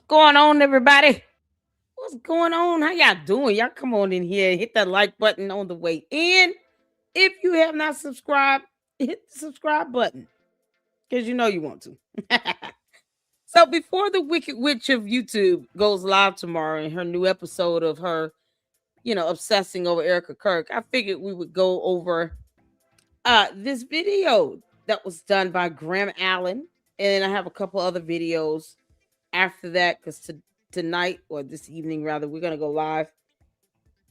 going on, everybody? What's going on? How y'all doing? Y'all come on in here, hit that like button on the way in. If you have not subscribed, hit the subscribe button because you know you want to. So before the Wicked Witch of YouTube goes live tomorrow in her new episode of her, obsessing over Erica Kirk, I figured we would go over this video that was done by Graham Allen, and I have a couple other videos after that because tonight or this evening rather, we're gonna go live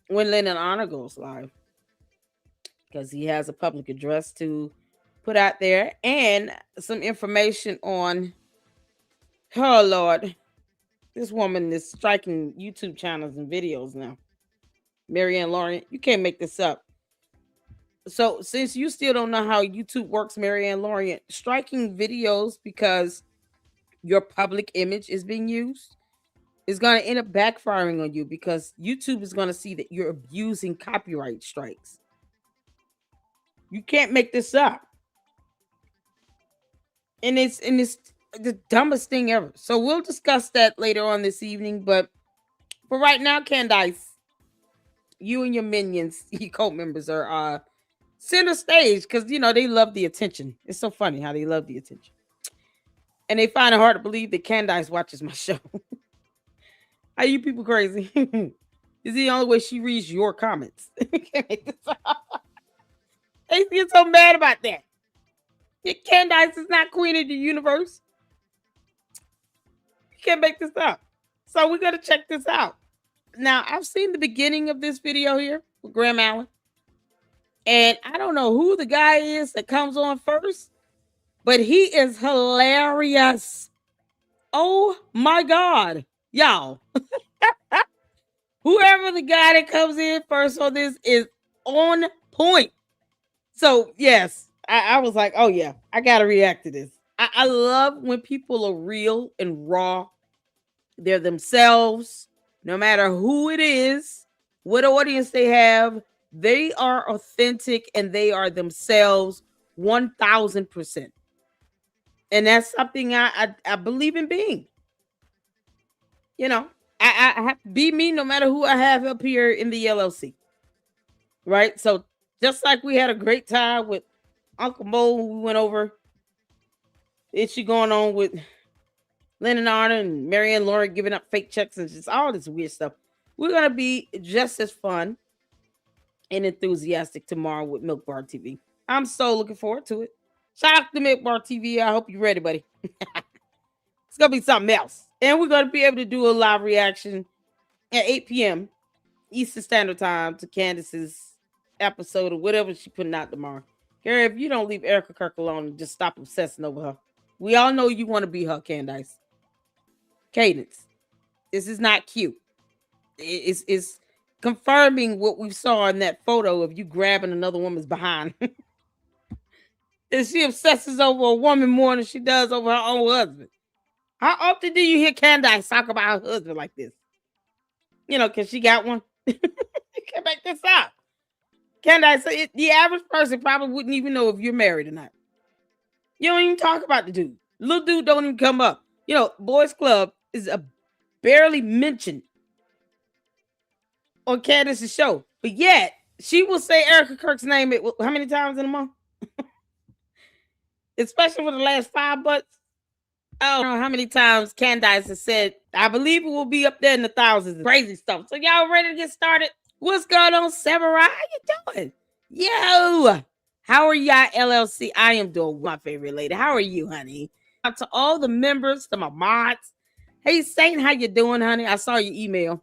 when Lennon Honor goes live because he has a public address to put out there and some information on. Oh Lord, this woman is striking YouTube channels and videos now. Marianne Lawrence, you can't make this up. So since you still don't know how YouTube works, Marianne Lawrence, striking videos because your public image is being used is going to end up backfiring on you because YouTube is going to see that you're abusing copyright strikes. You can't make this up. And it's the dumbest thing ever. So we'll discuss that later on this evening. But for right now, Candace, you and your minions, your cult members are center stage because they love the attention. It's so funny how they love the attention. And they find it hard to believe that Candace watches my show. Are you people crazy? Is the only way she reads your comments. They get so mad about that. Candace is not queen of the universe. You can't make this up. So we're going to check this out. Now, I've seen the beginning of this video here with Graham Allen. And I don't know who the guy is that comes on first, but he is hilarious. Oh my God. Y'all. Whoever the guy that comes in first on this is on point. So, yes, I was like, oh, yeah, I got to react to this. I love when people are real and raw. They're themselves, no matter who it is, what audience they have. They are authentic and they are themselves 1000%. And that's something I believe in being. I have to be me no matter who I have up here in the LLC. Right? So just like we had a great time with Uncle Mo, we went over issue going on with Lennon Arner and Marianne Lawrence giving up fake checks and just all this weird stuff. We're going to be just as fun and enthusiastic tomorrow with Milk Bar TV. I'm so looking forward to it. Shout out to Milk Bar TV. I hope you're ready, buddy. It's going to be something else. And we're going to be able to do a live reaction at 8 p.m. Eastern Standard Time to Candace's episode or whatever she's putting out tomorrow. Gary, if you don't leave Erica Kirk alone and just stop obsessing over her. We all know you want to be her, Candace. Cadence. This is not cute. It's confirming what we saw in that photo of you grabbing another woman's behind. And she obsesses over a woman more than she does over her own husband. How often do you hear Candace talk about her husband like this? Because she got one. You can't make this up. Candace, the average person probably wouldn't even know if you're married or not. You don't even talk about the dude. Little dude don't even come up. Boys Club is barely mentioned on Candace's show. But yet, she will say Erica Kirk's name how many times in a month? Especially for the last 5 months. I don't know how many times Candace has said, I believe it will be up there in the thousands. Crazy stuff. So y'all ready to get started? What's going on, Samurai? How you doing? Yo! How are y'all, LLC? I am doing my favorite lady. How are you, honey? Out to all the members, to my mods. Hey, Saint, how you doing, honey? I saw your email.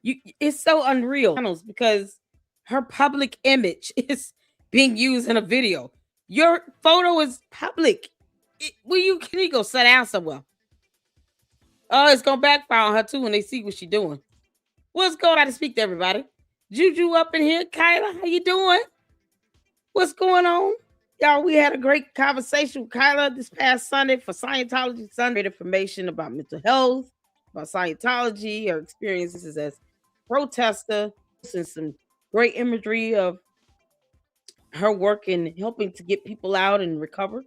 It's so unreal because her public image is being used in a video. Your photo is public. Can you go sit down somewhere? Oh, it's gonna backfire on her too when they see what she's doing. What's going on? To speak to everybody. Juju up in here. Kyla, how you doing? What's going on? Y'all, we had a great conversation with Kyla this past Sunday for Scientology Sunday. Information about mental health, about Scientology, her experiences as protester, and some great imagery of her work in helping to get people out and recover.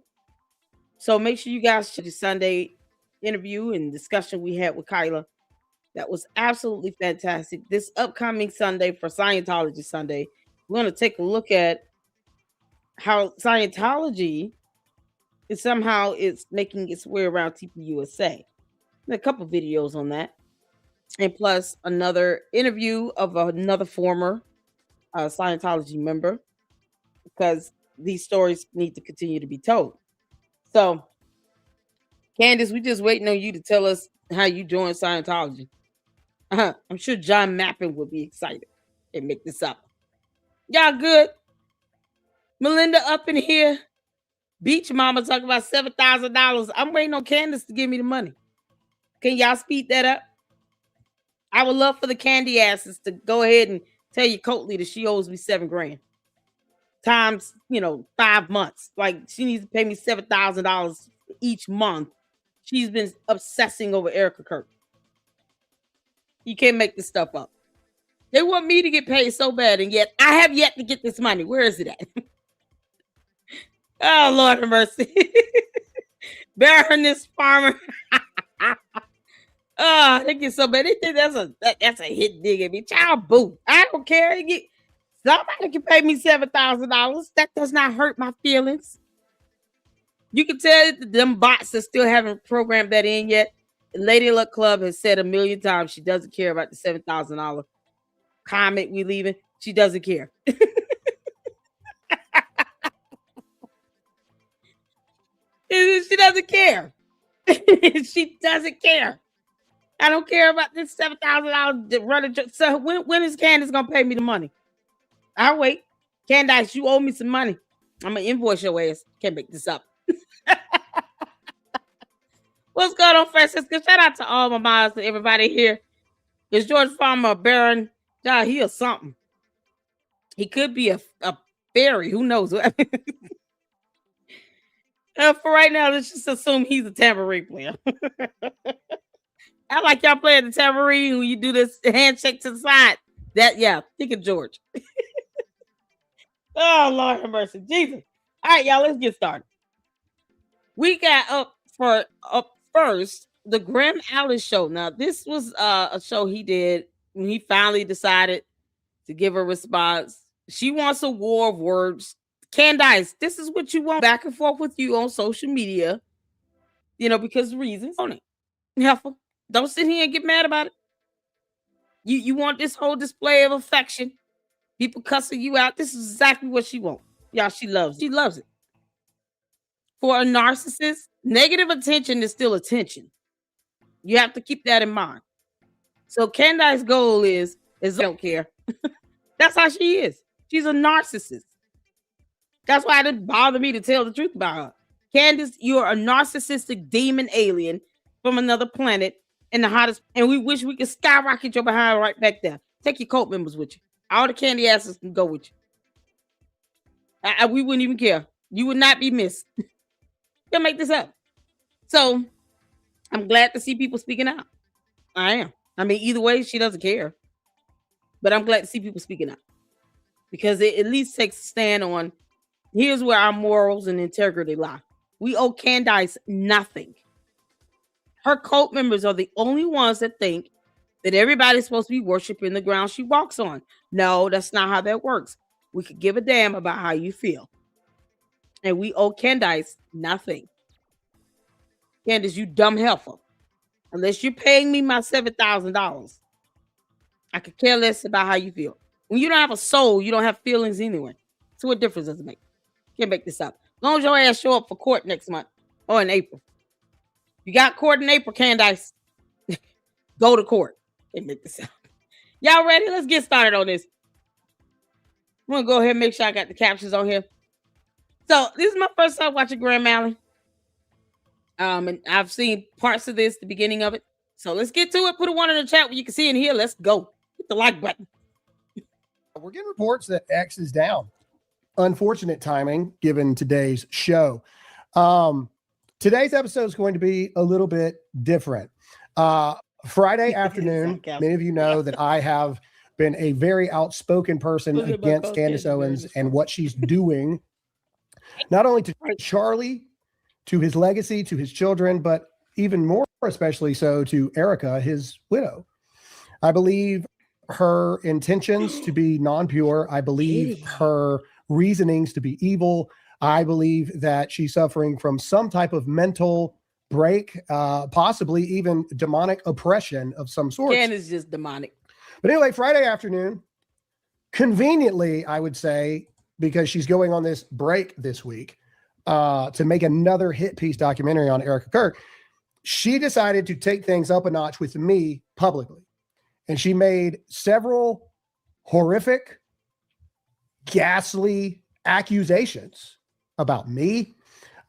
So make sure you guys check Sunday interview and discussion we had with Kyla. That was absolutely fantastic. This upcoming Sunday for Scientology Sunday, we're going to take a look at how Scientology is somehow it's making its way around TPUSA. A couple videos on that, and plus another interview of another former Scientology member, because these stories need to continue to be told. So, Candace, we just waiting on you to tell us how you joined Scientology. I'm sure John Mappin would be excited and make this up. Y'all good? Melinda up in here. Beach Mama talking about $7,000. I'm waiting on Candace to give me the money. Can y'all speed that up? I would love for the candy asses to go ahead and tell your cult leader she owes me $7,000 times 5 months. Like, she needs to pay me $7,000 each month. She's been obsessing over Erica Kirk. You can't make this stuff up. They want me to get paid so bad, and yet I have yet to get this money. Where is it at? Oh, Lord have mercy. Baroness Farmer. Oh, they get so bad. They think that's a hit dig at me. Child boo. I don't care. Somebody can pay me $7,000. That does not hurt my feelings. You can tell that them bots that still haven't programmed that in yet. Lady Luck Club has said a million times she doesn't care about the $7,000 comment we leaving. She doesn't care. She doesn't care. She doesn't care. I don't care about this $7,000 running. So when is Candace gonna pay me the money? I'll wait. Candace, you owe me some money. I'm gonna invoice your ass. Can't make this up. What's going on, Francisco? Shout out to all my moms and everybody here. Is George Farmer a Baron? Yeah, he is something. He could be a fairy. Who knows? For right now, let's just assume he's a tambourine player. I like y'all playing the tambourine when you do this handshake to the side. Think of George. Oh, Lord have mercy. Jesus. All right, y'all, let's get started. We got up first the Graham Allen show. Now, this was a show he did when he finally decided to give a response. She wants a war of words. Candace, this is what you want back and forth with you on social media, because reasons on it. Helpful. Don't sit here and get mad about it. You want this whole display of affection, people cussing you out. This is exactly what she wants. Y'all, she loves it. For a narcissist, negative attention is still attention. You have to keep that in mind. So Candace's goal is I don't care. That's how she is. She's a narcissist. That's why it didn't bother me to tell the truth about her. Candace, you're a narcissistic demon alien from another planet in the hottest, and we wish we could skyrocket your behind right back there. Take your cult members with you. All the candy asses can go with you. We wouldn't even care. You would not be missed. You'll make this up. So I'm glad to see people speaking out. I am. I mean, either way, she doesn't care. But I'm glad to see people speaking out, because it at least takes a stand on, here's where our morals and integrity lie. We owe Candace nothing. Her cult members are the only ones that think that everybody's supposed to be worshiping the ground she walks on. No, that's not how that works. We could give a damn about how you feel. And we owe Candace nothing. Candace, you dumb heifer. Unless you're paying me my $7,000, I could care less about how you feel. When you don't have a soul, you don't have feelings anyway. So what difference does it make? Can't make this up. As long as your ass show up for court next month or in April. You got court in April, Candace. Go to court. Can't make this up. Y'all ready? Let's get started on this. I'm going to go ahead and make sure I got the captions on here. So this is my first time watching Graham Allen. And I've seen parts of this, the beginning of it. So let's get to it. Put a one in the chat where you can see in here. Let's go. Hit the like button. We're getting reports that X is down. Unfortunate timing given today's show. Today's episode is going to be a little bit different. Friday afternoon, many of you know that I have been a very outspoken person against Candace Owens and what she's doing, not only to Charlie, to his legacy, to his children, but even more especially so to Erica, his widow. I believe her intentions to be non-pure. I believe her reasonings to be evil. I believe that she's suffering from some type of mental break, possibly even demonic oppression of some sort. Candace is just demonic. But anyway, Friday afternoon, conveniently, I would say, because she's going on this break this week to make another hit piece documentary on Erica Kirk, she decided to take things up a notch with me publicly. And she made several horrific, ghastly accusations about me.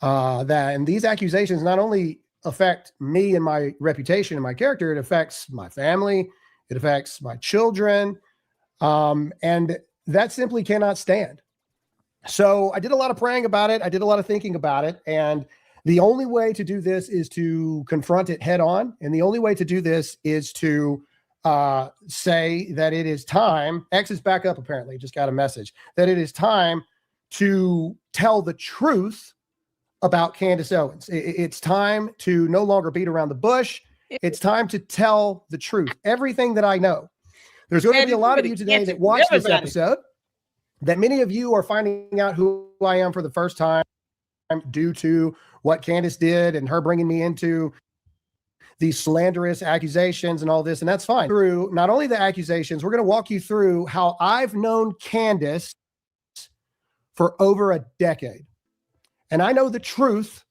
And these accusations not only affect me and my reputation and my character, it affects my family, it affects my children, and that simply cannot stand. So I did a lot of praying about it. I did a lot of thinking about it. And the only way to do this is to confront it head on. And the only way to do this is to say that it is time. X is back up, apparently. Just got a message that it is time to tell the truth about Candace Owens. It's time to no longer beat around the bush. It's time to tell the truth. Everything that I know. There's going to be a lot of you today that watch this episode, that many of you are finding out who I am for the first time due to what Candace did and her bringing me into these slanderous accusations and all this. And that's fine. Through not only the accusations, we're going to walk you through how I've known Candace for over a decade. And I know the truth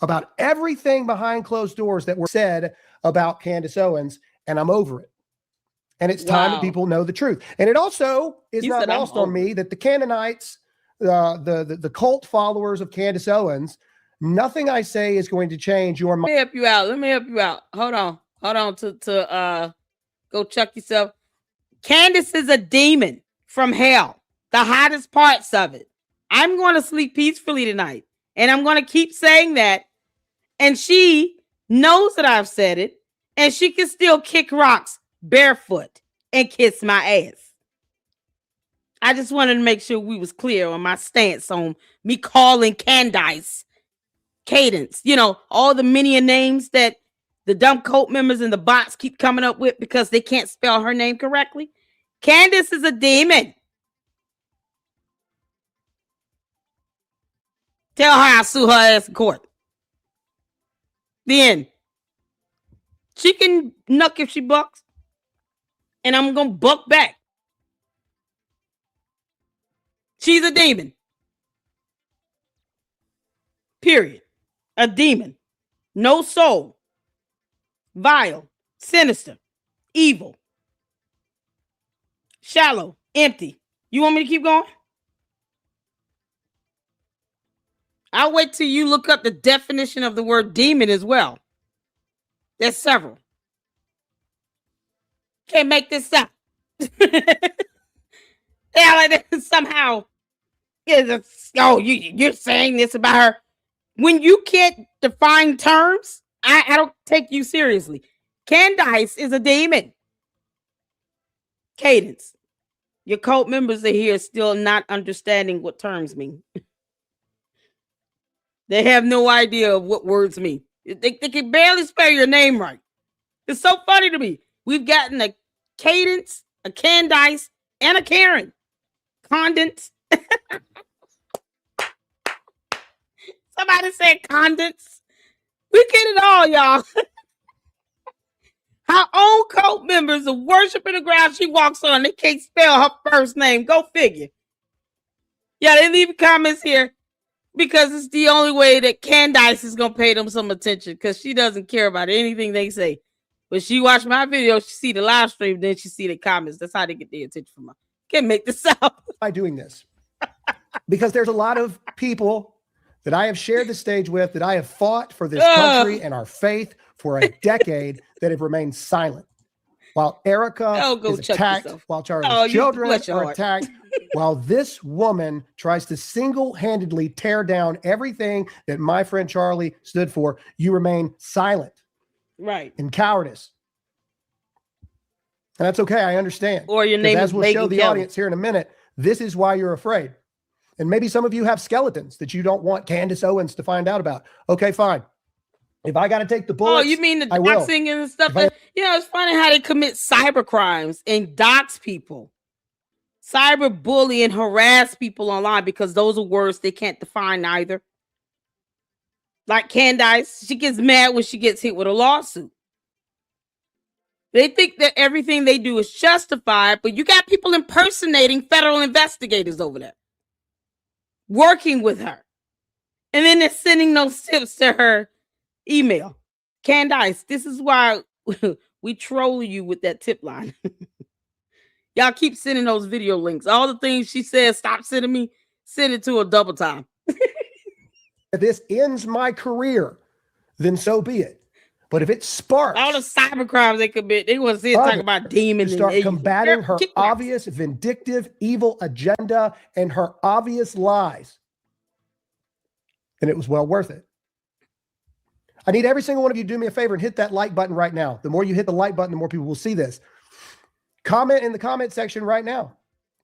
about everything behind closed doors that were said about Candace Owens, and I'm over it. And it's time that people know the truth. And it also is not lost on me that the Canaanites, the cult followers of Candace Owens, nothing I say is going to change your mind. Let me help you out. Hold on to go check yourself. Candace is a demon from hell. The hottest parts of it. I'm going to sleep peacefully tonight. And I'm going to keep saying that. And she knows that I've said it. And she can still kick rocks barefoot and kiss my ass. I just wanted to make sure we was clear on my stance on me calling Candace Cadence. You know, all the many names that the dumb cult members and the bots keep coming up with because they can't spell her name correctly. Candace is a demon. Tell her I'll sue her ass in court. Then she can knuck if she bucks. And I'm going to buck back. She's a demon. Period. A demon. No soul. Vile. Sinister. Evil. Shallow. Empty. You want me to keep going? I'll wait till you look up the definition of the word demon as well. There's several. Can't make this up. Somehow, you're saying this about her. When you can't define terms, I don't take you seriously. Candace is a demon. Cadence. Your cult members are here still not understanding what terms mean. They have no idea of what words mean. They can barely spell your name right. It's so funny to me. We've gotten a Cadence, a Candace, and a Karen. Condens. Somebody said condens. We get it all, y'all. Her own cult members are worshiping the ground she walks on. They can't spell her first name. Go figure. Yeah, they leave comments here because it's the only way that Candace is going to pay them some attention because she doesn't care about anything they say. But she watched my video, she see the live stream, then she see the comments. That's how they get their attention from her. Can't make this up. By doing this. Because there's a lot of people that I have shared the stage with, that I have fought for this country and our faith for a decade that have remained silent. While Erica is attacked, while Charlie's children are attacked, while this woman tries to single-handedly tear down everything that my friend Charlie stood for, you remain silent. Right. In cowardice. And that's okay. I understand. Or your name is as we'll show the audience here in a minute, this is why you're afraid. And maybe some of you have skeletons that you don't want Candace Owens to find out about. Okay, fine. If I got to take the Oh, bullets, you mean the I will. doxing and stuff? If I- It's funny how they commit cyber crimes and dox people, cyber bully and harass people online because those are words they can't define either. Like Candace, she gets mad when she gets hit with a lawsuit. They think that everything they do is justified, but you got people impersonating federal investigators over there, working with her. And then they're sending those tips to her email. Candace, this is why we troll you with that tip line. Y'all keep sending those video links. All the things she says, stop sending me, send it to her double time. If this ends my career, then so be it. But if it sparks all the cyber crimes they commit, they want to see it talk about demons to start and combating her obvious vindictive, evil agenda and her obvious lies, then it was well worth it. I need every single one of you to do me a favor and hit that like button right now. The more you hit the like button, the more people will see this. Comment in the comment section right now.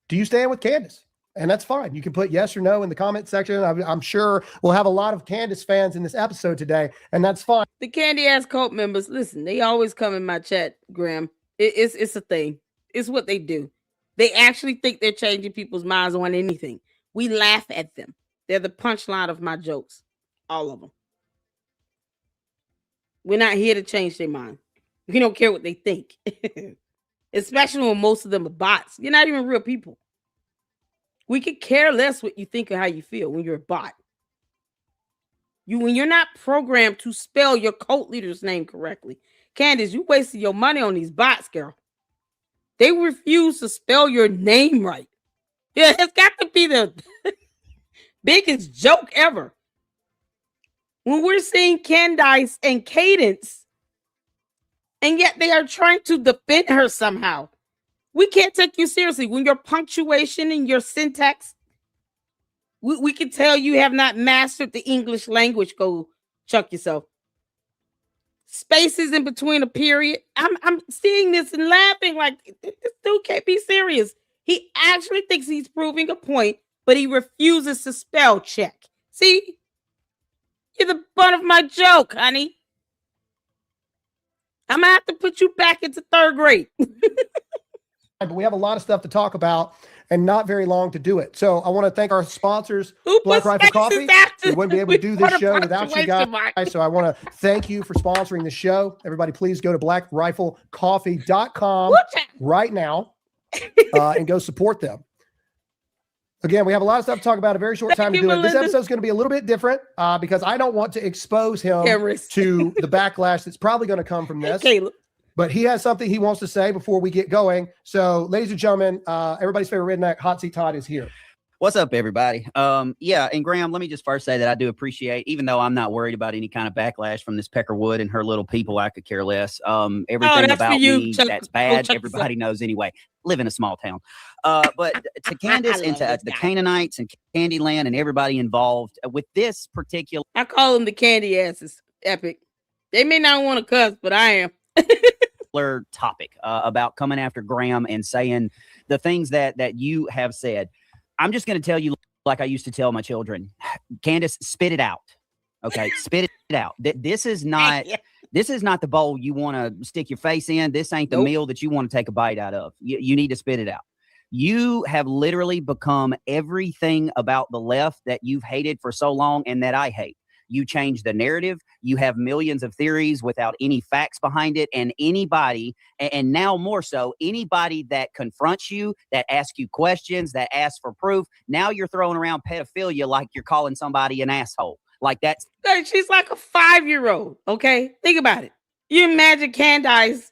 Do you stand with Candace? And that's fine. You can put yes or no in the comment section. I'm sure we'll have a lot of Candace fans in this episode today, and that's fine. The candy ass cult members, listen, they always come in my chat, Graham. It's a thing. It's what they do. They actually think they're changing people's minds on anything. We laugh at them. They're the punchline of my jokes. All of them. We're not here to change their mind. We don't care what they think. Especially when most of them are bots. You're not even real people. We could care less what you think or how you feel when you're a bot. When you're not programmed to spell your cult leader's name correctly. Candace, you wasted your money on these bots, girl. They refuse to spell your name right. Yeah, it's got to be the biggest joke ever. When we're seeing Candace and Cadence, and yet they are trying to defend her somehow. We can't take you seriously. When your punctuation and your syntax, we can tell you have not mastered the English language. Go chuck yourself. Spaces in between a period. I'm seeing this and laughing like this dude can't be serious. He actually thinks he's proving a point, but he refuses to spell check. See? You're the butt of my joke, honey. I'm going to have to put you back into third grade. But we have a lot of stuff to talk about and not very long to do it. So I want to thank our sponsors, Black Rifle Coffee. We wouldn't be able to do this show without you guys. So I want to thank you for sponsoring the show. Everybody, please go to blackriflecoffee.com right now and go support them. Again, we have a lot of stuff to talk about, a very short time to do it. This episode is going to be a little bit different because I don't want to expose him to the backlash that's probably going to come from this. But he has something he wants to say before we get going. So, ladies and gentlemen, everybody's favorite redneck, Hot Seat Todd, is here. What's up, everybody? Yeah, and Graham, let me just first say that I do appreciate, even though I'm not worried about any kind of backlash from this Peckerwood and her little people, I could care less. Everything about me that's bad, everybody knows anyway. Live in a small town. But to Candace and to the Canaanites and Candyland and everybody involved with this particular... I call them the candy asses. Epic. They may not want to cuss, but I am. Topic about coming after Graham and saying the things that you have said. I'm just going to tell you like I used to tell my children, Candace, spit it out. Okay, spit it out. This is not the bowl you want to stick your face in. This ain't the meal that you want to take a bite out of. You need to spit it out. You have literally become everything about the left that you've hated for so long and that I hate. You change the narrative. You have millions of theories without any facts behind it. And anybody, and now more so, anybody that confronts you, that asks you questions, that asks for proof, now you're throwing around pedophilia like you're calling somebody an asshole. Like that's... She's like a 5-year-old, okay? Think about it. You imagine Candace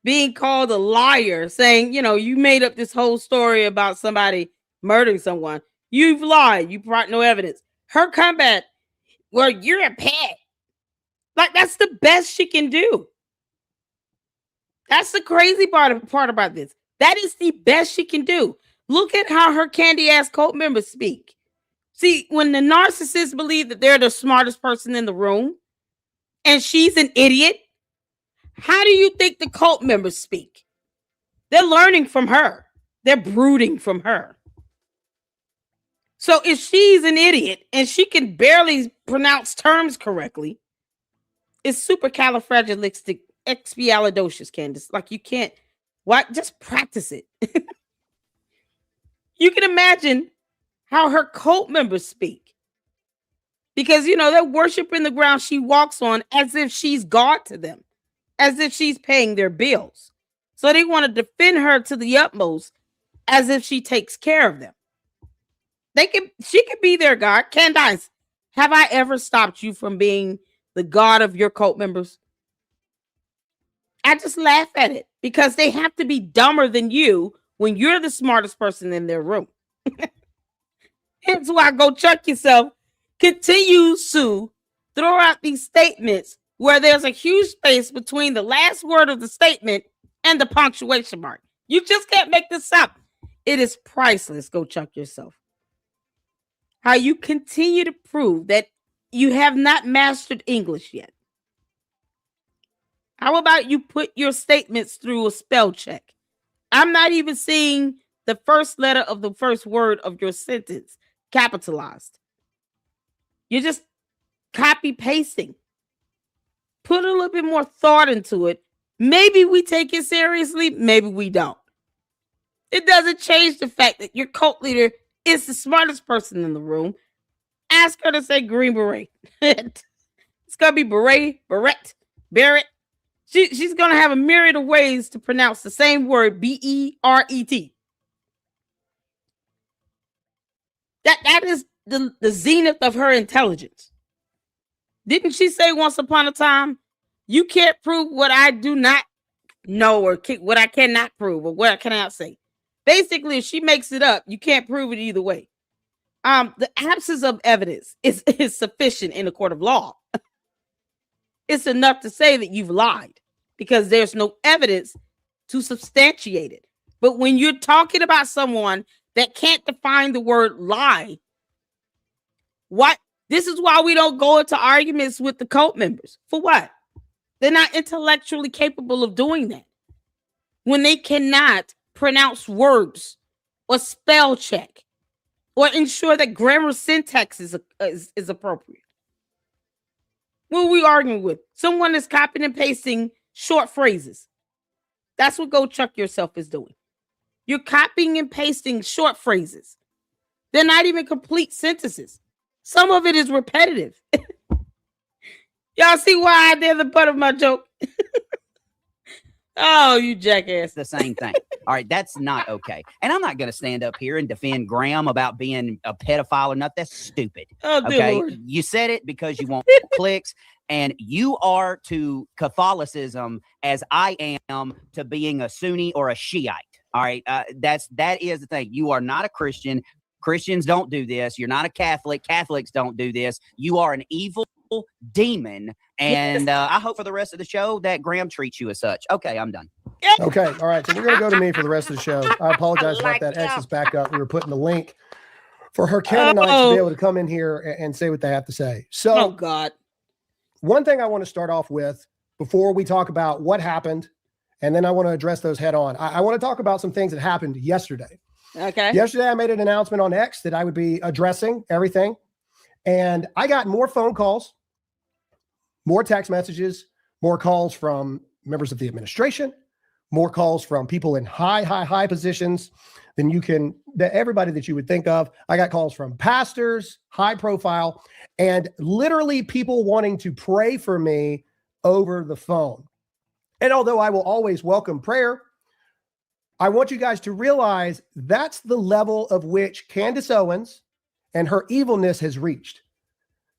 being called a liar, saying, you made up this whole story about somebody murdering someone. You've lied. You brought no evidence. Her comeback, well, you're a pet. Like, that's the best she can do. That's the crazy part about this. That is the best she can do. Look at how her candy ass cult members speak. See, when the narcissists believe that they're the smartest person in the room and she's an idiot, how do you think the cult members speak? They're learning from her. They're brooding from her. So if she's an idiot and she can barely pronounce terms correctly, It's supercalifragilisticexpialidocious, Candace. Like you can't. What? Just practice it. You can imagine how her cult members speak. Because, they're worshiping the ground she walks on as if she's God to them, as if she's paying their bills. So they want to defend her to the utmost as if she takes care of them. She could be their God. Candace, have I ever stopped you from being the God of your cult members? I just laugh at it because they have to be dumber than you when you're the smartest person in their room. Hence why Go Chuck Yourself continues to throw out these statements where there's a huge space between the last word of the statement and the punctuation mark. You just can't make this up. It is priceless. Go Chuck Yourself. How you continue to prove that you have not mastered English yet. How about you put your statements through a spell check? I'm not even seeing the first letter of the first word of your sentence capitalized. You're just copy pasting. Put a little bit more thought into it. Maybe we take it seriously, maybe we don't. It doesn't change the fact that your cult leader is the smartest person in the room. Ask her to say Green Beret. It's going to be Barrett. She's going to have a myriad of ways to pronounce the same word, B-E-R-E-T. That is the zenith of her intelligence. Didn't she say once upon a time, you can't prove what I do not know or what I cannot prove or what I cannot say? Basically, if she makes it up, you can't prove it either way. The absence of evidence is sufficient in a court of law. It's enough to say that you've lied because there's no evidence to substantiate it. But when you're talking about someone that can't define the word lie, this is why we don't go into arguments with the cult members. For what? They're not intellectually capable of doing that. When they cannot pronounce words or spell check or ensure that grammar syntax is appropriate. What are we arguing with? Someone is copying and pasting short phrases. That's what Go Chuck Yourself is doing. You're copying and pasting short phrases. They're not even complete sentences. Some of it is repetitive. Y'all see why they're the butt of my joke? Oh, you jackass. The same thing. All right, that's not okay. And I'm not going to stand up here and defend Graham about being a pedophile or not. That's stupid. Oh, okay, Lord. You said it because you want clicks, and you are to Catholicism as I am to being a Sunni or a Shiite. All right, that is the thing. You are not a Christian. Christians don't do this. You're not a Catholic. Catholics don't do this. You are an evil demon. And I hope for the rest of the show that Graham treats you as such. Okay, I'm done. Okay. All right. So we're going to go to me for the rest of the show. I apologize about that. X is back up. We were putting the link for her Canaanites to be able to come in here and say what they have to say. So, oh, God. One thing I want to start off with before we talk about what happened, and then I want to address those head on. I want to talk about some things that happened yesterday. Okay. Yesterday, I made an announcement on X that I would be addressing everything. And I got more phone calls, more text messages, more calls from members of the administration, more calls from people in high positions than everybody that you would think of. I got calls from pastors, high profile, and literally people wanting to pray for me over the phone. And although I will always welcome prayer, I want you guys to realize that's the level of which Candace Owens and her evilness has reached,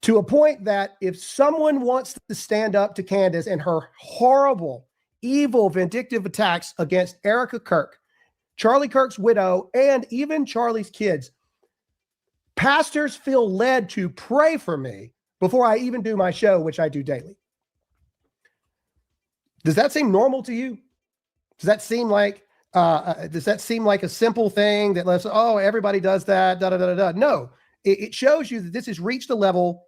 to a point that if someone wants to stand up to Candace and her horrible, evil, vindictive attacks against Erica Kirk, Charlie Kirk's widow, and even Charlie's kids, pastors feel led to pray for me before I even do my show, which I do daily. Does that seem normal to you? Does that seem like a simple thing that lets, everybody does that, No, it shows you that this has reached a level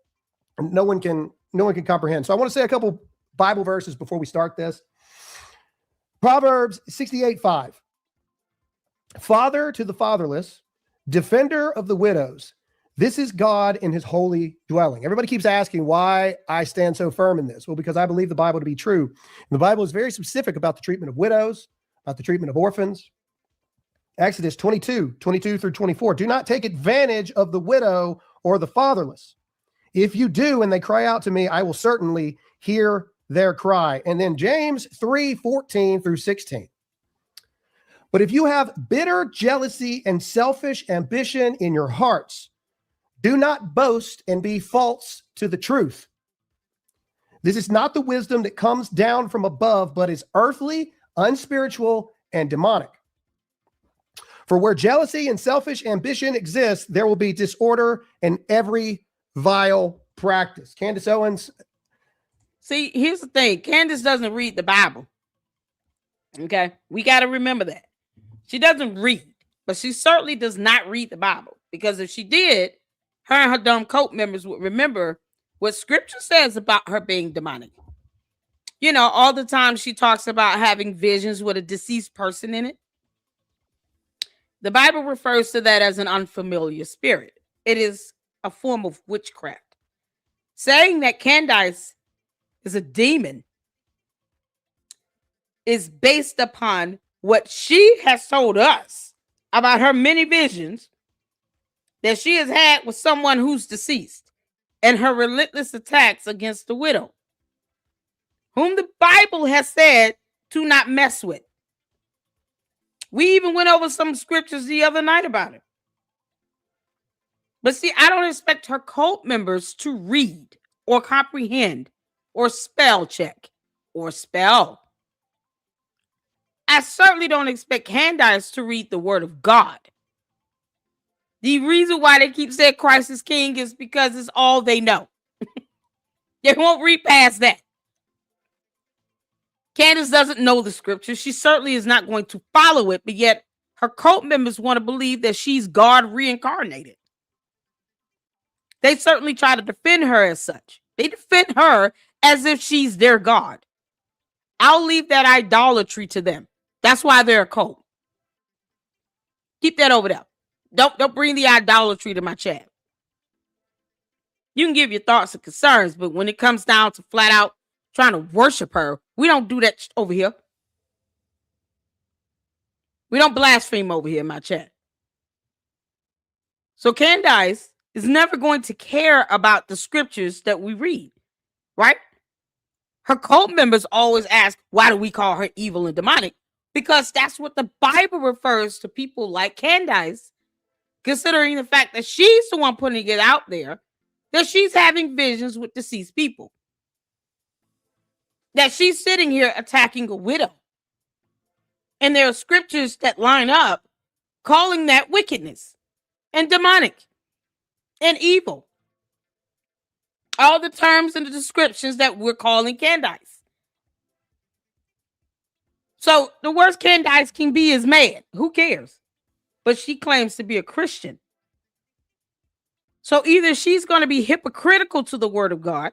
no one can comprehend. So I want to say a couple Bible verses before we start this. Proverbs 68:5. Father to the fatherless, defender of the widows, This is God in his holy dwelling. Everybody keeps asking why I stand so firm in this. Well, because I believe the Bible to be true. And the Bible is very specific about the treatment of widows, about the treatment of orphans. Exodus 22 through 24. Do not take advantage of the widow or the fatherless. If you do, and they cry out to me, I will certainly hear their cry. And then James 3:14 through 16. But if you have bitter jealousy and selfish ambition in your hearts, do not boast and be false to the truth. This is not the wisdom that comes down from above, but is earthly, unspiritual, and demonic. For where jealousy and selfish ambition exists, there will be disorder and every vile practice. Candace Owens. See, here's the thing. Candace doesn't read the Bible. Okay? We got to remember that. She doesn't read, but she certainly does not read the Bible. Because if she did, her and her dumb cult members would remember what scripture says about her being demonic. You know, all the time she talks about having visions with a deceased person in it. The Bible refers to that as an unfamiliar spirit. It is a form of witchcraft. Saying that Candace is a demon is based upon what she has told us about her many visions that she has had with someone who's deceased and her relentless attacks against the widow, whom the Bible has said to not mess with. We even went over some scriptures the other night about it. But see, I don't expect her cult members to read or comprehend or spell check or spell. I certainly don't expect Candace to read the word of God. The reason why they keep saying Christ is king is because it's all they know. They won't read past that. Candace doesn't know the scripture. She certainly is not going to follow it, but yet her cult members want to believe that she's God reincarnated. They certainly try to defend her as such. They defend her as if she's their God. I'll leave that idolatry to them. That's why they're a cult. Keep that over there. Don't bring the idolatry to my chat. You can give your thoughts and concerns, but when it comes down to flat out trying to worship her, we don't do that over here. We don't blaspheme over here in my chat. So Candace is never going to care about the scriptures that we read, right? Her cult members always ask, why do we call her evil and demonic? Because that's what the Bible refers to people like Candace, considering the fact that she's the one putting it out there, that she's having visions with deceased people, that she's sitting here attacking a widow. And there are scriptures that line up calling that wickedness and demonic and evil. All the terms and the descriptions that we're calling Candace. So the worst Candace can be is mad. Who cares? But she claims to be a Christian. So either she's going to be hypocritical to the word of God,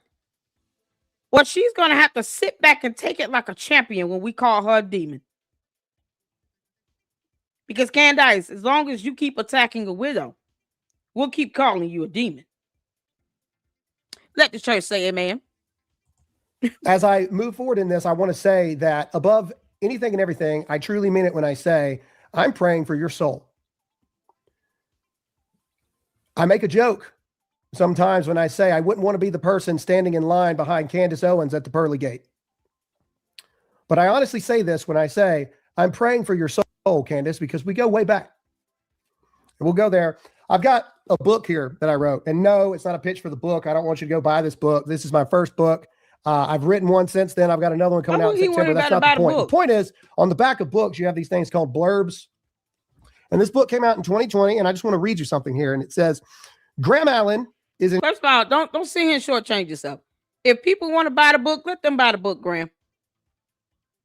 or she's going to have to sit back and take it like a champion when we call her a demon. Because Candace, as long as you keep attacking a widow, we'll keep calling you a demon. Let the church say amen. As I move forward in this, I want to say that above anything and everything, I truly mean it when I say, I'm praying for your soul. I make a joke sometimes when I say I wouldn't want to be the person standing in line behind Candace Owens at the pearly gate. But I honestly say this when I say, I'm praying for your soul, Candace, because we go way back. And we'll go there. I've got a book here that I wrote. And no, it's not a pitch for the book. I don't want you to go buy this book. This is my first book. I've written one since then. I've got another one coming out in September. That's not the point. The point is, on the back of books, you have these things called blurbs. And this book came out in 2020, and I just want to read you something here. And it says, Graham Allen is in. First of all, don't sit here and shortchange yourself. If people want to buy the book, let them buy the book, Graham.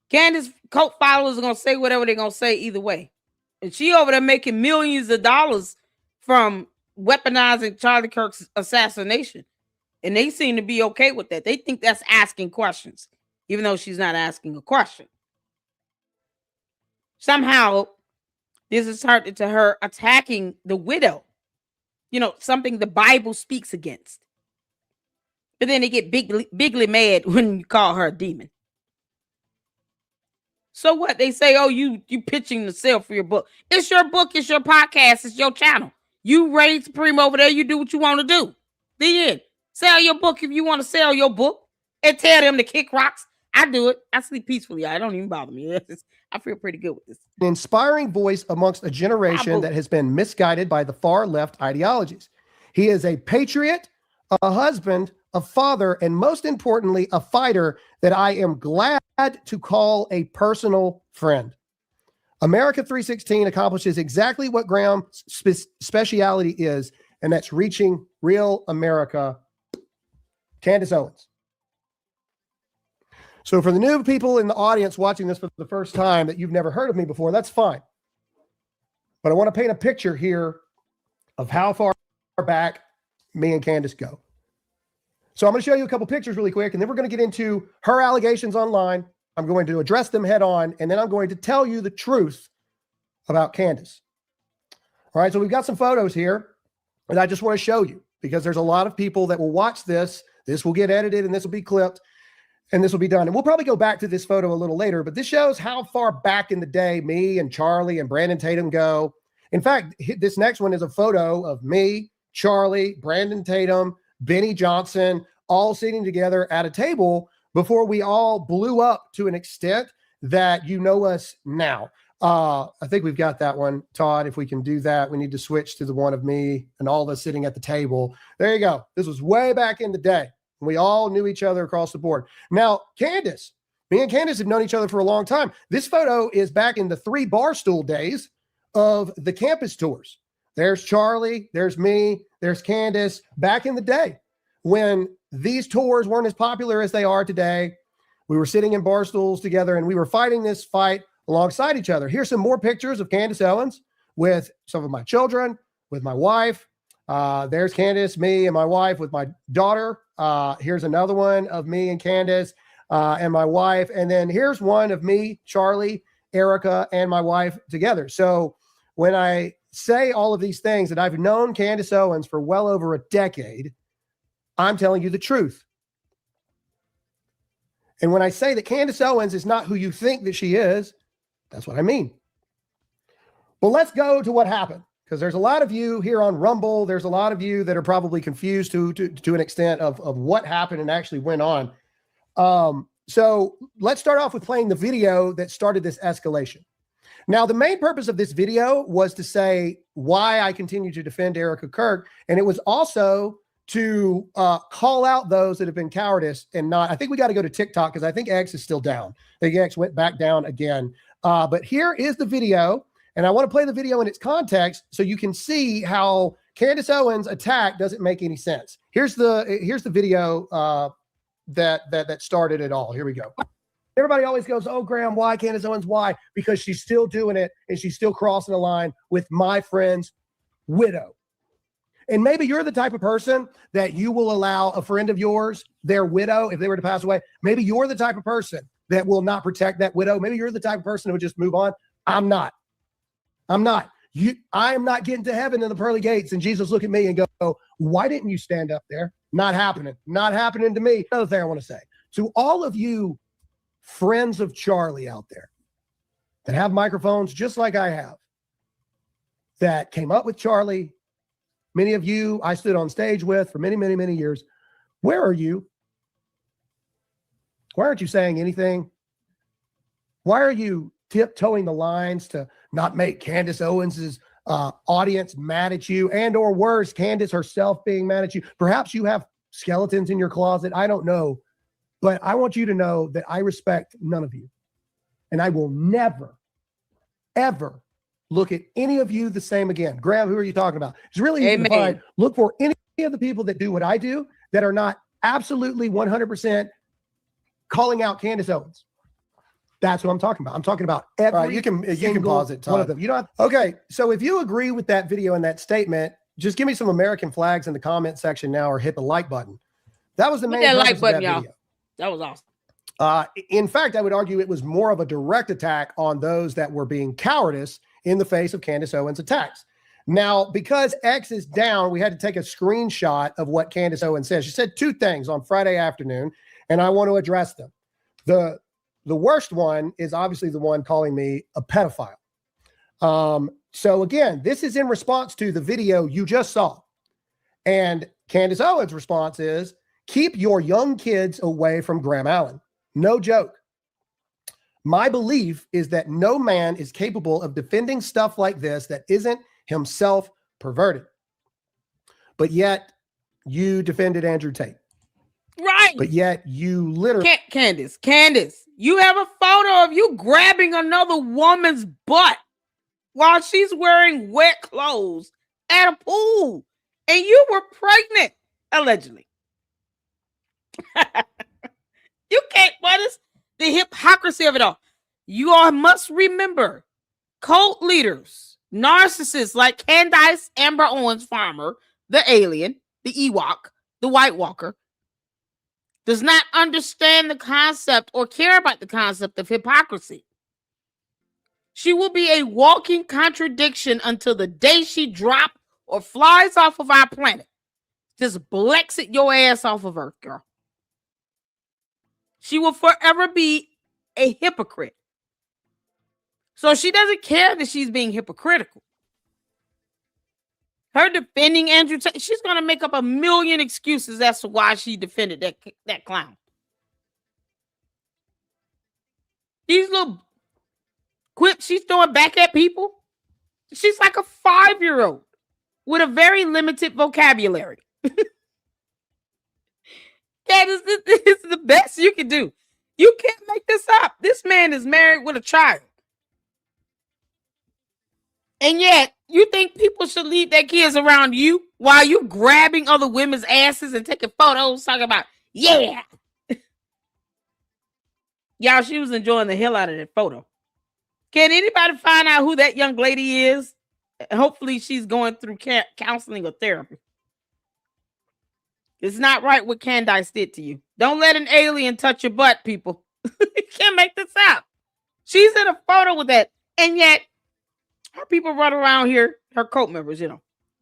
Candace cult followers are going to say whatever they're going to say either way. And she over there making millions of dollars from weaponizing Charlie Kirk's assassination. And they seem to be okay with that. They think that's asking questions, even though she's not asking a question. Somehow, this is turned into her attacking the widow. something the Bible speaks against. But then they get bigly mad when you call her a demon. So what? They say, oh, you pitching to sell for your book. It's your book, it's your podcast, it's your channel. You reign supreme over there, you do what you want to do. The end. Sell your book if you want to sell your book and tell them to kick rocks. I do it. I sleep peacefully. I don't even bother me. I feel pretty good with this. An inspiring voice amongst a generation that has been misguided by the far left ideologies. He is a patriot, a husband, a father, and most importantly, a fighter that I am glad to call a personal friend. America 316 accomplishes exactly what Graham's speciality is, and that's reaching real America. Candace Owens. So for the new people in the audience watching this for the first time that you've never heard of me before, that's fine. But I want to paint a picture here of how far back me and Candace go. So I'm going to show you a couple pictures really quick, and then we're going to get into her allegations online. I'm going to address them head on, and then I'm going to tell you the truth about Candace. All right, so we've got some photos here, and I just want to show you because there's a lot of people that will watch this. This will get edited, and this will be clipped, and this will be done. And we'll probably go back to this photo a little later, but this shows how far back in the day me and Charlie and Brandon Tatum go. In fact, this next one is a photo of me, Charlie, Brandon Tatum, Benny Johnson, all sitting together at a table before we all blew up to an extent that you know us now. I think we've got that one, Todd. If we can do that, we need to switch to the one of me and all of us sitting at the table. There you go. This was way back in the day. We all knew each other across the board. Now, Candace, me and Candace have known each other for a long time. This photo is back in the 3 Barstool days of the campus tours. There's Charlie, there's me, there's Candace. Back in the day when these tours weren't as popular as they are today, we were sitting in bar stools together and we were fighting this fight alongside each other. Here's some more pictures of Candace Owens with some of my children, with my wife. There's Candace, me, and my wife with my daughter. Here's another one of me and Candace and my wife. And then here's one of me, Charlie, Erica, and my wife together. So when I say all of these things that I've known Candace Owens for well over a decade, I'm telling you the truth. And when I say that Candace Owens is not who you think that she is, that's what I mean. Well, let's go to what happened, because there's a lot of you here on Rumble. There's a lot of you that are probably confused to an extent of what happened and actually went on. So let's start off with playing the video that started this escalation. Now, the main purpose of this video was to say why I continue to defend Erica Kirk, and it was also to call out those that have been cowardice and not. I think we got to go to TikTok because I think X is still down. I think X went back down again. But here is the video, and I want to play the video in its context so you can see how Candace Owens' attack doesn't make any sense. Here's the video that started it all. Here we go. Everybody always goes, oh, Graham, why Candace Owens? Why? Because she's still doing it and she's still crossing the line with my friend's widow. And maybe you're the type of person that you will allow a friend of yours, their widow, if they were to pass away, maybe you're the type of person that will not protect that widow. Maybe you're the type of person who would just move on. I'm not. I am not getting to heaven in the pearly gates and Jesus look at me and go, why didn't you stand up there? Not happening. Not happening to me. Another thing I want to say to all of you friends of Charlie out there that have microphones just like I have, that came up with Charlie. Many of you I stood on stage with for many, many, many years. Where are you? Why aren't you saying anything? Why are you tiptoeing the lines to not make Candace Owens's audience mad at you, and or worse, Candace herself being mad at you? Perhaps you have skeletons in your closet. I don't know. But I want you to know that I respect none of you. And I will never, ever look at any of you the same again. Graham, who are you talking about? It's really easy to find. Look for any of the people that do what I do that are not absolutely 100% calling out Candace Owens. That's what I'm talking about. I'm talking about every right, you can pause it, Todd. one of them. You don't have, okay, so if you agree with that video and that statement, just give me some American flags in the comment section now or hit the like button. That was the main purpose of that video. That was awesome. In fact, I would argue it was more of a direct attack on those that were being cowardice in the face of Candace Owens' attacks. Now, because X is down, we had to take a screenshot of what Candace Owens said. She said two things on Friday afternoon, and I want to address them. The worst one is obviously the one calling me a pedophile. So again, this is in response to the video you just saw. And Candace Owens' response is, keep your young kids away from Graham Allen. No joke. My belief is that no man is capable of defending stuff like this that isn't himself perverted. But yet you defended Andrew Tate. Right. But yet you literally... Candace, you have a photo of you grabbing another woman's butt while she's wearing wet clothes at a pool. And you were pregnant, allegedly. You can't, what is the hypocrisy of it all? You all must remember, cult leaders, narcissists like Candace Amber Owens Farmer, the alien, the Ewok, the White Walker, does not understand the concept or care about the concept of hypocrisy. She will be a walking contradiction until the day she drops or flies off of our planet. Just Brexit your ass off of Earth, girl. She will forever be a hypocrite. So she doesn't care that she's being hypocritical. Her defending Andrew Tate, she's going to make up a million excuses as to why she defended that clown. These little quips she's throwing back at people, she's like a 5-year-old with a very limited vocabulary. That is the best you can do. You can't make this up. This man is married with a child. And yet, you think people should leave their kids around you while you grabbing other women's asses and taking photos talking about, yeah. Y'all, she was enjoying the hell out of that photo. Can anybody find out who that young lady is? Hopefully she's going through counseling or therapy. It's not right what Candace did to you. Don't let an alien touch your butt, people. You can't make this up. She's in a photo with that. And yet, her people run around here, her cult members,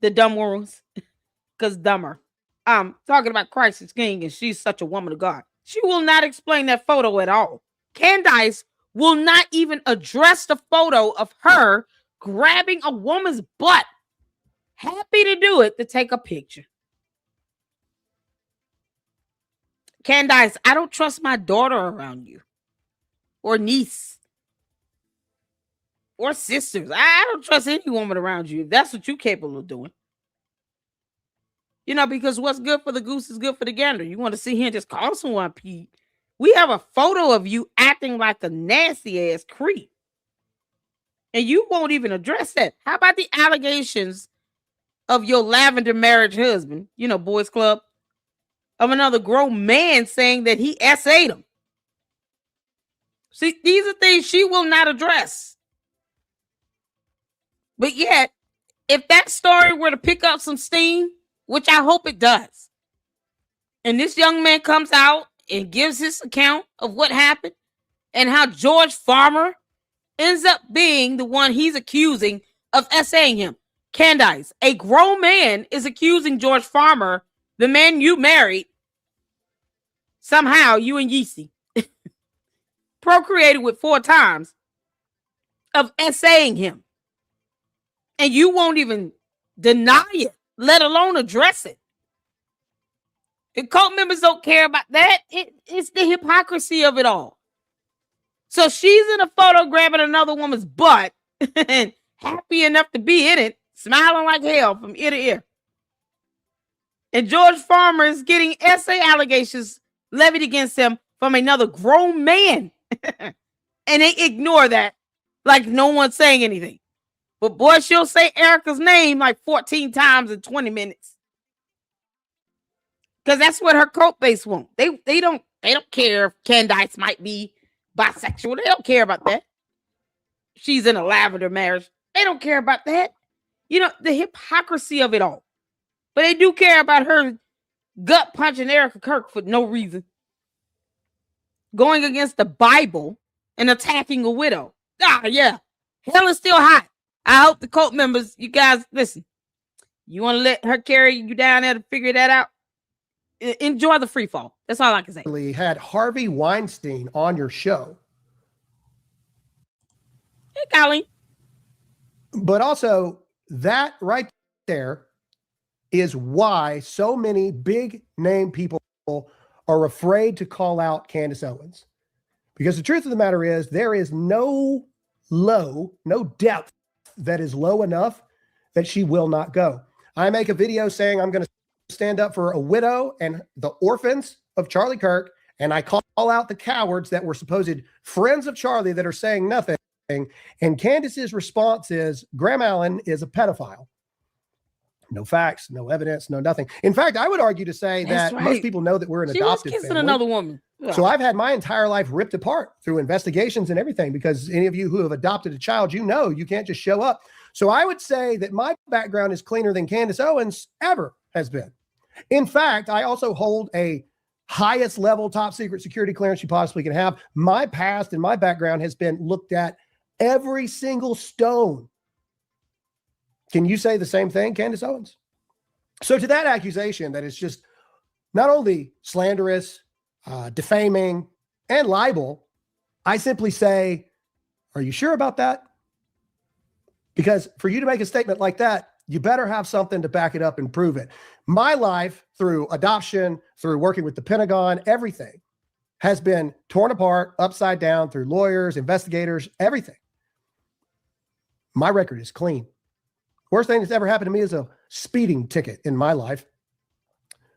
the dumb ones, because dumber. Talking about Christ is King, and she's such a woman of God. She will not explain that photo at all. Candace will not even address the photo of her grabbing a woman's butt. Happy to do it to take a picture. Candace, I don't trust my daughter around you, or niece, or sisters. I don't trust any woman around you if that's what you're capable of doing. Because what's good for the goose is good for the gander. You want to sit here and just call someone Pete. We have a photo of you acting like a nasty ass creep. And you won't even address that. How about the allegations of your lavender marriage husband, boys club, of another grown man saying that he SA'd him? See, these are things she will not address. But yet, if that story were to pick up some steam, which I hope it does, and this young man comes out and gives his account of what happened and how George Farmer ends up being the one he's accusing of SAing him. Candace, a grown man is accusing George Farmer, the man you married, somehow you and Yeezy procreated with 4 times, of SAing him. And you won't even deny it, let alone address it. If cult members don't care about that, it's the hypocrisy of it all. So she's in a photo grabbing another woman's butt and happy enough to be in it, smiling like hell from ear to ear. And George Farmer is getting SA allegations levied against him from another grown man. And they ignore that like no one's saying anything. But boy, she'll say Erica's name like 14 times in 20 minutes. Because that's what her cult base want. They don't care if Candace might be bisexual. They don't care about that. She's in a lavender marriage. They don't care about that. The hypocrisy of it all. But they do care about her gut punching Erica Kirk for no reason. Going against the Bible and attacking a widow. Yeah. Hell is still hot. I hope the cult members, you guys, listen. You want to let her carry you down there to figure that out? Enjoy the free fall. That's all I can say. Had Harvey Weinstein on your show. Hey, Colleen. But also, that right there is why so many big name people are afraid to call out Candace Owens. Because the truth of the matter is, there is no depth that is low enough that she will not go. I make a video saying I'm going to stand up for a widow and the orphans of Charlie Kirk, and I call out the cowards that were supposed friends of Charlie that are saying nothing. And Candace's response is, Graham Allen is a pedophile. No facts, no evidence, no nothing. In fact, I would argue to say that most people know that we're an adopted kissing family. Another woman. Yeah. So I've had my entire life ripped apart through investigations and everything, because any of you who have adopted a child, you know you can't just show up. So I would say that my background is cleaner than Candace Owens ever has been. In fact, I also hold a highest level top secret security clearance you possibly can have. My past and my background has been looked at every single stone. Can you say the same thing, Candace Owens? So to that accusation that is just not only slanderous, defaming, and libel, I simply say, are you sure about that? Because for you to make a statement like that, you better have something to back it up and prove it. My life, through adoption, through working with the Pentagon, everything has been torn apart, upside down through lawyers, investigators, everything. My record is clean. Worst thing that's ever happened to me is a speeding ticket in my life.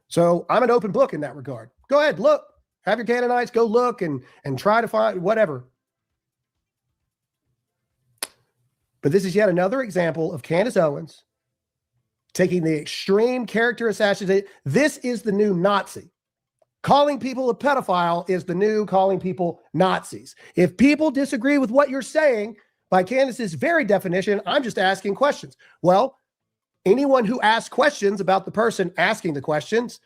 So I'm an open book in that regard. Go ahead, look. Have your Canaanites go look and try to find whatever. But this is yet another example of Candace Owens taking the extreme character assassination. This is the new Nazi. Calling people a pedophile is the new calling people Nazis. If people disagree with what you're saying, by Candace's very definition, I'm just asking questions. Well, anyone who asks questions about the person asking the questions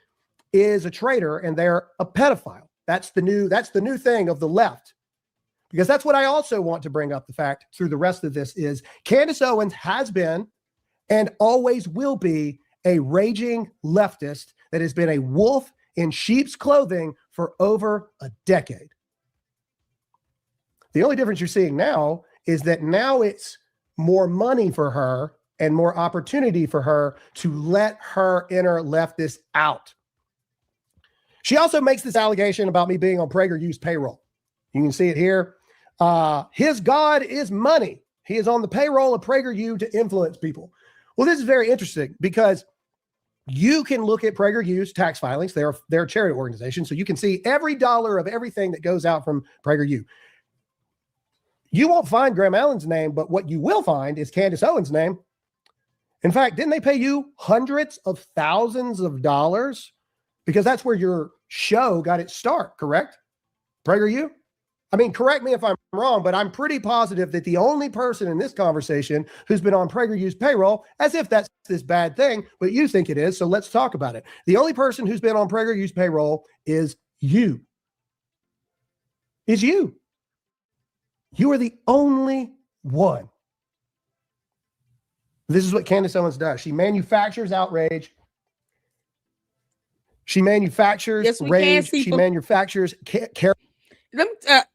is a traitor, and they're a pedophile. That's the new thing of the left. Because that's what I also want to bring up the fact through the rest of this is Candace Owens has been and always will be a raging leftist that has been a wolf in sheep's clothing for over a decade. The only difference you're seeing now is that now it's more money for her and more opportunity for her to let her inner leftist out. She also makes this allegation about me being on PragerU's payroll. You can see it here. His God is money. He is on the payroll of PragerU to influence people. Well, this is very interesting because you can look at PragerU's tax filings. They're a charity organization, so you can see every dollar of everything that goes out from PragerU. You won't find Graham Allen's name, but what you will find is Candace Owens' name. In fact, didn't they pay you hundreds of thousands of dollars? Because that's where your show got its start, correct? PragerU? I mean, correct me if I'm wrong, but I'm pretty positive that the only person in this conversation who's been on PragerU's payroll, as if that's this bad thing, but you think it is, so let's talk about it. The only person who's been on PragerU's payroll is you. Is you. You are the only one. This is what Candace Owens does. She manufactures outrage. She manufactures rage. She manufactures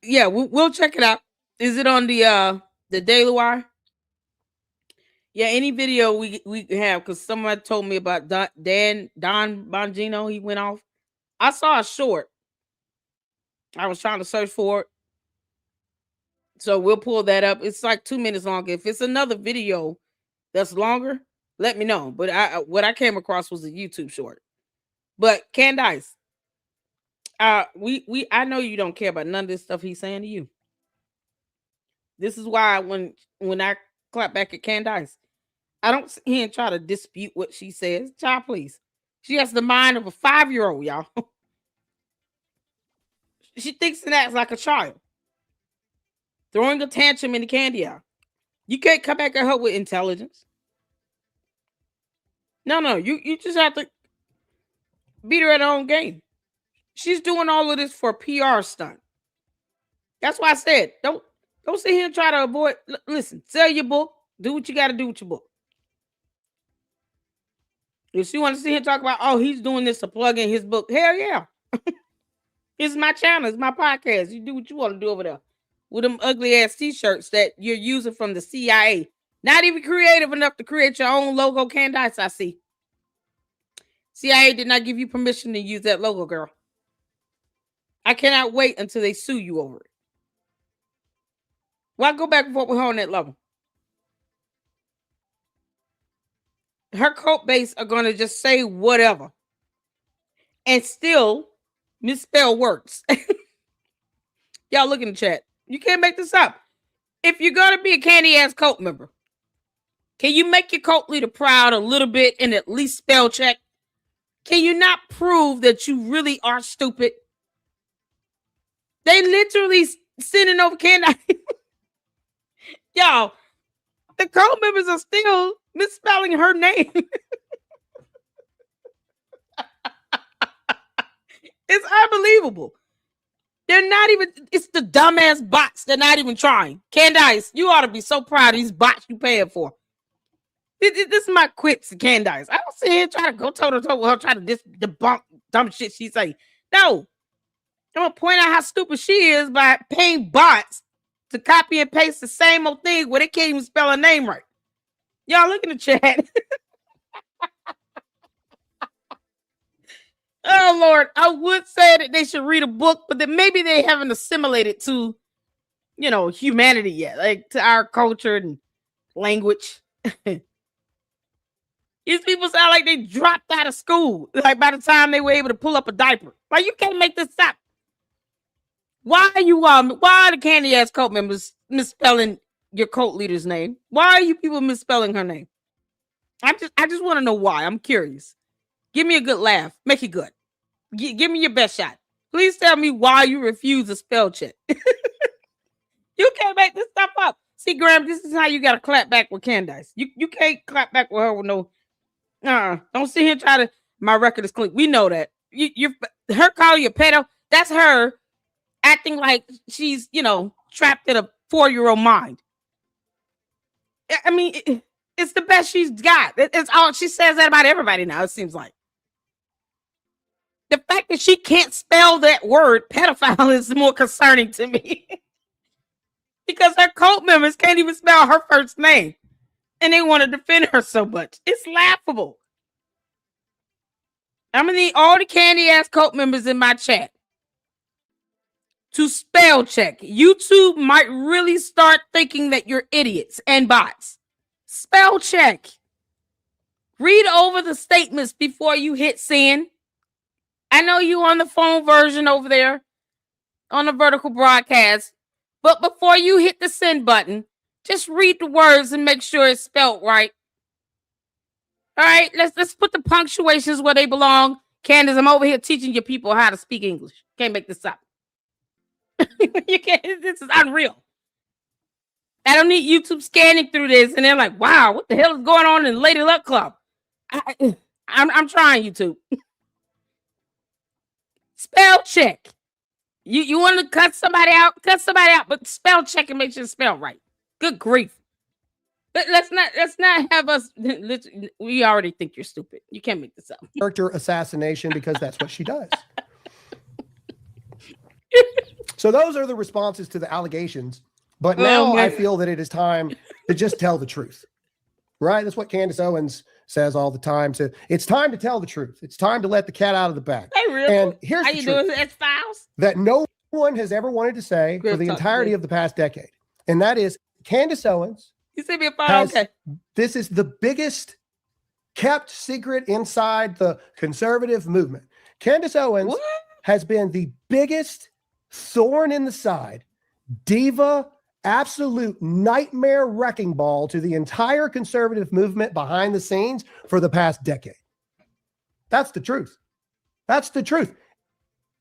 yeah, we'll check it out. Is it on the Daily Wire? Yeah, any video we have, because someone told me about Don Bongino. He went off. I saw a short. I was trying to search for it. So we'll pull that up. It's like 2 minutes long. If it's another video that's longer, let me know. But what I came across was a YouTube short. But Candace, I know you don't care about none of this stuff he's saying to you. This is why when I clap back at Candace, I don't sit here and try to dispute what she says. Child, please. She has the mind of a 5-year-old, y'all. She thinks and acts like a child. Throwing a tantrum in the candy aisle. You can't come back at her with intelligence. No, you just have to beat her at her own game. She's doing all of this for a PR stunt. That's why I said, don't sit here and try to avoid. Listen, sell your book, Do what you got to do with your book. If she wants to sit here and talk about, oh, he's doing this to plug in his book, hell yeah. It's my channel. It's my podcast. You do what you want to do over there with them ugly ass t-shirts that you're using from the CIA. Not even creative enough to create your own logo, Candace, I see. CIA did not give you permission to use that logo, girl. I cannot wait until they sue you over it. Why go back and forth with her on that level? Her cult base are going to just say whatever and still misspell words. Y'all look in the chat. You can't make this up. If you're going to be a candy ass cult member, can you make your cult leader proud a little bit and at least spell check? Can you not prove that you really are stupid? They literally sending over candy. Y'all, the cult members are still misspelling her name. It's unbelievable. They're not even, it's the dumbass bots. They're not even trying. Candace, you ought to be so proud of these bots you paying for. This is my quips, Candace. I don't sit here and try to go toe-to-toe with her, try to debunk dumb shit she say. No. I'm going to point out how stupid she is by paying bots to copy and paste the same old thing where they can't even spell her name right. Y'all look in the chat. Oh, Lord. I would say that they should read a book, but then maybe they haven't assimilated to, humanity yet, like to our culture and language. These people sound like they dropped out of school, like by the time they were able to pull up a diaper. Like, you can't make this up. Why are the candy ass cult members misspelling your cult leader's name? Why are you people misspelling her name? I just want to know why. I'm curious. Give me a good laugh. Make it good. Give me your best shot. Please tell me why you refuse a spell check. You can't make this stuff up. See, Graham, this is how you got to clap back with Candace. You can't clap back with her with no. Don't sit here and try to. My record is clean. We know that. You're her calling you a pedo. That's her acting like she's trapped in a 4-year-old mind. I mean, it's the best she's got. It's all she says that about everybody now. It seems like the fact that she can't spell that word pedophile is more concerning to me because her cult members can't even spell her first name. And they want to defend her so much. It's laughable. I'm going to need all the candy ass cult members in my chat to spell check. YouTube might really start thinking that you're idiots and bots. Spell check. Read over the statements before you hit send. I know you on the phone version over there on the vertical broadcast, but before you hit the send button, just read the words and make sure it's spelled right. All right, let's put the punctuations where they belong. Candace, I'm over here teaching you people how to speak English. Can't make this up. You can't. This is unreal. I don't need YouTube scanning through this, and they're like, "Wow, what the hell is going on in Lady Luck Club?" I'm trying YouTube. Spell check. You want to cut somebody out, but spell check and make sure it's spelled right. Good grief. But let's not have us. We already think you're stupid. You can't make this up. Character assassination, because that's what she does. So those are the responses to the allegations. But now I feel that it is time to just tell the truth. Right? That's what Candace Owens says all the time. So it's time to tell the truth. It's time to let the cat out of the bag. Hey, really? And here's how the you truth doing, X-Files? that no one has ever wanted to say for the entirety of the past decade. And that is Candace Owens. You sent me a file. Okay. This is the biggest kept secret inside the conservative movement. Candace Owens has been the biggest thorn in the side, diva, absolute nightmare wrecking ball to the entire conservative movement behind the scenes for the past decade. That's the truth. That's the truth.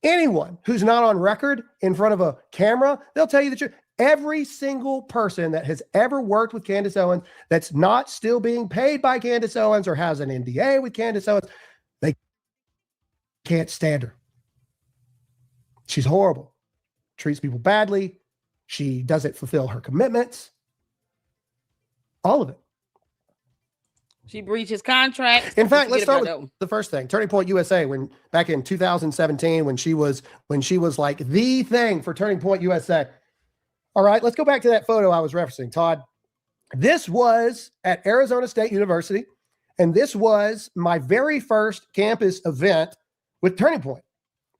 Anyone who's not on record in front of a camera, they'll tell you the truth. Every single person that has ever worked with Candace Owens that's not still being paid by Candace Owens or has an NDA with Candace Owens, they can't stand her. She's horrible. Treats people badly. She doesn't fulfill her commitments. All of it. She breached his contract. In fact, let's start with with the first thing. Turning Point USA, when back in 2017, when she was like the thing for Turning Point USA. All right, let's go back to that photo I was referencing, Todd. This was at Arizona State University, and this was my very first campus event with Turning Point.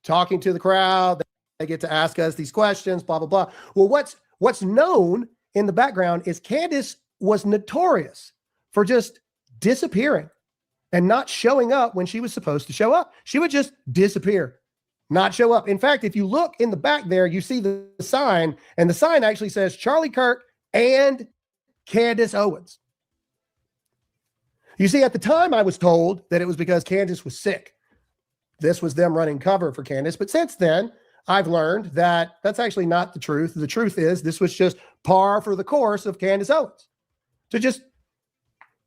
Talking to the crowd, they get to ask us these questions, blah, blah, blah. Well, what's known in the background is Candace was notorious for just disappearing and not showing up when she was supposed to show up. She would just disappear, not show up. In fact, if you look in the back there, you see the sign, and the sign actually says Charlie Kirk and Candace Owens. You see, at the time I was told that it was because Candace was sick. This was them running cover for Candace. But since then, I've learned that that's actually not the truth. The truth is this was just par for the course of Candace Owens to just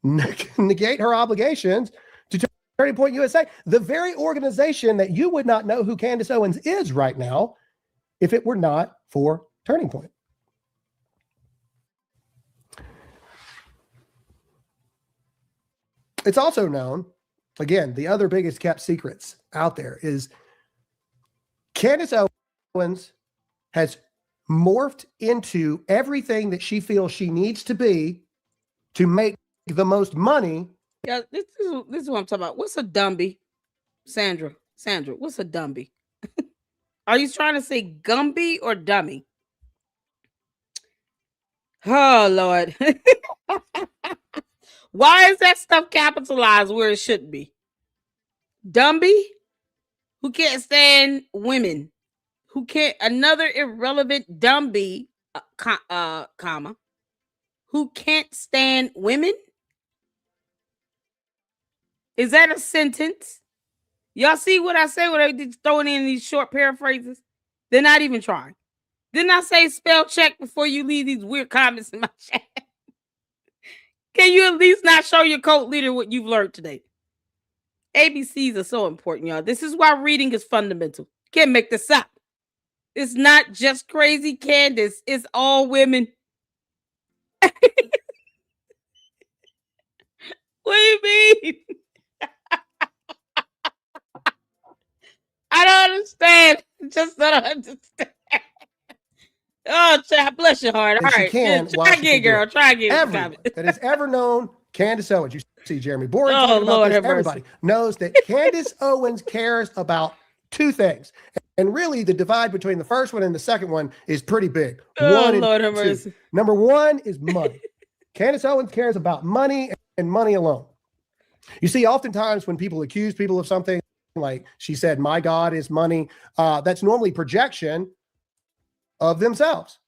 negate her obligations to Turning Point USA, the very organization that you would not know who Candace Owens is right now if it were not for Turning Point. It's also known, again, the other biggest kept secrets out there is Candace Owens has morphed into everything that she feels she needs to be to make the most money. Yeah, this is what I'm talking about. What's a Dumby? Sandra, what's a Dumby? Are you trying to say Gumby or dummy? Oh, Lord. Why is that stuff capitalized where it shouldn't be? Dumby? Who can't stand women? Who can't, another irrelevant Dumby, comma, who can't stand women? Is that a sentence? Y'all see what I say when I just throwing in these short paraphrases? They're not even trying. Didn't I say spell check before you leave these weird comments in my chat? Can you at least not show your cult leader what you've learned today? ABCs are so important, y'all. This is why reading is fundamental. Can't make this up. It's not just crazy Candace. It's all women. What do you mean? I don't understand. Just don't understand. Oh, child, bless your heart. All right. Try again, girl. Try again. Everyone that has ever known Candace Owens, you see Jeremy Boring talking about Lord, this, everybody knows that Candace Owens cares about two things. And really, the divide between the first one and the second one is pretty big. Lord have mercy. Number one is money. Candace Owens cares about money and money alone. You see, oftentimes when people accuse people of something, like she said, my God is money, that's normally projection of themselves.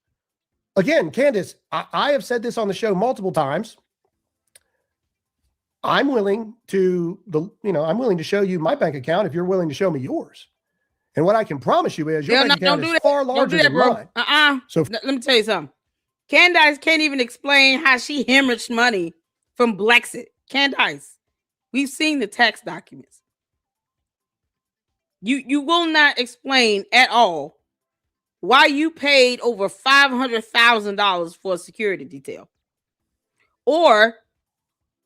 Again, Candace, I have said this on the show multiple times. I'm willing to show you my bank account if you're willing to show me yours. And what I can promise you is your bank account is far larger than mine. So let me tell you something. Candace can't even explain how she hemorrhaged money from Brexit. Candace, we've seen the tax documents. You will not explain at all why you paid over $500,000 for a security detail or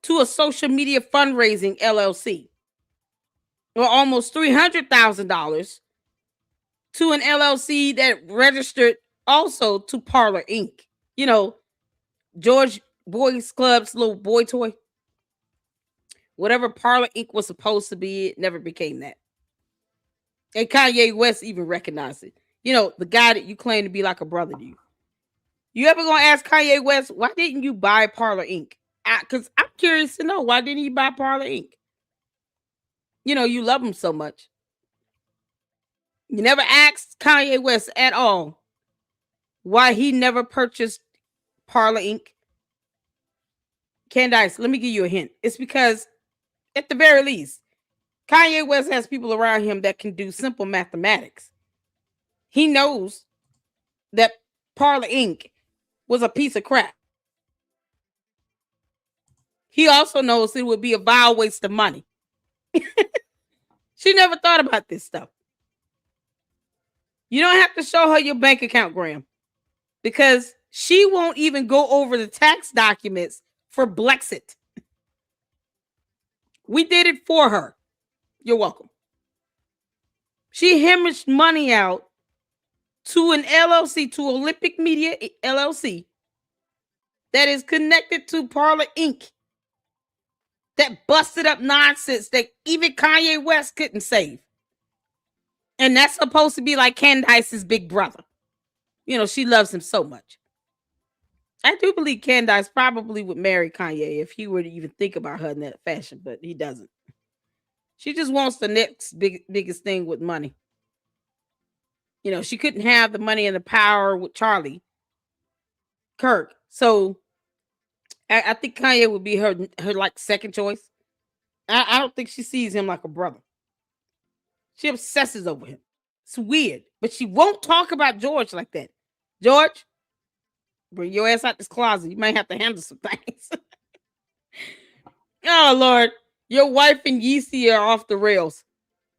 to a social media fundraising LLC or almost $300,000 to an LLC that registered also to Parlor Inc. You know, George Boys Club's little boy toy. Whatever Parlor Inc. was supposed to be, it never became that. And Kanye West even recognized it. You know, the guy that you claim to be like a brother to you. You ever gonna ask Kanye West, why didn't you buy Parlor Inc.? Because I'm curious to know, why didn't you buy Parlor Inc.? You know, you love him so much. You never asked Kanye West at all why he never purchased Parlor Inc. Candace, let me give you a hint. It's because, at the very least, Kanye West has people around him that can do simple mathematics. He knows that Parlor Inc. was a piece of crap. He also knows it would be a vile waste of money. She never thought about this stuff. You don't have to show her your bank account, Graham, because she won't even go over the tax documents for Blexit. We did it for her. You're welcome. She hemorrhaged money out to an LLC, to Olympic Media LLC, that is connected to Parler Inc., that busted up nonsense that even Kanye West couldn't save. And that's supposed to be like Candace's big brother. You know, she loves him so much. I do believe Candace probably would marry Kanye if he were to even think about her in that fashion, but he doesn't. She just wants the next biggest thing with money. You know, she couldn't have the money and the power with Charlie Kirk. So I think Kanye would be her like second choice. I don't think she sees him like a brother. She obsesses over him. It's weird, but she won't talk about George like that. George, bring your ass out this closet. You might have to handle some things. Oh, Lord. Your wife and Yeezy are off the rails.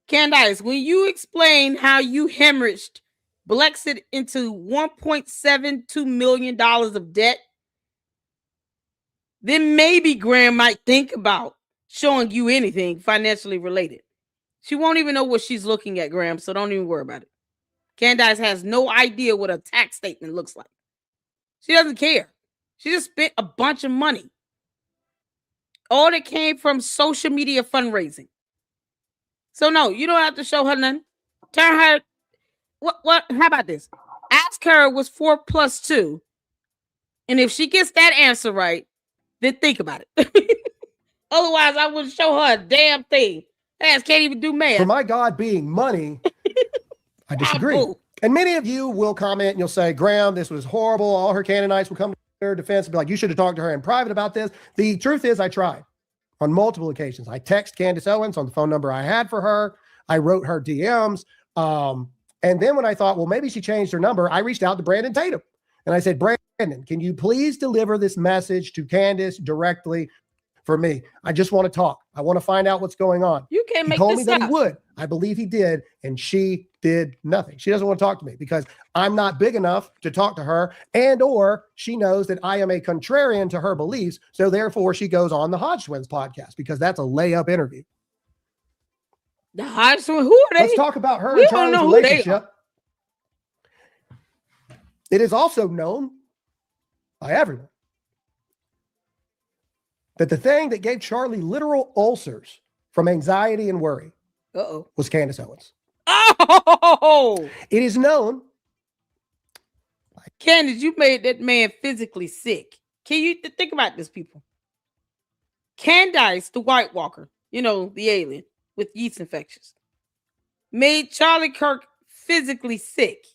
Candace, when you explain how you hemorrhaged Blexit into $1.72 million of debt, then maybe Graham might think about showing you anything financially related. She won't even know what she's looking at, Graham, so don't even worry about it. Candace has no idea what a tax statement looks like. She doesn't care. She just spent a bunch of money. All that came from social media fundraising. So no, you don't have to show her nothing. Tell her, what? How about this? Ask her what's 4 plus 2. And if she gets that answer right, then think about it. Otherwise, I wouldn't show her a damn thing. Ass can't even do math. For my God being money, I disagree. And many of you will comment and you'll say, Graham, this was horrible. All her Canaanites will come to her defense and be like, you should have talked to her in private about this. The truth is I tried on multiple occasions. I text Candace Owens on the phone number I had for her. I wrote her DMs. And then when I thought, well, maybe she changed her number, I reached out to Brandon Tatum. And I said, Brandon, can you please deliver this message to Candace directly for me? I just want to talk. I want to find out what's going on. You can't make this up. He told me that up. he would. I believe he did. And she did nothing. She doesn't want to talk to me because I'm not big enough to talk to her, and or she knows that I am a contrarian to her beliefs. So therefore she goes on the Hodge Twins podcast because that's a layup interview. The Hodge Twins, who are they? Let's talk about her and Charlie's relationship. It is also known by everyone that the thing that gave Charlie literal ulcers from anxiety and worry was Candace Owens. Oh! It is known. Candace, you made that man physically sick. Can you think about this, people? Candace, the White Walker, you know, the alien with yeast infections, made Charlie Kirk physically sick.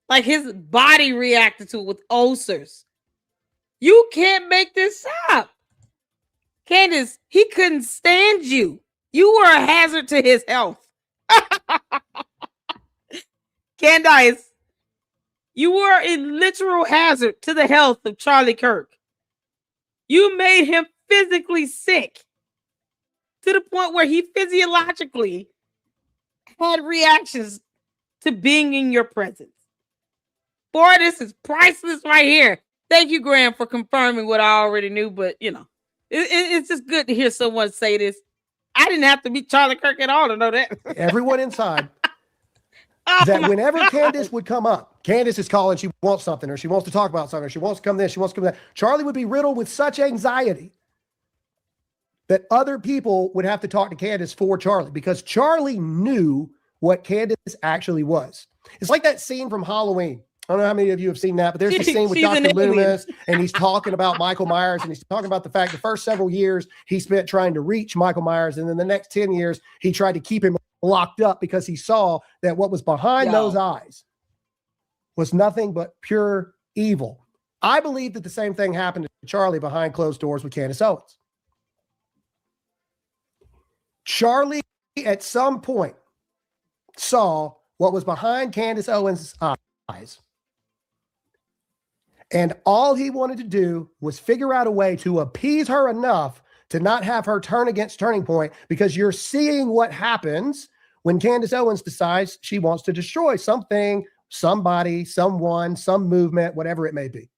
Like his body reacted to it with ulcers. You can't make this up. Candace, he couldn't stand you. You were a hazard to his health. Candace, you were a literal hazard to the health of Charlie Kirk. You made him physically sick to the point where he physiologically had reactions to being in your presence. Boy, this is priceless right here. Thank you, Graham, for confirming what I already knew, but you know, it's just good to hear someone say this. I didn't have to meet Charlie Kirk at all to know that. Everyone inside. That whenever Candace would come up, Candace is calling, she wants something, or she wants to talk about something, or she wants to come this, she wants to come that. Charlie would be riddled with such anxiety that other people would have to talk to Candace for Charlie because Charlie knew what Candace actually was. It's like that scene from Halloween. I don't know how many of you have seen that, but there's a scene with Dr. Loomis, and he's talking about Michael Myers, and he's talking about the fact the first several years he spent trying to reach Michael Myers, and then the next 10 years he tried to keep him locked up because he saw that what was behind those eyes was nothing but pure evil. I believe that the same thing happened to Charlie behind closed doors with Candace Owens. Charlie at some point saw what was behind Candace Owens' eyes. And all he wanted to do was figure out a way to appease her enough to not have her turn against Turning Point, because you're seeing what happens when Candace Owens decides she wants to destroy something, somebody, someone, some movement, whatever it may be.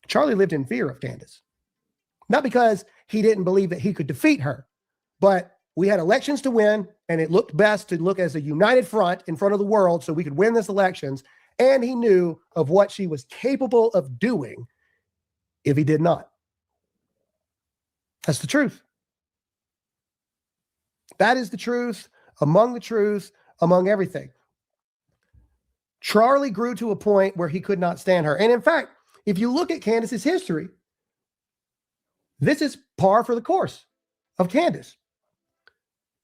Charlie lived in fear of Candace. Not because he didn't believe that he could defeat her, but we had elections to win, and it looked best to look as a united front in front of the world so we could win these elections. And he knew of what she was capable of doing if he did not. That's the truth. That is the truth, among everything. Charlie grew to a point where he could not stand her. And in fact, if you look at Candace's history, this is par for the course of Candace.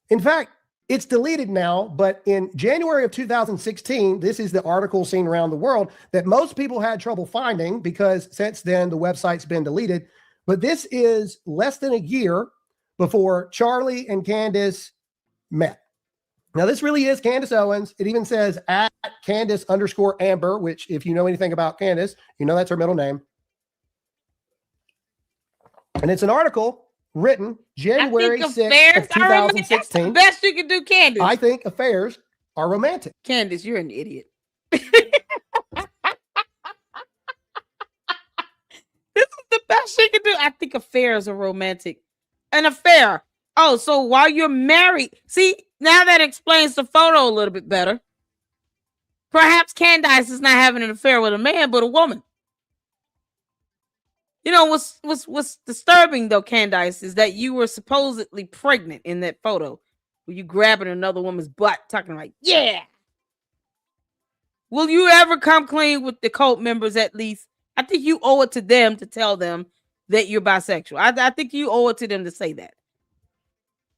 In fact, it's deleted now, but in January of 2016, this is the article seen around the world that most people had trouble finding because since then the website's been deleted. But this is less than a year before Charlie and Candace met. Now, this really is Candace Owens. It even says at Candace_Amber, which if you know anything about Candace, you know that's her middle name. And it's an article written January 6th of 2016. That's the best you can do, Candace. I think affairs are romantic. Candace, you're an idiot. This is the best she can do. I think affairs are romantic. An affair. Oh, so while you're married, see, now that explains the photo a little bit better. Perhaps Candace is not having an affair with a man, but a woman. You know, what's disturbing, though, Candace, is that you were supposedly pregnant in that photo. Were you grabbing another woman's butt, talking like, yeah. Will you ever come clean with the cult members at least? I think you owe it to them to tell them that you're bisexual. I think you owe it to them to say that.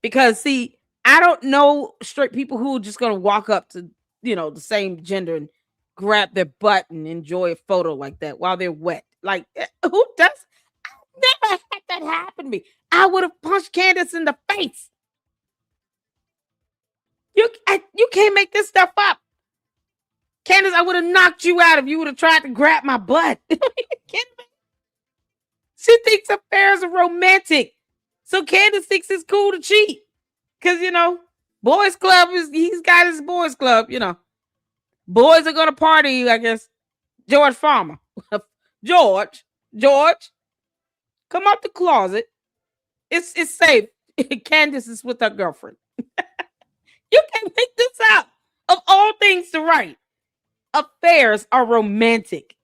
Because, see, I don't know straight people who are just going to walk up to, you know, the same gender and grab their butt and enjoy a photo like that while they're wet. Like, who does? I've never had that happen to me. I would have punched Candace in the face. You can't make this stuff up. Candace, I would have knocked you out if you would have tried to grab my butt. She thinks affairs are romantic. So Candace thinks it's cool to cheat. Because, you know, boys club he's got his boys club, you know. Boys are going to party, I guess. George Farmer. George, come out the closet. It's safe. Candace is with her girlfriend. You can't make this up. Of all things to write, affairs are romantic.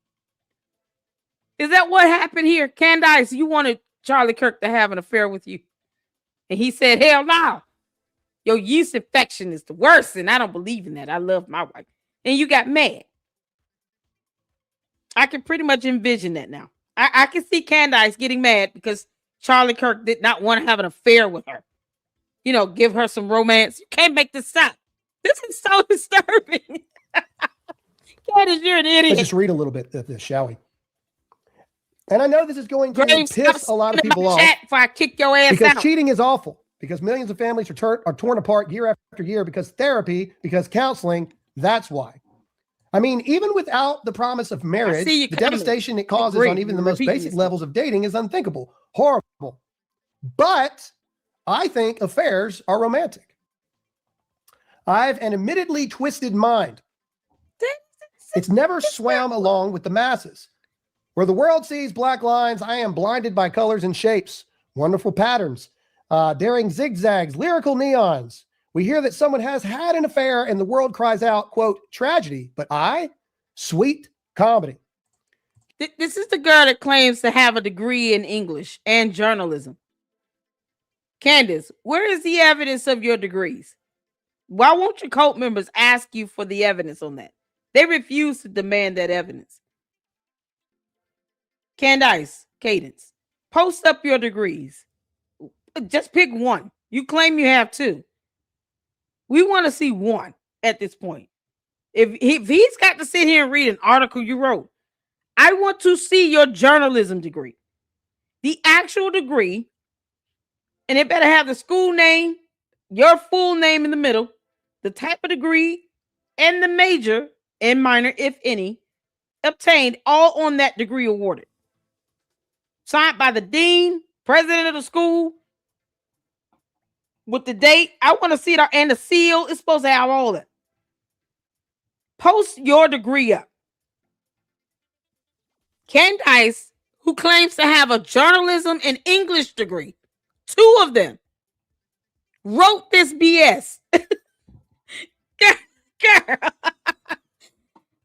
Is that what happened here? Candace, you wanted Charlie Kirk to have an affair with you. And he said, hell no. Your yeast infection is the worst, and I don't believe in that. I love my wife. And you got mad. I can pretty much envision that now. I can see Candace getting mad because Charlie Kirk did not want to have an affair with her. You know, give her some romance. You can't make this up. This is so disturbing. Candace, you're an idiot. Let's just read a little bit of this, shall we? And I know this is going to piss a lot of people off. If I kick your ass because out. Cheating is awful. Because millions of families are torn apart year after year because therapy, because counseling, that's why. I mean, even without the promise of marriage, the devastation it causes on even the most basic levels of dating is unthinkable, horrible. But I think affairs are romantic. I've an admittedly twisted mind. It's never swam along with the masses. Where the world sees black lines, I am blinded by colors and shapes, wonderful patterns, daring zigzags, lyrical neons. We hear that someone has had an affair and the world cries out, quote, tragedy, but I, sweet comedy. This is the girl that claims to have a degree in English and journalism. Candace, where is the evidence of your degrees? Why won't your cult members ask you for the evidence on that? They refuse to demand that evidence. Candace, Cadence, post up your degrees. Just pick one. You claim you have two. We want to see one at this point. If he's got to sit here and read an article you wrote, I want to see your journalism degree. The actual degree, and it better have the school name, your full name in the middle, the type of degree, and the major and minor, if any, obtained all on that degree awarded. Signed by the dean, president of the school, with the date. I want to see it, and the seal. It's supposed to have all that. Post your degree up. Candace, who claims to have a journalism and English degree, 2 of them, wrote this BS. Girl.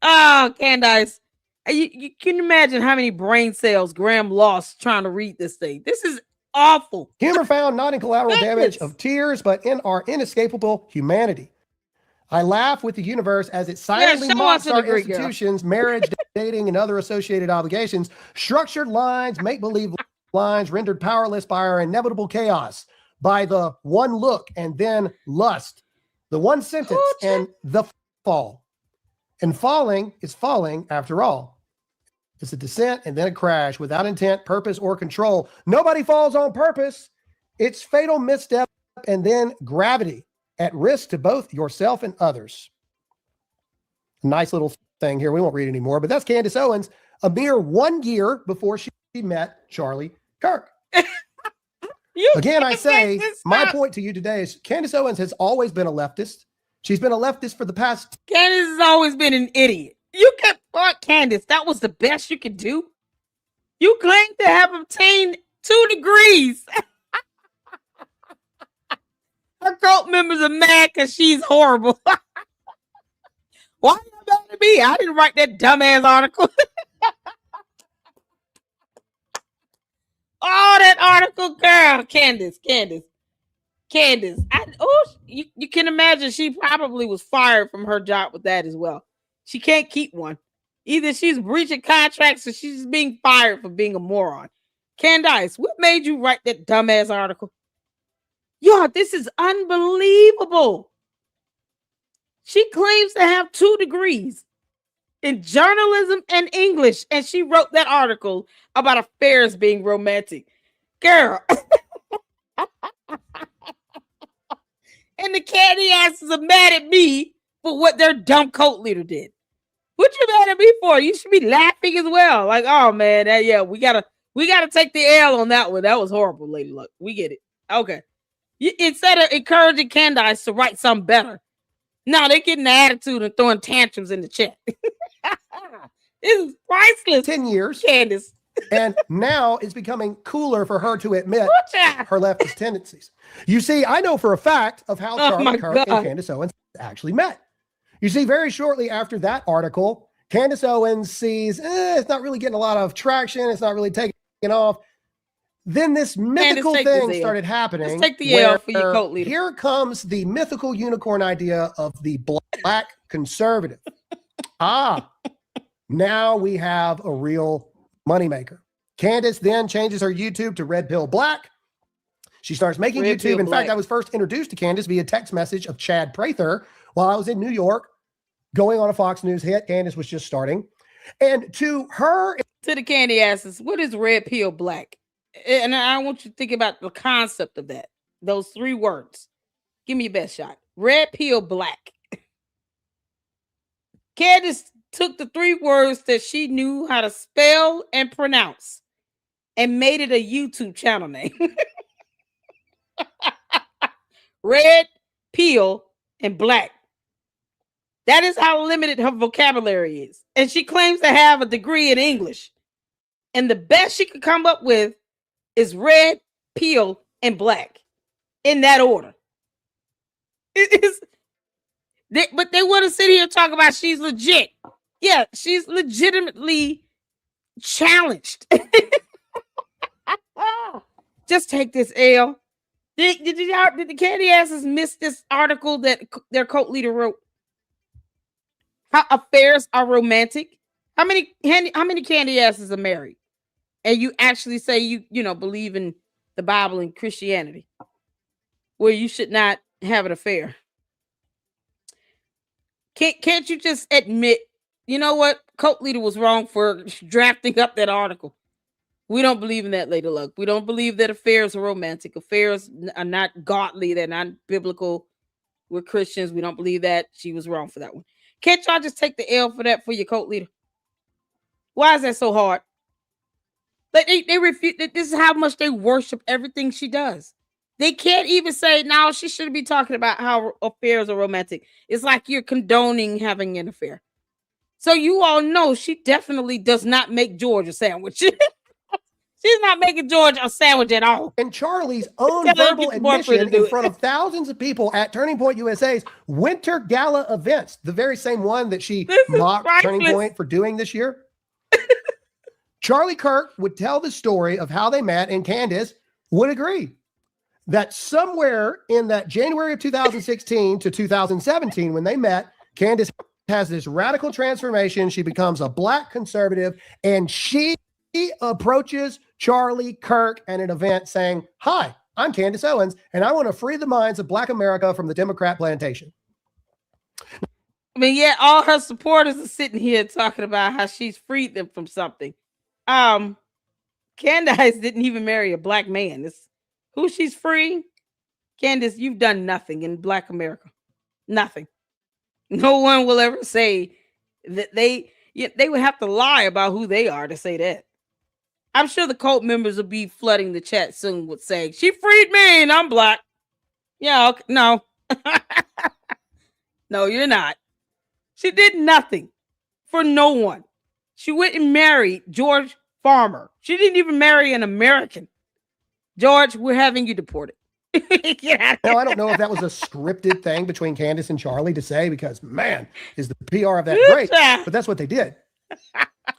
Oh, Candace. You can imagine how many brain cells Graham lost trying to read this thing. This is awful. Humor found not in collateral damage of tears, but in our inescapable humanity. I laugh with the universe as it silently mocks our institutions, marriage, dating, and other associated obligations, structured lines, make-believe lines rendered powerless by our inevitable chaos, by the one look and then lust, the one sentence and the fall. And falling is falling after all. It's a descent and then a crash without intent, purpose, or control. Nobody falls on purpose. It's fatal misstep and then gravity at risk to both yourself and others. Nice little thing here. We won't read anymore, but that's Candace Owens a mere 1 year before she met Charlie Kirk. Again, I say, my point to you today is Candace Owens has always been a leftist. She's been a leftist for the past. Candace has always been an idiot. You kept Candace. That was the best you could do. You claim to have obtained 2 degrees. Her cult members are mad because she's horrible. Why are you mad at me? I didn't write that dumbass article. Oh, that article, girl. Candace. You can imagine she probably was fired from her job with that as well. She can't keep one. Either she's breaching contracts or she's being fired for being a moron. Candace, what made you write that dumbass article? Yo, this is unbelievable. She claims to have 2 degrees in journalism and English, and she wrote that article about affairs being romantic. Girl. And the candy asses are mad at me for what their dumb cult leader did. What you mad at me for? You should be laughing as well. Like, oh man, we gotta take the L on that one. That was horrible, Lady Luck. We get it. Okay. Instead of encouraging Candace to write something better, no, they're getting the attitude and throwing tantrums in the chat. This is priceless. 10 years. Candace. And now it's becoming cooler for her to admit her leftist tendencies. You see, I know for a fact of how Charlie Kirk and Candace Owens actually met. You see, very shortly after that article, Candace Owens sees it's not really getting a lot of traction. It's not really taking off. Then this mythical thing started happening. Let's take the L for your cult leader. Here comes the mythical unicorn idea of the black conservative. Now we have a real moneymaker. Candace then changes her YouTube to Red Pill Black. She starts making YouTube. In fact, I was first introduced to Candace via text message of Chad Prather while I was in New York going on a Fox News hit. Candace was just starting. And to her... To the candy asses, what is Red Pill Black? And I want you to think about the concept of that. Those 3 words. Give me your best shot. Red Pill Black. Candace took the 3 words that she knew how to spell and pronounce and made it a YouTube channel name. Red, Pill, and Black. That is how limited her vocabulary is. And she claims to have a degree in English. And the best she could come up with is Red, Pill, and Black. In that order. But they want to sit here and talk about she's legit. Yeah, she's legitimately challenged. Just take this L. Did the candy asses miss this article that their cult leader wrote? How affairs are romantic? How many candy asses are married? And you actually say you believe in the Bible and Christianity, where you should not have an affair. Can't you just admit, you know what? Cult leader was wrong for drafting up that article. We don't believe in that, Lady Luck. We don't believe that affairs are romantic. Affairs are not godly. They're not biblical. We're Christians. We don't believe that. She was wrong for that one. Can't y'all just take the L for that for your cult leader? Why is that so hard? Like they refuse. This is how much they worship everything she does. They can't even say, no, she shouldn't be talking about how affairs are romantic. It's like you're condoning having an affair. So you all know she definitely does not make George a sandwich. She's not making George a sandwich at all. And Charlie's own Tell her to verbal get your boyfriend admission to do in it. front of thousands of people at Turning Point USA's Winter Gala events, the very same one that she This is mocked Turning priceless. Point for doing this year. Charlie Kirk would tell the story of how they met, and Candace would agree that somewhere in that January of 2016 to 2017, when they met, Candace has this radical transformation. She becomes a Black conservative, and she approaches Charlie Kirk at an event saying, "Hi, I'm Candace Owens, and I want to free the minds of Black America from the Democrat plantation." I mean, yeah, all her supporters are sitting here talking about how she's freed them from something. Candace didn't even marry a Black man. It's who she's freeing. Candace, you've done nothing in Black America. Nothing. No one will ever say that they would have to lie about who they are to say that. I'm sure the cult members will be flooding the chat soon with saying, "She freed me and I'm Black." Yeah, okay, no. No, you're not. She did nothing for no one. She went and married George Farmer. She didn't even marry an American. George, we're having you deported. Get out of Now, here. I don't know if that was a scripted thing between Candace and Charlie to say, because, man, is the PR of that great, but that's what they did.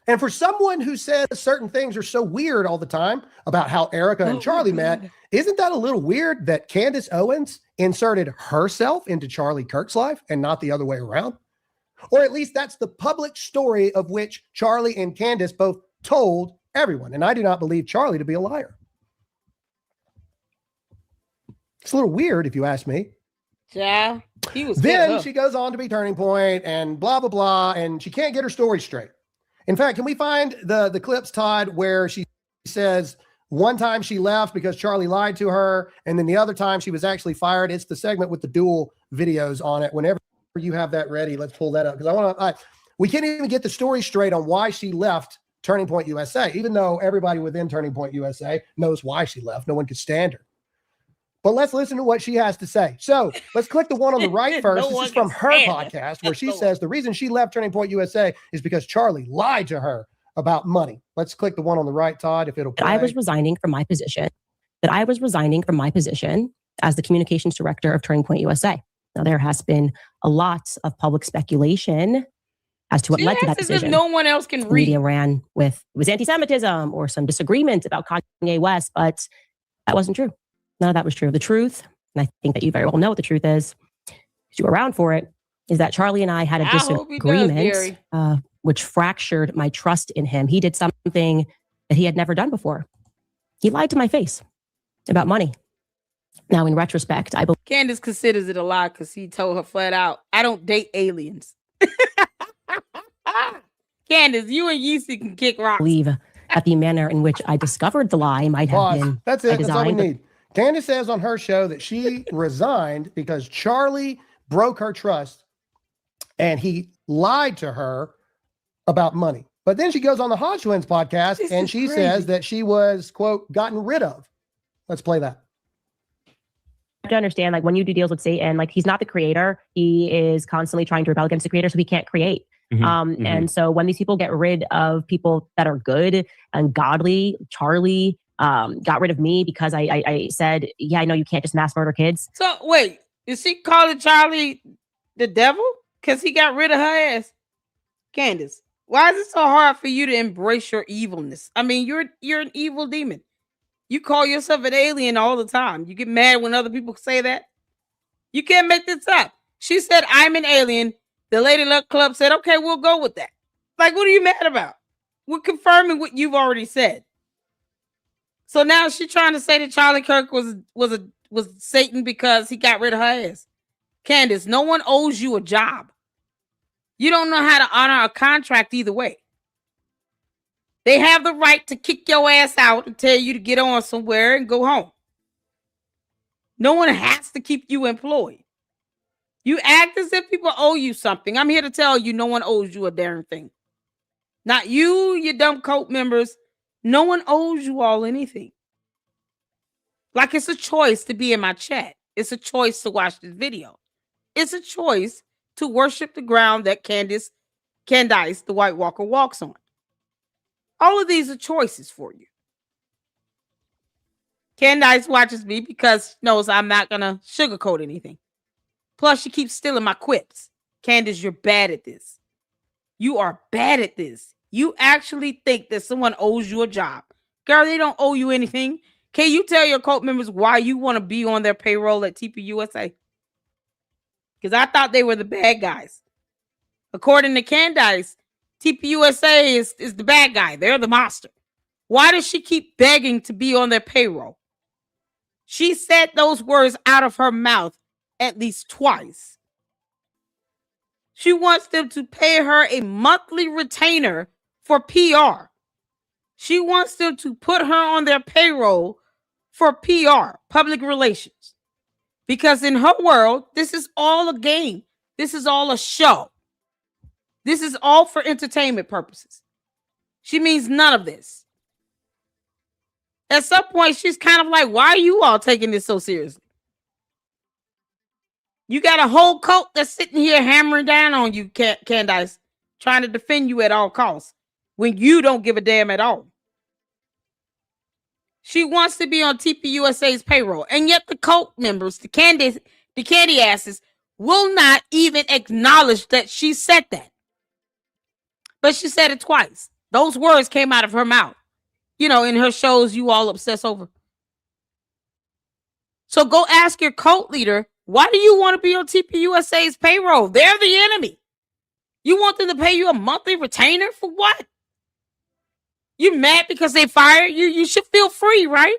And for someone who says certain things are so weird all the time about how Erica and Charlie met, isn't that a little weird that Candace Owens inserted herself into Charlie Kirk's life and not the other way around? Or at least that's the public story of which Charlie and Candace both told everyone. And I do not believe Charlie to be a liar. It's a little weird if you ask me. Yeah, he was. Then she goes on to be Turning Point and blah, blah, blah. And she can't get her story straight. In fact, can we find the clips, Todd, where she says one time she left because Charlie lied to her, and then the other time she was actually fired? It's the segment with the dual videos on it. Whenever you have that ready, let's pull that up, because we can't even get the story straight on why she left Turning Point USA, even though everybody within Turning Point USA knows why she left. No one could stand her. But let's listen to what she has to say. So let's click the one on the right first. This is from her podcast, where she says the reason she left Turning Point USA is because Charlie lied to her about money. Let's click the one on the right, Todd, if it'll play. I was resigning from my position as the communications director of Turning Point USA. Now, there has been a lot of public speculation as to what led to that decision. No one else can The read. media ran with it was anti-Semitism or some disagreement about Kanye West, but that wasn't true. None of that was true. The truth, and I think that you very well know what the truth is, because you were around for it, is that Charlie and I had a disagreement, which fractured my trust in him. He did something that he had never done before. He lied to my face about money. Now, in retrospect, I Candace considers it a lie because he told her flat out, "I don't date aliens." Candace, you and Yeezy can kick rocks. believe that the manner in which I discovered the lie might have been That's it. That's all we design, but- need. Candace says on her show that she resigned because Charlie broke her trust and he lied to her about money. But then she goes on the Hodge Twins podcast and she says that she was, quote, gotten rid of. Let's play that. have to understand, like, when you do deals with Satan, like, he's not the creator. He is constantly trying to rebel against the creator, so he can't create. And so when these people get rid of people that are good and godly, Charlie got rid of me because I said, yeah, I know you can't just mass murder kids. So wait, is she calling Charlie the devil because he got rid of her ass? Candace, why is it so hard for you to embrace your evilness? I mean, you're an evil demon. You call yourself an alien all the time. You get mad when other people say that. You can't make this up. She said, "I'm an alien." The Lady Luck Club said, "Okay, we'll go with that." Like, what are you mad about? We're confirming what you've already said. So now she's trying to say that Charlie Kirk was Satan because he got rid of her ass. Candace, no one owes you a job. You don't know how to honor a contract either way. They have the right to kick your ass out and tell you to get on somewhere and go home. No one has to keep you employed. You act as if people owe you something. I'm here to tell you no one owes you a darn thing. Not you, your dumb cult members. No one owes you all anything. Like, it's a choice to be in my chat. It's a choice to watch this video. It's a choice to worship the ground that Candace, the White Walker, walks on. All of these are choices for you. Candace watches me because she knows I'm not going to sugarcoat anything. Plus, she keeps stealing my quips. Candace, you're bad at this. You are bad at this. You actually think that someone owes you a job. Girl, they don't owe you anything. Can you tell your cult members why you want to be on their payroll at TPUSA? Because I thought they were the bad guys. According to Candace, TPUSA is the bad guy. They're the monster. Why does she keep begging to be on their payroll? She said those words out of her mouth at least twice. She wants them to pay her a monthly retainer for PR. She wants them to put her on their payroll for PR, public relations. Because in her world, this is all a game. This is all a show. This is all for entertainment purposes. She means none of this. At some point, she's kind of like, why are you all taking this so seriously? You got a whole cult that's sitting here hammering down on you, Candace, trying to defend you at all costs when you don't give a damn at all. She wants to be on TPUSA's payroll, and yet the cult members, the candy asses, will not even acknowledge that she said that. But she said it twice. Those words came out of her mouth. You know, in her shows you all obsess over. So go ask your cult leader, why do you want to be on TPUSA's payroll? They're the enemy. You want them to pay you a monthly retainer for what? You mad because they fired you? You should feel free, right?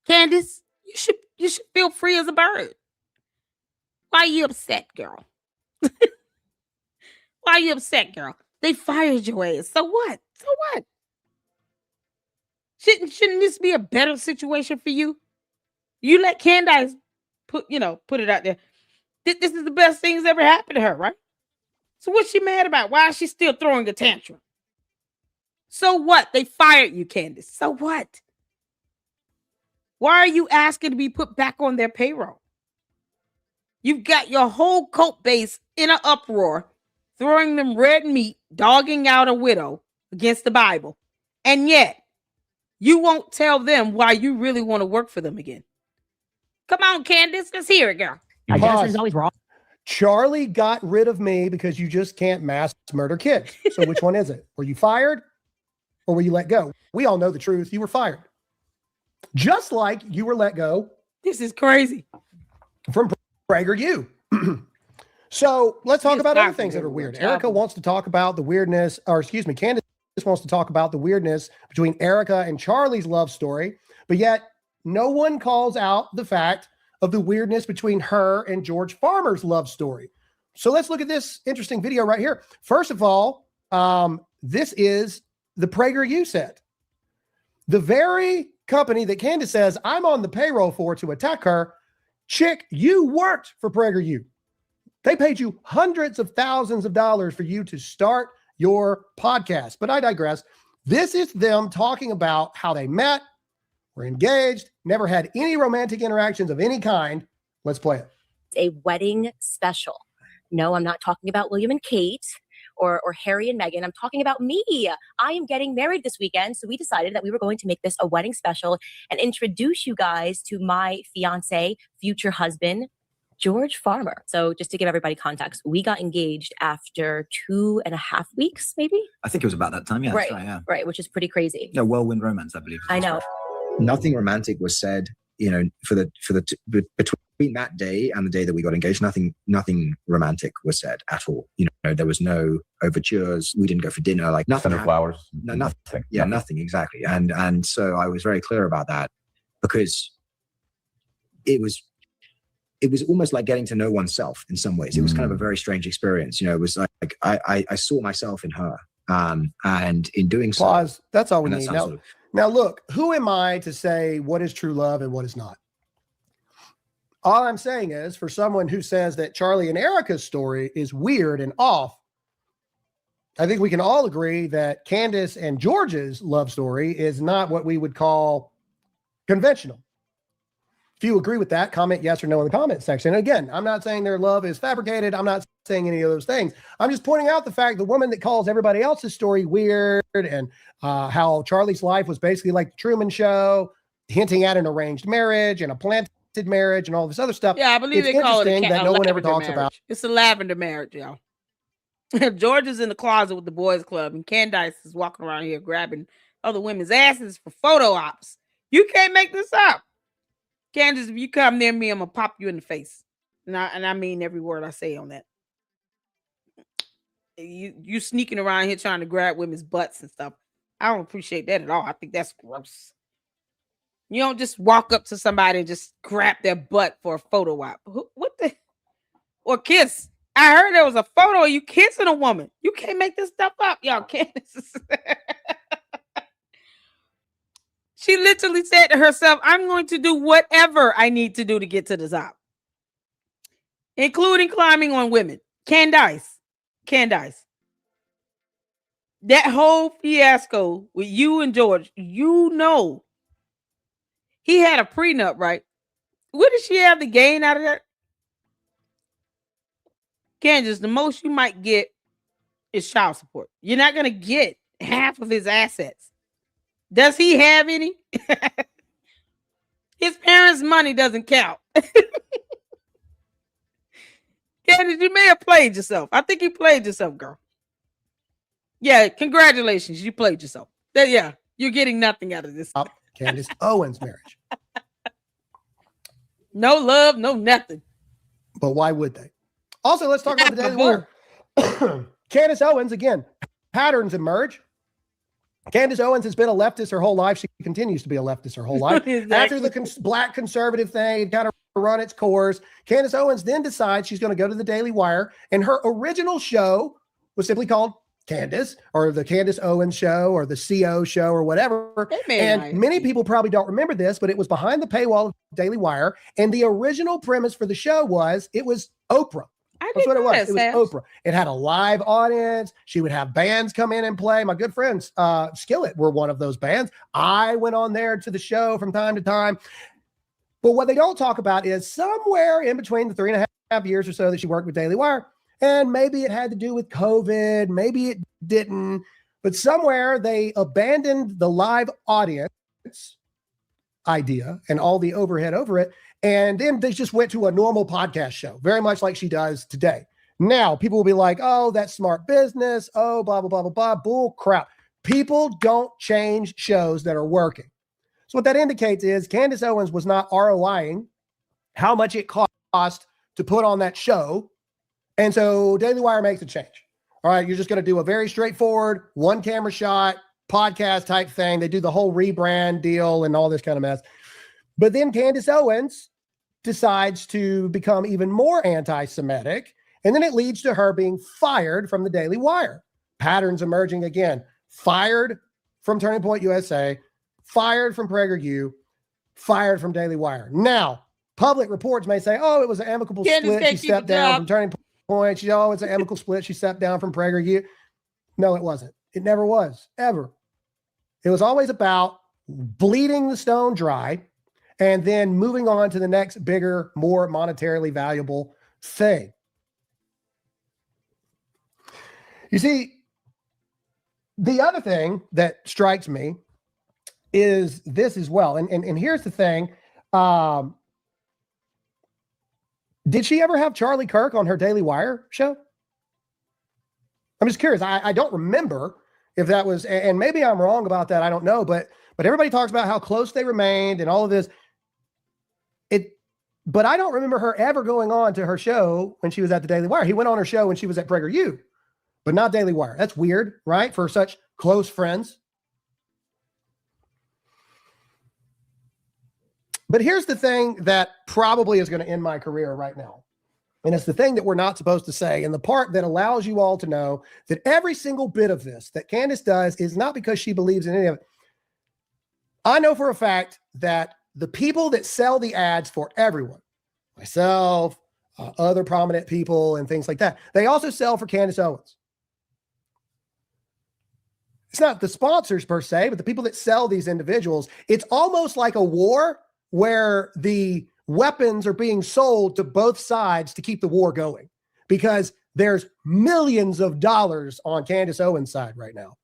Candace, you should feel free as a bird. Why are you upset, girl? Why are you upset, girl? They fired your ass. So what? So what? Shouldn't this be a better situation for you? You let Candace put it out there. This is the best thing that's ever happened to her, right? So what's she mad about? Why is she still throwing a tantrum? So what? They fired you, Candace. So what? Why are you asking to be put back on their payroll? You've got your whole cult base in an uproar, throwing them red meat, dogging out a widow against the Bible. And yet, you won't tell them why you really want to work for them again. Come on, Candace. Let's hear it, girl. Jennifer is always wrong. Charlie got rid of me because you just can't mass murder kids. So which one is it? Were you fired or were you let go? We all know the truth. You were fired. Just like you were let go. This is crazy. From PragerU. So let's talk about other things that are weird. Erica wants to talk about the weirdness, Candace wants to talk about the weirdness between Erica and Charlie's love story, but yet no one calls out the fact of the weirdness between her and George Farmer's love story. So let's look at this interesting video right here. First of all, this is the PragerU set. The very company that Candace says I'm on the payroll for to attack her. Chick, you worked for PragerU. They paid you hundreds of thousands of dollars for you to start your podcast. But I digress. This is them talking about how they met, were engaged, never had any romantic interactions of any kind. Let's play it. A wedding special. No, I'm not talking about William and Kate or Harry and Meghan. I'm talking about me. I am getting married this weekend. So we decided that we were going to make this a wedding special and introduce you guys to my fiance, future husband, George Farmer. So just to give everybody context, we got engaged after 2.5 weeks, maybe? I think it was about that time, yeah. Right, That's right, yeah. right, which is pretty crazy. No, whirlwind romance, I believe. I know. Nothing romantic was said, between that day and the day that we got engaged. Nothing romantic was said at all. There was no overtures. We didn't go for dinner. Like nothing. Flowers. No, nothing. Yeah, nothing exactly. And so I was very clear about that because it was almost like getting to know oneself in some ways. It was kind of a very strange experience. It was like I saw myself in her, and in doing so. Pause. That's all we need. Now, now, look, who am I to say what is true love and what is not? All I'm saying is, for someone who says that Charlie and Erica's story is weird and off, I think we can all agree that Candace and George's love story is not what we would call conventional. If you agree with that, comment yes or no in the comment section. And again, I'm not saying their love is fabricated. I'm not saying any of those things. I'm just pointing out the fact the woman that calls everybody else's story weird and how Charlie's life was basically like the Truman Show. hinting at an arranged marriage and a planted marriage and all this other stuff. Yeah, I believe It's they call it interesting that no one ever lavender talks marriage. about. It's a lavender marriage, y'all. George is in the closet with the boys club, and Candace is walking around here grabbing other women's asses for photo ops. You can't make this up. Candace, if you come near me, I'm gonna pop you in the face. And I mean every word I say on that. You sneaking around here trying to grab women's butts and stuff. I don't appreciate that at all. I think that's gross. You don't just walk up to somebody and just grab their butt for a photo op. What the? Or kiss. I heard there was a photo of you kissing a woman. You can't make this stuff up, y'all. Candace. She literally said to herself, I'm going to do whatever I need to do to get to the top, including climbing on women. Candace. That whole fiasco with you and George, you know, he had a prenup, right? What did she have to gain out of that? Candace, the most you might get is child support. You're not going to get half of his assets. Does he have any? His parents' money doesn't count. Candace, you may have played yourself. I think you played yourself, girl. Yeah, congratulations. You played yourself. Yeah, you're getting nothing out of this. Candace Owens' marriage. No love, no nothing. But why would they? Also, let's talk about the Daily Wire. Candace Owens, again, patterns emerge. Candace Owens has been a leftist her whole life. She continues to be a leftist her whole life. Exactly. After the black conservative thing kind of run its course, Candace Owens then decides she's going to go to the Daily Wire. And her original show was simply called Candace, or the Candace Owens Show, or the CO Show, or whatever. And many people probably don't remember this, but it was behind the paywall of Daily Wire. And the original premise for the show was it was Oprah. That's what it was. It was Oprah. It had a live audience. She would have bands come in and play. My good friends, Skillet, were one of those bands. I went on there to the show from time to time. But what they don't talk about is somewhere in between the 3.5 years or so that she worked with Daily Wire, and maybe it had to do with COVID, maybe it didn't, but somewhere they abandoned the live audience idea and all the overhead over it. And then they just went to a normal podcast show, very much like she does today. Now, people will be like, oh, that's smart business. Oh, blah, blah, blah, blah, blah. Bull crap. People don't change shows that are working. So what that indicates is Candace Owens was not ROIing how much it cost to put on that show. And so Daily Wire makes a change. All right, you're just going to do a very straightforward one camera shot podcast type thing. They do the whole rebrand deal and all this kind of mess. But then Candace Owens decides to become even more anti-Semitic, and then it leads to her being fired from the Daily Wire. Patterns emerging again. Fired from Turning Point USA, fired from PragerU, fired from Daily Wire. Now, public reports may say, oh, it was an amicable split. She stepped down from Turning Point. It's an amicable split. She stepped down from PragerU. No, it wasn't. It never was, ever. It was always about bleeding the stone dry and then moving on to the next bigger, more monetarily valuable thing. You see, the other thing that strikes me is this as well. And here's the thing. Did she ever have Charlie Kirk on her Daily Wire show? I'm just curious. I don't remember if that was, and maybe I'm wrong about that. I don't know, but everybody talks about how close they remained and all of this. But I don't remember her ever going on to her show when she was at the Daily Wire. He went on her show when she was at PragerU, but not Daily Wire. That's weird, right? For such close friends. But here's the thing that probably is going to end my career right now. And it's the thing that we're not supposed to say. And the part that allows you all to know that every single bit of this that Candace does is not because she believes in any of it. I know for a fact that the people that sell the ads for everyone, myself, other prominent people and things like that, they also sell for Candace Owens. It's not the sponsors per se, but the people that sell these individuals. It's almost like a war where the weapons are being sold to both sides to keep the war going, because there's millions of dollars on Candace Owens' side right now.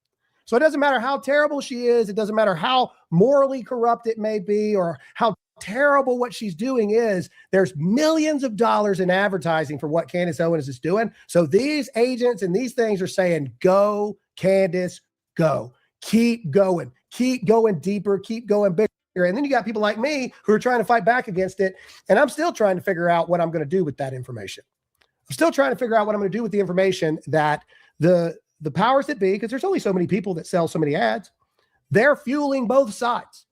So it doesn't matter how terrible she is. It doesn't matter how morally corrupt it may be or how terrible what she's doing is. There's millions of dollars in advertising for what Candace Owens is doing. So these agents and these things are saying, go, Candace, go. Keep going deeper, keep going bigger. And then you got people like me who are trying to fight back against it. And I'm still trying to figure out what I'm going to do with that information. I'm still trying to figure out what I'm going to do with the information that the powers that be, because there's only so many people that sell so many ads, they're fueling both sides.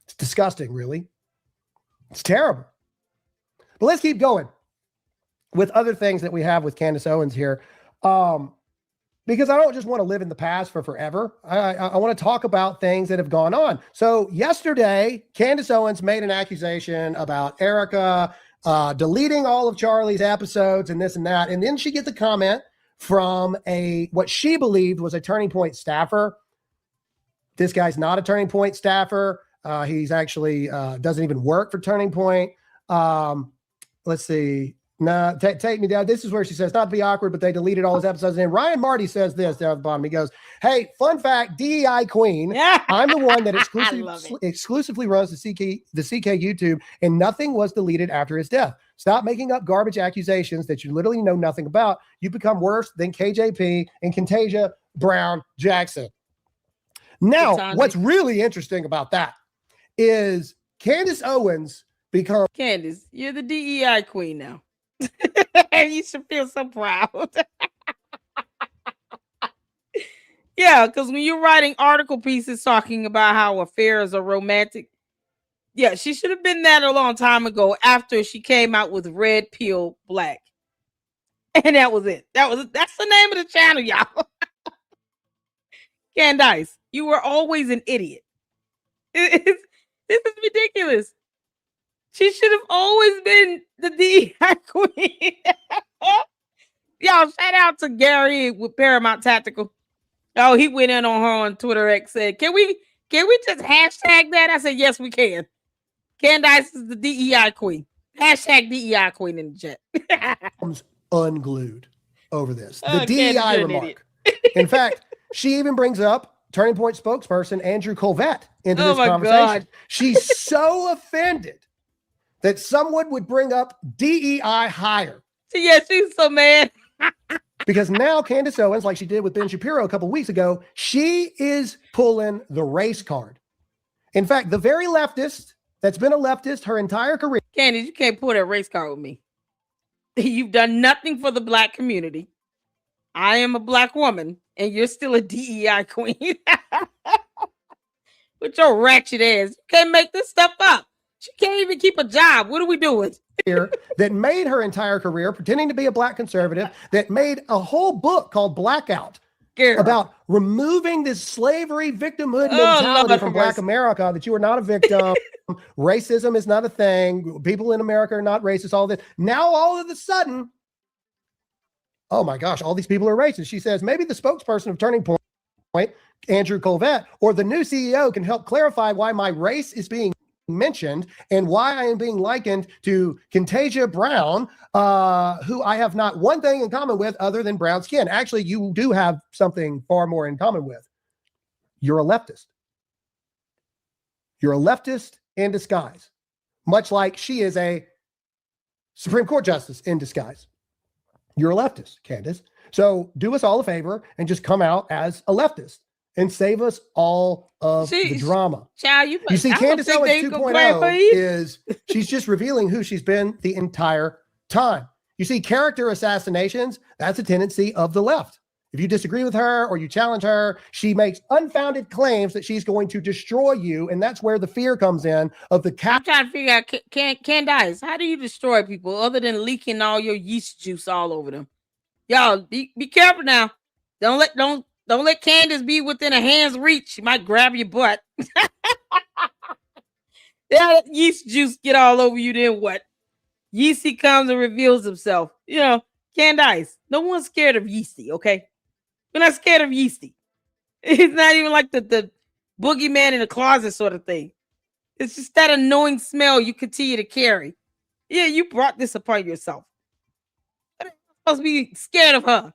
It's disgusting, really. It's terrible. But let's keep going with other things that we have with Candace Owens here. Because I don't just want to live in the past for forever. I want to talk about things that have gone on. So yesterday, Candace Owens made an accusation about Erica deleting all of Charlie's episodes and this and that. And then she gets a comment from what she believed was a Turning Point staffer. This guy's not a Turning Point staffer. He's actually doesn't even work for Turning Point. Let's see. No, take me down. This is where she says, not to be awkward, but they deleted all his episodes. And Ryan Marty says this down at the bottom. He goes, hey, fun fact, DEI queen. I'm the one that exclusively runs the CK YouTube, and nothing was deleted after his death. Stop making up garbage accusations that you literally know nothing about. You become worse than KJP and Contagia Brown Jackson. Now, what's really interesting about that is Candace Owens becomes... Candace, you're the DEI queen now. You should feel so proud. Yeah, because when you're writing article pieces talking about how affairs are romantic, yeah, she should have been that a long time ago after she came out with Red Pill Black. And that was it. That's the name of the channel, y'all. Candace, you were always an idiot. This is ridiculous. She should have always been the DEI queen. Y'all, shout out to Gary with Paramount Tactical. Oh, he went in on her on Twitter X, said, Can we just hashtag that? I said, yes, we can. Candace is the DEI queen. Hashtag DEI queen in the chat. Unglued over this. The DEI remark. In fact, she even brings up Turning Point spokesperson Andrew Colvette into this conversation. God. She's so offended that someone would bring up DEI hire. Yeah, she's so mad. Because now Candace Owens, like she did with Ben Shapiro a couple weeks ago, she is pulling the race card. In fact, the very leftist that's been a leftist her entire career. Candace, you can't pull that race card with me. You've done nothing for the Black community. I am a Black woman, and you're still a DEI queen. With your ratchet ass. You can't make this stuff up. She can't even keep a job. What are we doing? That made her entire career pretending to be a Black conservative, that made a whole book called Blackout about removing this slavery victimhood mentality from Black America, that you are not a victim. Racism is not a thing. People in America are not racist. All this. Now, all of a sudden, oh my gosh, all these people are racist. She says maybe the spokesperson of Turning Point, Andrew Colvette, or the new CEO can help clarify why my race is being mentioned and why I am being likened to Contagia Brown, who I have not one thing in common with other than brown skin. Actually, you do have something far more in common with. You're a leftist. You're a leftist in disguise, much like she is a Supreme Court justice in disguise. You're a leftist, Candace. So do us all a favor and just come out as a leftist and save us all of the drama. Child, you see, Candace Owens 2.0 is she's just revealing who she's been the entire time. You see, character assassinations, that's a tendency of the left. If you disagree with her or you challenge her, she makes unfounded claims that she's going to destroy you. And that's where the fear comes in of the I'm trying to figure out, Candace, how do you destroy people other than leaking all your yeast juice all over them? Y'all, be careful now. Don't let Candace be within a hand's reach. She might grab your butt. That yeast juice get all over you, then what? Yeasty comes and reveals himself. You know, Candace, no one's scared of Yeasty, okay? We're not scared of Yeasty. It's not even like the boogeyman in the closet sort of thing. It's just that annoying smell you continue to carry. Yeah, you brought this upon yourself. You're supposed to be scared of her.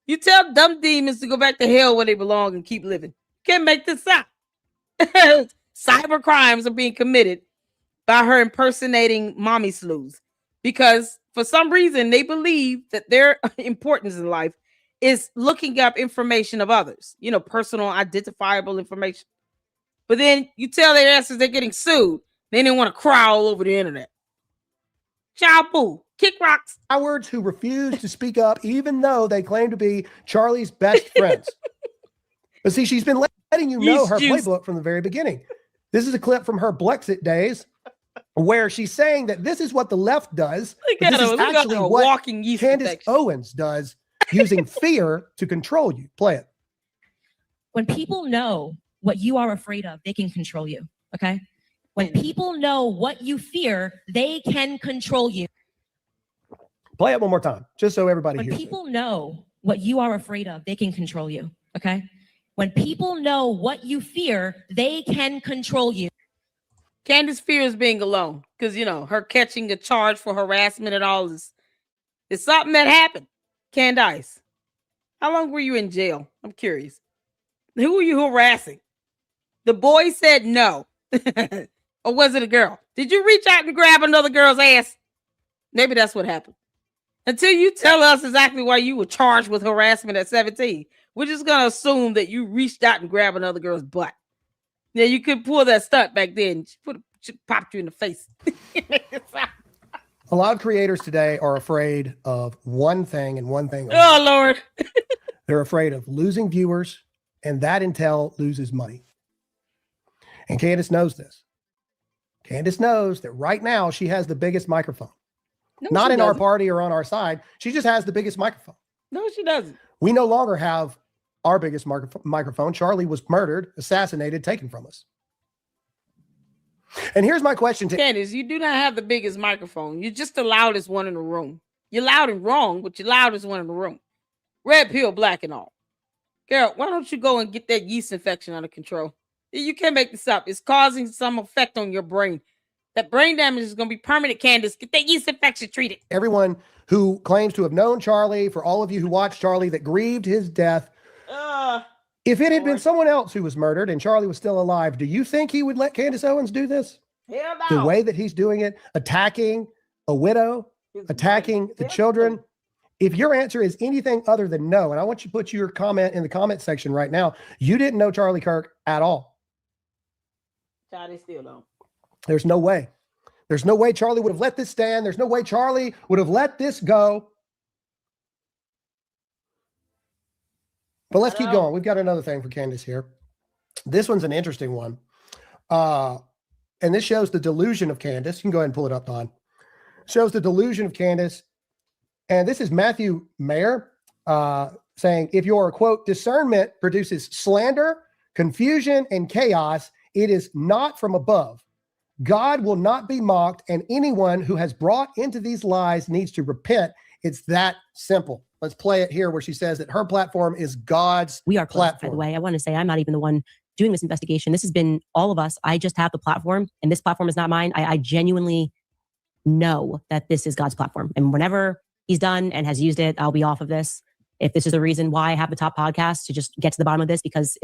You tell dumb demons to go back to hell where they belong and keep living. Can't make this up. Cyber crimes are being committed by her impersonating mommy sleuths because for some reason they believe that their importance in life is looking up information of others, personal identifiable information. But then you tell their asses they're getting sued. Then they want to cry all over the internet. Child boo, kick rocks. Cowards who refuse to speak up even though they claim to be Charlie's best friends. But see, she's been letting you know her playbook from the very beginning. This is a clip from her Blexit days where she's saying that this is what the left does. This is actually what Candace Owens does, using fear to control you. Play it. When people know what you are afraid of, they can control you. Okay? When people know what you fear, they can control you. Play it one more time, just so everybody hears. When people know what you are afraid of, they can control you. Okay? When people know what you fear, they can control you. Candace fears being alone because, her catching a charge for harassment and all is something that happened. Candace, how long were you in jail? I'm curious. Who were you harassing? The boy said no. Or was it a girl? Did you reach out and grab another girl's ass? Maybe that's what happened. Until you tell us exactly why you were charged with harassment at 17, we're just going to assume that you reached out and grabbed another girl's butt. Yeah, you could pull that stunt back then. She popped you in the face. A lot of creators today are afraid of one thing and one thing only. Oh, Lord. They're afraid of losing viewers, and that intel loses money. And Candace knows this. Candace knows that right now she has the biggest microphone. No, Not in our party or on our side. She just has the biggest microphone. No, she doesn't. We no longer have our biggest microphone. Charlie was murdered, assassinated, taken from us. And here's my question to Candace, you do not have the biggest microphone. You're just the loudest one in the room. You're loud and wrong, but you're loudest one in the room. Red pill, black and all. Girl, why don't you go and get that yeast infection under control? You can't make this up. It's causing some effect on your brain. That brain damage is going to be permanent, Candace. Get that yeast infection treated. Everyone who claims to have known Charlie, for all of you who watched Charlie that grieved his death, if it had been someone else who was murdered and Charlie was still alive, do you think he would let Candace Owens do this? Hell no. The way that he's doing it, attacking a widow, attacking the children. If your answer is anything other than no, and I want you to put your comment in the comment section right now, you didn't know Charlie Kirk at all. Charlie still don't. There's no way. There's no way Charlie would have let this stand. There's no way Charlie would have let this go. But let's keep going. We've got another thing for Candace here. This one's an interesting one. And this shows the delusion of Candace. You can go ahead and pull it up, Don. Shows the delusion of Candace. And this is Matthew Mayer saying, if your, quote, discernment produces slander, confusion, and chaos, it is not from above. God will not be mocked, and anyone who has brought into these lies needs to repent. It's that simple. Let's play it here where she says that her platform is God's We are close, platform. by the way. I want to say I'm not even the one doing this investigation. This has been all of us. I just have the platform, and this platform is not mine. I genuinely know that this is God's platform. And whenever he's done and has used it, I'll be off of this. If this is the reason why I have the top podcast, to just get to the bottom of this, because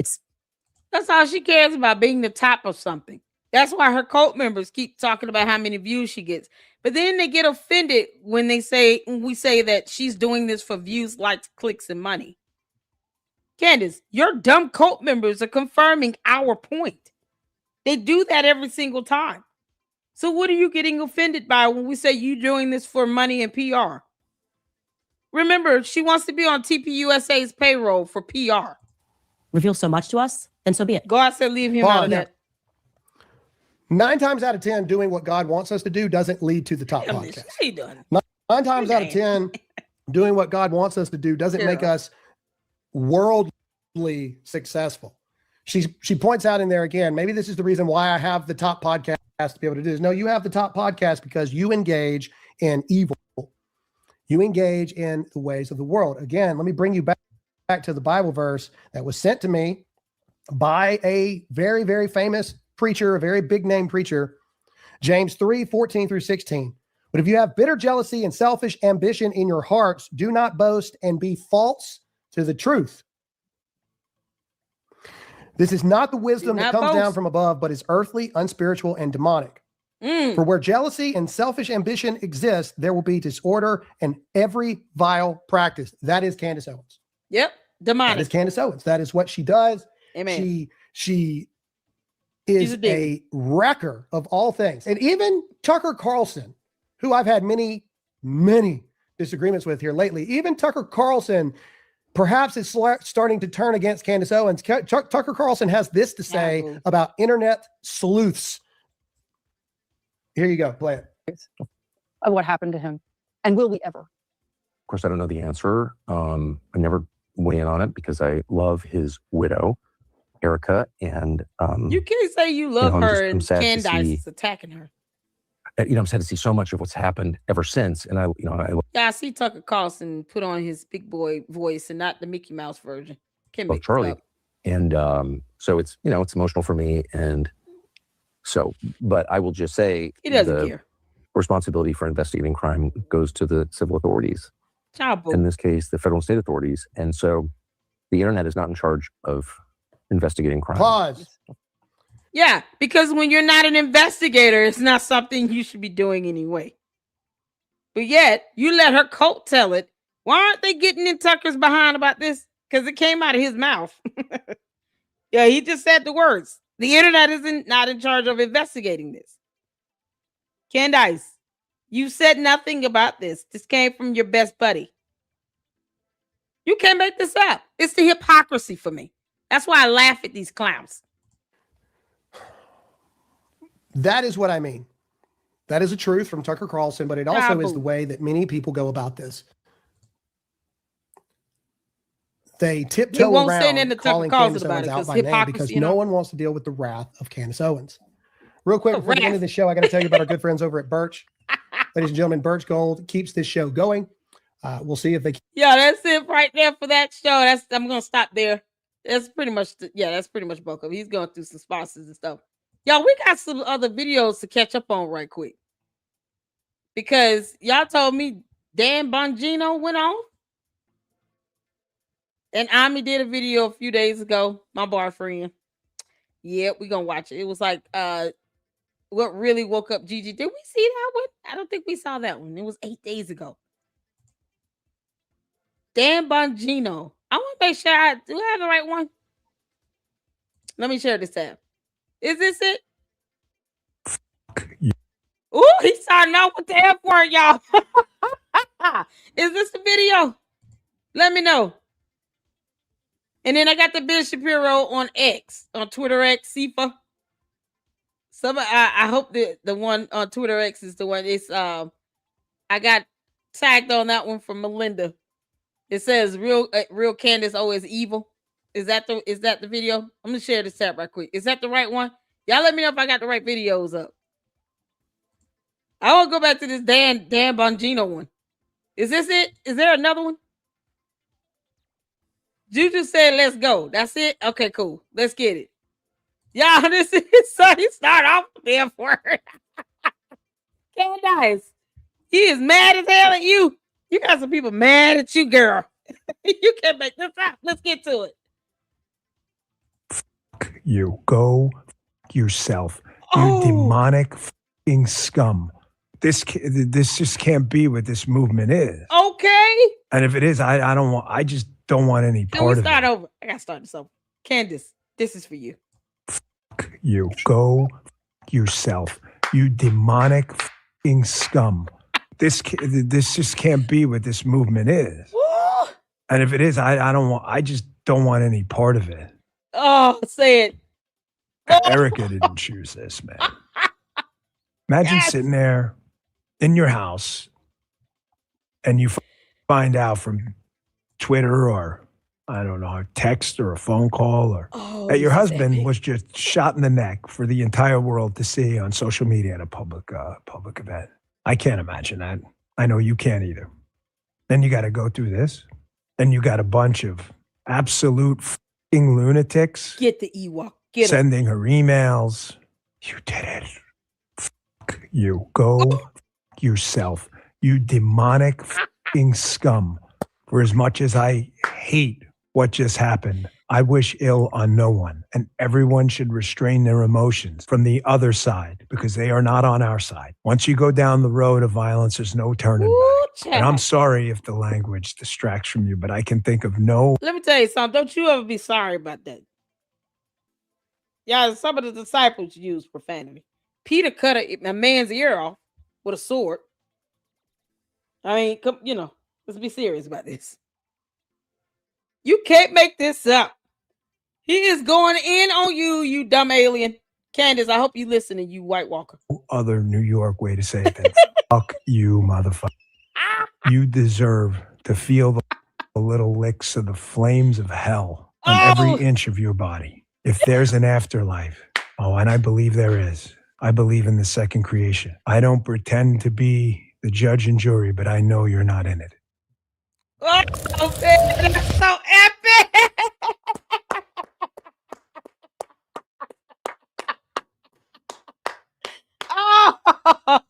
that's all she cares about, being the top of something. That's why her cult members keep talking about how many views she gets. But then they get offended when we say that she's doing this for views, likes, clicks, and money. Candace, your dumb cult members are confirming our point. They do that every single time. So what are you getting offended by when we say you doing this for money and PR? Remember, she wants to be on TPUSA's payroll for PR. reveals so much to us, then so be it. God said leave him out of that. 9 times out of 10, doing what God wants us to do doesn't lead to the top podcast. She done. 9 times out of 10, doing what God wants us to do doesn't make us worldly successful. She points out in there again, maybe this is the reason why I have the top podcast to be able to do this. No, you have the top podcast because you engage in evil. You engage in the ways of the world. Again, let me bring you back to the Bible verse that was sent to me by a very, very famous preacher, a very big name preacher, James 3:14-16. But if you have bitter jealousy and selfish ambition in your hearts, do not boast and be false to the truth. This is not the wisdom that comes down from above, but is earthly, unspiritual, and demonic. For where jealousy and selfish ambition exist, there will be disorder and every vile practice. That is Candace Owens. Yep. Demonic. That is Candace Owens. That is what she does. Amen. She is a wrecker of all things. And even Tucker Carlson, who I've had many, many disagreements with here lately, even Tucker Carlson perhaps is starting to turn against Candace Owens. Tucker Carlson has this to say about internet sleuths. Here you go. Play it. Of what happened to him. And will we ever? Of course, I don't know the answer. I never weigh in on it because I love his widow, Erica. And you can't say you love her I'm and sad Candace is attacking her. I'm sad to see so much of what's happened ever since. And I see Tucker Carlson put on his big boy voice and not the Mickey Mouse version. Can't love make Charlie. And so it's, it's emotional for me. And so, but I will just say he doesn't care. Responsibility for investigating crime goes to the civil authorities. In this case, the federal and state authorities. And so the internet is not in charge of investigating crime. Pause. Yeah, because when you're not an investigator, it's not something you should be doing anyway. But yet, you let her cult tell it. Why aren't they getting in Tucker's behind about this? Because it came out of his mouth. Yeah, he just said the words. The internet isn't not in charge of investigating this. Candace, you said nothing about this. This came from your best buddy. You can't make this up. It's the hypocrisy for me. That's why I laugh at these clowns. That is what I mean. That is a truth from Tucker Carlson, but it also is the way that many people go about this. They tiptoe around calling Candace Owens out by name because no one wants to deal with the wrath of Candace Owens. Real quick, before the end of the show, I got to tell you about our good friends over at Birch. Ladies and gentlemen, Birch Gold keeps this show going. We'll see if they can. Yeah, that's it right there for that show. I'm going to stop there. That's pretty much, that's pretty much bulk of it. He's going through some sponsors and stuff. Y'all, we got some other videos to catch up on right quick. Because y'all told me Dan Bongino went off. And Ami did a video a few days ago, my boyfriend. Yeah, we're going to watch it. It was like, what really woke up Gigi. Did we see that one? I don't think we saw that one. It was 8 days ago. Dan Bongino. I want to make sure I have the right one. Let me share this tab. Is this it? Ooh, he's starting out with the F word, y'all. Is this the video? Let me know. And then I got the Ben Shapiro on X, on Twitter X, SIFA. I hope the one on Twitter X is the one. It's I got tagged on that one from Melinda. It says real Candace O is evil. Is that the video? I'm gonna share this tab right quick. Is that the right one? Y'all let me know if I got the right videos up. I want to go back to this Dan Bongino one. Is this it? Is there another one? Juju said, let's go. That's it? Okay, cool. Let's get it. Y'all, this is so he started off with the F word. Candace, he is mad as hell at you. You got some people mad at you, girl. You can't make this up. Let's get to it. You go yourself. You demonic fucking scum. This just can't be what this movement is. Okay. And if it is, I just don't want any part of it. Start over. I gotta start this over. Candace, this is for you. You go yourself. You demonic fucking scum. This just can't be what this movement is. And if it is, I just don't want any part of it. Oh, say it. Erica didn't choose this, man. Imagine sitting there in your house and you find out from Twitter or, I don't know, a text or a phone call or that your husband was just shot in the neck for the entire world to see on social media at a public event. I can't imagine that. I know you can't either. Then you got to go through this. Then you got a bunch of absolute f***ing lunatics. Get the Ewok. Get sending her emails. You did it. Fuck you. Go yourself. You demonic f***ing scum. For as much as I hate what just happened, I wish ill on no one, and everyone should restrain their emotions from the other side because they are not on our side. Once you go down the road of violence, there's no turning back. And I'm sorry if the language distracts from you, but I can think of no. Let me tell you something. Don't you ever be sorry about that. Yeah, some of the disciples used profanity. Peter cut a man's ear off with a sword. I mean, come, let's be serious about this. You can't make this up. He is going in on you, you dumb alien. Candace, I hope you listening, you White Walker. Other New York way to say it than fuck you, motherfucker. You deserve to feel the little licks of the flames of hell on every inch of your body. If there's an afterlife, and I believe there is, I believe in the second creation. I don't pretend to be the judge and jury, but I know you're not in it. Oh, man, that's so epic.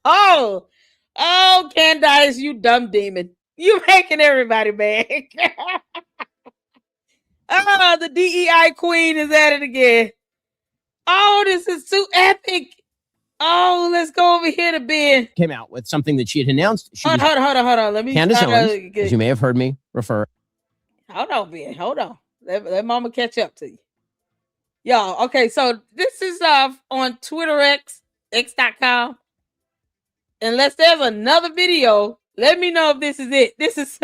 Oh, Candace, you dumb demon. You making everybody mad. The DEI queen is at it again. Oh, this is too epic. Oh, let's go over here to Ben. Came out with something that she had announced. Hold on. Let me. Candace Owens, as you may have heard me refer. Hold on, Ben. Hold on. Let Mama catch up to you. Y'all, okay, so this is on Twitter x.com. Unless there's another video, let me know if this is it. This is,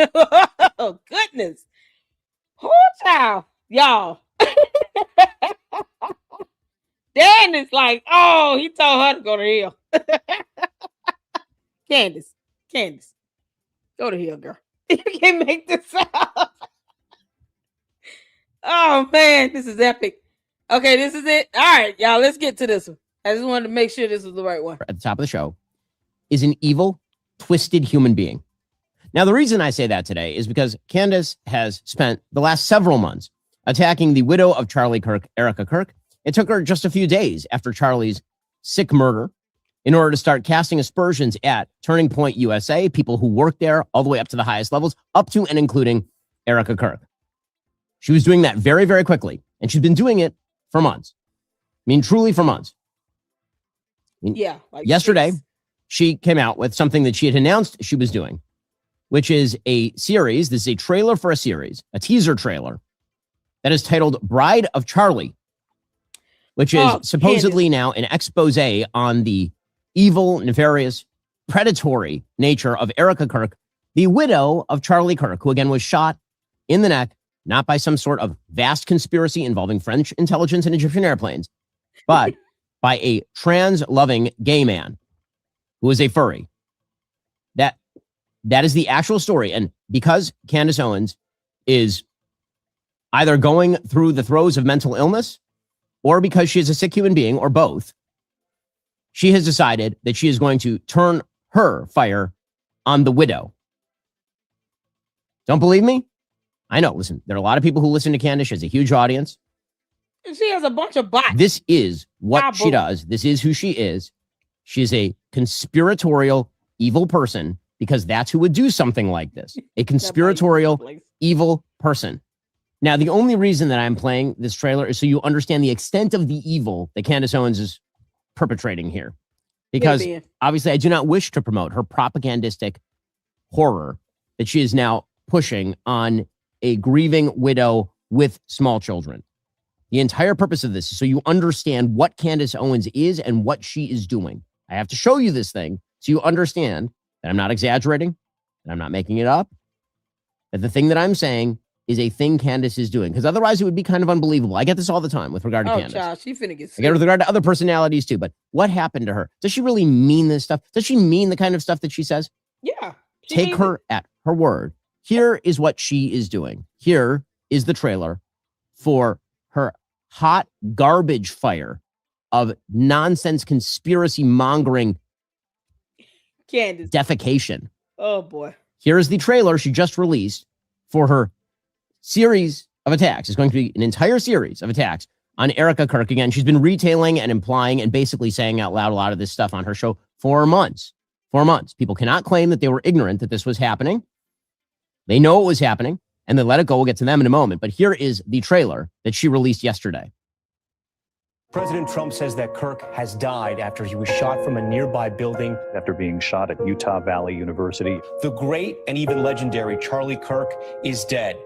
oh, goodness. Oh, child. Y'all. Dan is like, oh, he told her to go to hell. Candace, go to hell, girl. You can't make this up. Oh, man, this is epic. Okay, this is it. All right, y'all, let's get to this one. I just wanted to make sure this was the right one. At the top of the show is an evil, twisted human being. Now, the reason I say that today is because Candace has spent the last several months attacking the widow of Charlie Kirk, Erica Kirk. It took her just a few days after Charlie's sick murder in order to start casting aspersions at Turning Point USA, people who work there all the way up to the highest levels, up to and including Erica Kirk. She was doing that very, very quickly, and she's been doing it for months. I mean, truly for months. Yeah. Yesterday, she came out with something that she had announced she was doing, which is a series. This is a trailer for a series, a teaser trailer that is titled Bride of Charlie, which is supposedly now an expose on the evil, nefarious, predatory nature of Erica Kirk, the widow of Charlie Kirk, who again was shot in the neck, not by some sort of vast conspiracy involving French intelligence and Egyptian airplanes, but by a trans-loving gay man who is a furry. That is the actual story. And because Candace Owens is either going through the throes of mental illness or because she is a sick human being, or both, she has decided that she is going to turn her fire on the widow. Don't believe me? I know. Listen, there are a lot of people who listen to Candace. She has a huge audience. She has a bunch of bots. This is what she does. This is who she is. She is a conspiratorial, evil person, because that's who would do something like this. A conspiratorial, evil person. Now, the only reason that I'm playing this trailer is so you understand the extent of the evil that Candace Owens is perpetrating here. Because obviously I do not wish to promote her propagandistic horror that she is now pushing on a grieving widow with small children. The entire purpose of this is so you understand what Candace Owens is and what she is doing. I have to show you this thing so you understand that I'm not exaggerating, that I'm not making it up, that the thing that I'm saying is a thing Candace is doing, because otherwise it would be kind of unbelievable. I get this all the time with regard to Candace. Child, she finna get sick. I get it with regard to other personalities too, but what happened to her? Does she really mean this stuff? Does she mean the kind of stuff that she says? Yeah. Take her at her word. Here is what she is doing. Here is the trailer for her hot garbage fire of nonsense conspiracy mongering Candace defecation. Oh boy. Here is the trailer she just released for her series of attacks. It's going to be an entire series of attacks on Erica Kirk. Again, she's been retailing and implying and basically saying out loud a lot of this stuff on her show for months. 4 months. People cannot claim that they were ignorant that this was happening. They know it was happening, and they let it go. We'll get to them in a moment. But here is the trailer that she released yesterday. President Trump says that Kirk has died after he was shot from a nearby building after being shot at Utah Valley University. The great and even legendary Charlie Kirk is dead.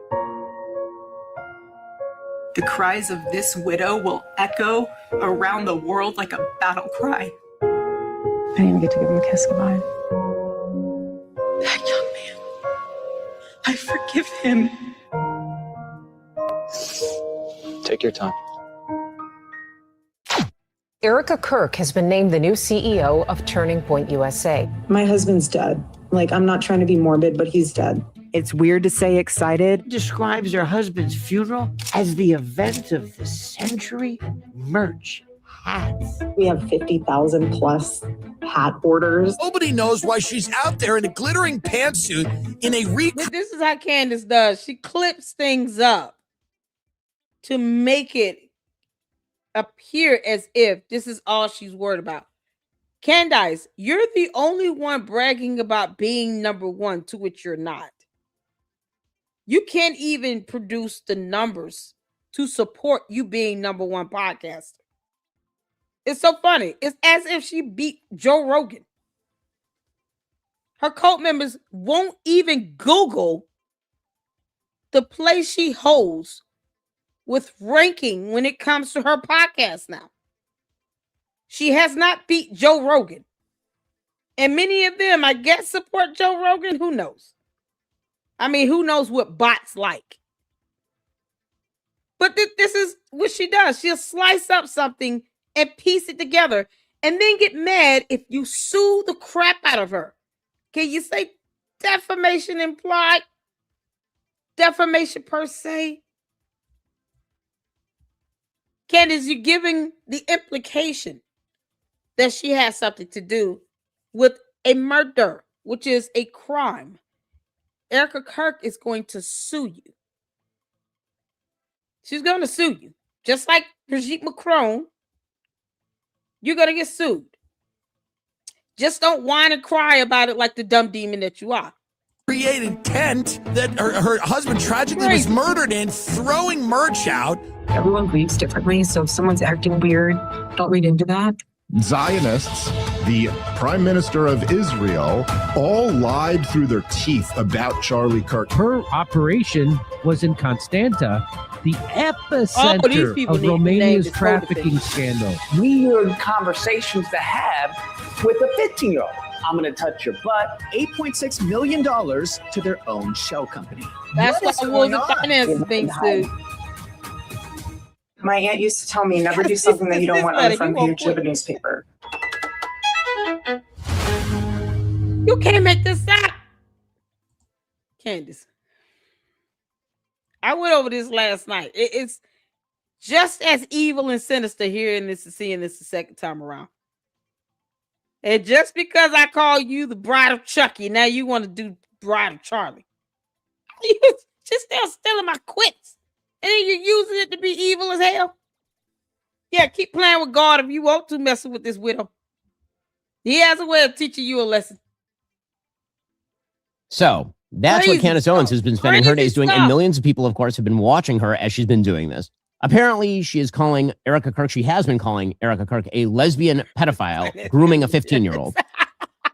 The cries of this widow will echo around the world like a battle cry. I didn't even get to give him a kiss goodbye. That young man, I forgive him. Take your time. Erica Kirk has been named the new CEO of Turning Point USA. My husband's dead. Like, I'm not trying to be morbid, but he's dead. It's weird to say excited. Describes her husband's funeral as the event of the century. Merch, hats. We have 50,000 plus hat orders. Nobody knows why she's out there in a glittering pantsuit in a This is how Candace does. She clips things up to make it appear as if this is all she's worried about. Candace, you're the only one bragging about being number one, to which you're not. You can't even produce the numbers to support you being number one podcaster. It's so funny. It's as if she beat Joe Rogan. Her cult members won't even Google the place she holds with ranking when it comes to her podcast now. She has not beat Joe Rogan. And many of them, I guess, support Joe Rogan. Who knows? I mean, who knows what bots like? But this is what she does. She'll slice up something and piece it together and then get mad if you sue the crap out of her. Can you say defamation implied? Defamation per se? Candace, you're giving the implication that she has something to do with a murder, which is a crime. Erica Kirk is going to sue you. She's going to sue you. Just like Brigitte Macron, you're going to get sued. Just don't whine and cry about it like the dumb demon that you are. Created tent that her husband tragically was murdered in, throwing merch out. Everyone grieves differently, so if someone's acting weird, don't read into that. Zionists, the Prime Minister of Israel, all lied through their teeth about Charlie Kirk. Her operation was in Constanta, the epicenter of Romania's trafficking scandal. Weird conversations to have with a 15-year-old. I'm going to touch your butt. $8.6 million to their own shell company. That's what the Wolves of Finance thinks, dude. My aunt used to tell me, never do something that you don't want on the front page of a newspaper. You can't make this up. Candace, I went over this last night. It's just as evil and sinister hearing this and seeing this the second time around. And just because I call you the bride of Chucky, now you want to do bride of Charlie. You just still stealing my quits. And then you're using it to be evil as hell. Yeah, keep playing with God if you want to, messing with this widow. He has a way of teaching you a lesson. So that's what Candace Owens has been spending her days doing. And millions of people, of course, have been watching her as she's been doing this. Apparently, she is calling Erica Kirk, she has been calling Erica Kirk a lesbian pedophile, grooming a 15-year-old.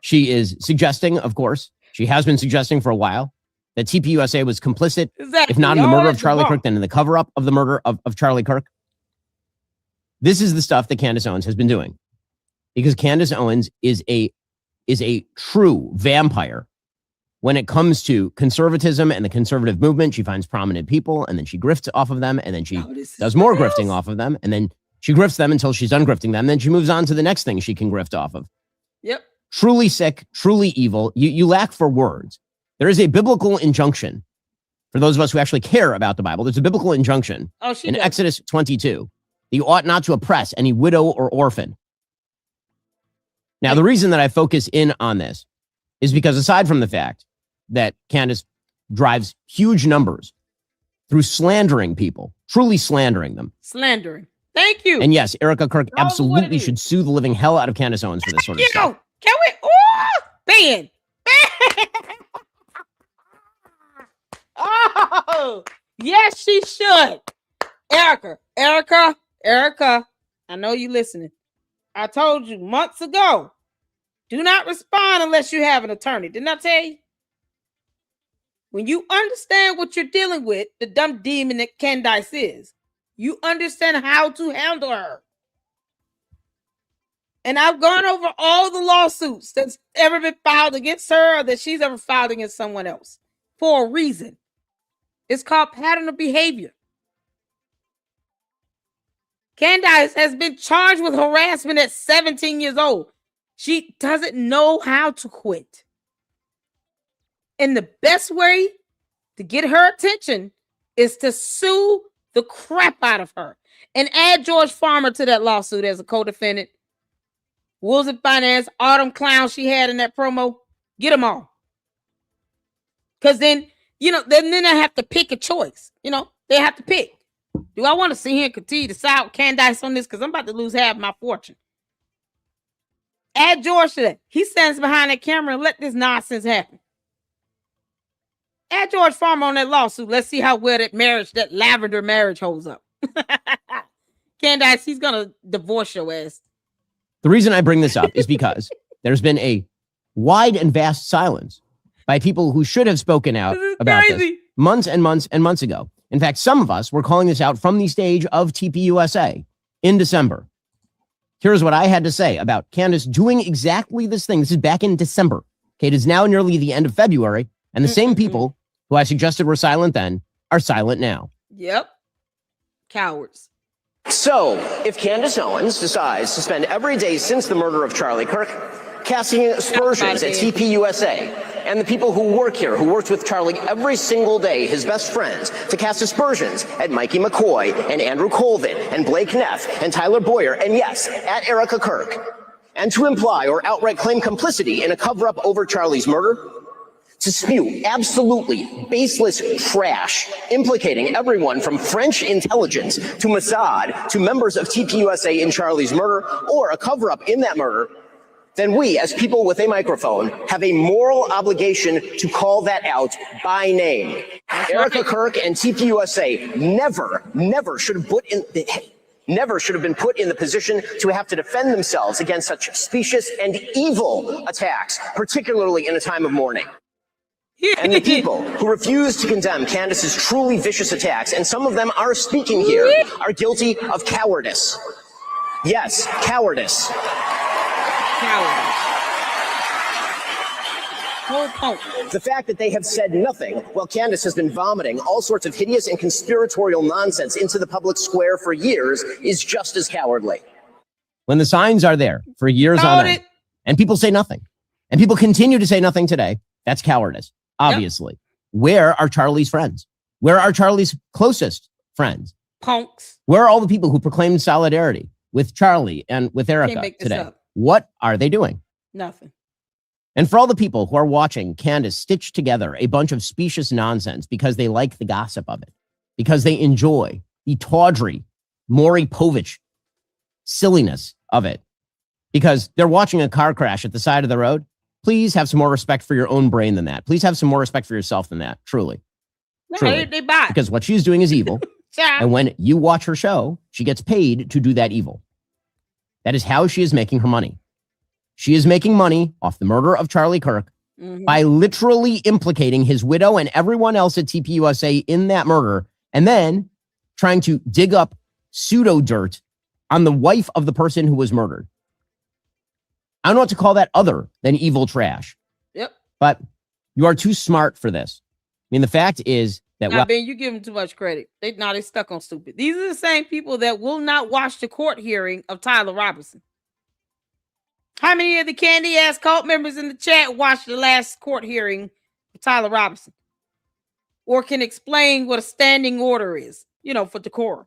She is suggesting, of course, she has been suggesting for a while, that TPUSA was complicit, if not in the murder of Charlie Kirk, then in the cover-up of the murder of Charlie Kirk. This is the stuff that Candace Owens has been doing. Because Candace Owens is a true vampire when it comes to conservatism and the conservative movement. She finds prominent people, and then she grifts off of them, and then she does more grifting off of them, and then she grifts them until she's done grifting them, then she moves on to the next thing she can grift off of. Yep. Truly sick, truly evil. You lack for words. There is a biblical injunction for those of us who actually care about the Bible. There's a biblical injunction in Exodus 22 that you ought not to oppress any widow or orphan. Now, the reason that I focus in on this is because aside from the fact that Candace drives huge numbers through slandering people, truly slandering them. Slandering. Thank you. And yes, Erica Kirk absolutely should sue the living hell out of Candace Owens for this sort of stuff. Can we? Oh, ban. Yes, she should. Erica, I know you listening. I told you months ago, do not respond unless you have an attorney. Didn't I tell you? When you understand what you're dealing with, the dumb demon that Candace is, you understand how to handle her. And I've gone over all the lawsuits that's ever been filed against her or that she's ever filed against someone else for a reason. It's called pattern of behavior. Candace has been charged with harassment at 17 years old. She doesn't know how to quit. And the best way to get her attention is to sue the crap out of her and add George Farmer to that lawsuit as a co-defendant. Wolves and Finance, all them clowns she had in that promo, get them all. Because then, then I have to pick a choice. They have to pick. Do I want to see him continue to side with Candace on this? Because I'm about to lose half my fortune. Add George to that. He stands behind that camera and let this nonsense happen. Add George Farmer on that lawsuit. Let's see how well that lavender marriage holds up. Candace, he's going to divorce your ass. The reason I bring this up is because there's been a wide and vast silence by people who should have spoken out about this months and months and months ago. In fact, some of us were calling this out from the stage of TPUSA in December. Here's what I had to say about Candace doing exactly this thing. This is back in December. Okay, it is now nearly the end of February, and the same people who I suggested were silent then are silent now. Yep. Cowards. So, if Candace Owens decides to spend every day since the murder of Charlie Kirk casting aspersions at TPUSA and the people who work here, who worked with Charlie every single day, his best friends, to cast aspersions at Mikey McCoy and Andrew Colvin and Blake Neff and Tyler Boyer, and yes, at Erica Kirk, and to imply or outright claim complicity in a cover-up over Charlie's murder, to spew absolutely baseless trash implicating everyone from French intelligence to Mossad to members of TPUSA in Charlie's murder or a cover-up in that murder, then we, as people with a microphone, have a moral obligation to call that out by name. Erica Kirk and TPUSA never should have been put in the position to have to defend themselves against such specious and evil attacks, particularly in a time of mourning. And the people who refuse to condemn Candace's truly vicious attacks, and some of them are speaking here, are guilty of cowardice. Yes, cowardice. The fact that they have said nothing while Candace has been vomiting all sorts of hideous and conspiratorial nonsense into the public square for years is just as cowardly. When the signs are there for years on end, and people say nothing, and people continue to say nothing today, that's cowardice. Obviously. Yep. Where are Charlie's friends? Where are Charlie's closest friends? Punks. Where are all the people who proclaimed solidarity with Charlie and with Erica today? What are they doing? Nothing. And for all the people who are watching Candace stitch together a bunch of specious nonsense because they like the gossip of it, because they enjoy the tawdry Maury Povich silliness of it, because they're watching a car crash at the side of the road, please have some more respect for your own brain than that. Please have some more respect for yourself than that. Truly. No, Truly. they buy. Because what she's doing is evil. And when you watch her show, she gets paid to do that evil. That is how she is making her money. She is making money off the murder of Charlie Kirk by literally implicating his widow and everyone else at TPUSA in that murder, and then trying to dig up pseudo dirt on the wife of the person who was murdered. I don't know what to call that other than evil trash. Yep. But you are too smart for this. I mean, the fact is that... Ben, you give them too much credit. They stuck on stupid. These are the same people that will not watch the court hearing of Tyler Robinson. How many of the candy-ass cult members in the chat watched the last court hearing of Tyler Robinson? Or can explain what a standing order is, for decorum?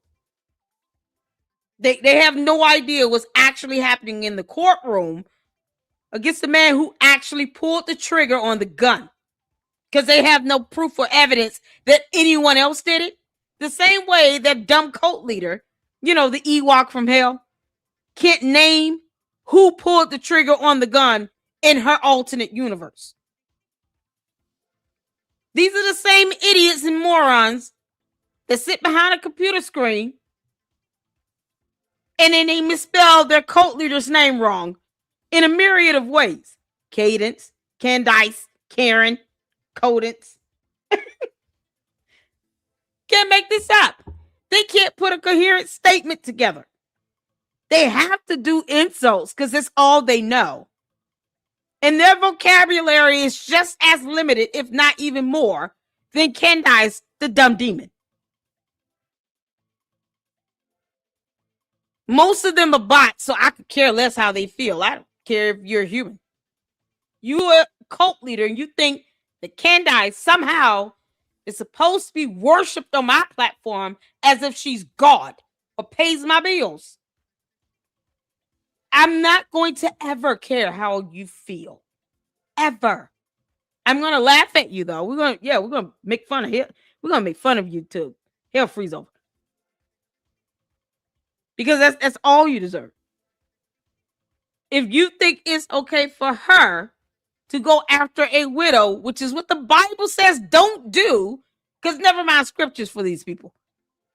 They have no idea what's actually happening in the courtroom against the man who actually pulled the trigger on the gun, because they have no proof or evidence that anyone else did it. The same way that dumb cult leader, the Ewok from hell, can't name who pulled the trigger on the gun in her alternate universe. These are the same idiots and morons that sit behind a computer screen and then they misspell their cult leader's name wrong in a myriad of ways. Cadence, Candace, Karen, Codence. Can't make this up. They can't put a coherent statement together. They have to do insults because that's all they know. And their vocabulary is just as limited, if not even more, than Candace, the dumb demon. Most of them are bots, so I could care less how they feel. I don't care if you're human. You're a cult leader and you think that Candace somehow is supposed to be worshipped on my platform as if she's God or pays my bills. I'm not going to ever care how you feel. Ever. I'm going to laugh at you though. We're going to make fun of it. We're going to make fun of you too. Hell freeze over. Because that's all you deserve. If you think it's okay for her to go after a widow, which is what the Bible says don't do, because never mind scriptures for these people.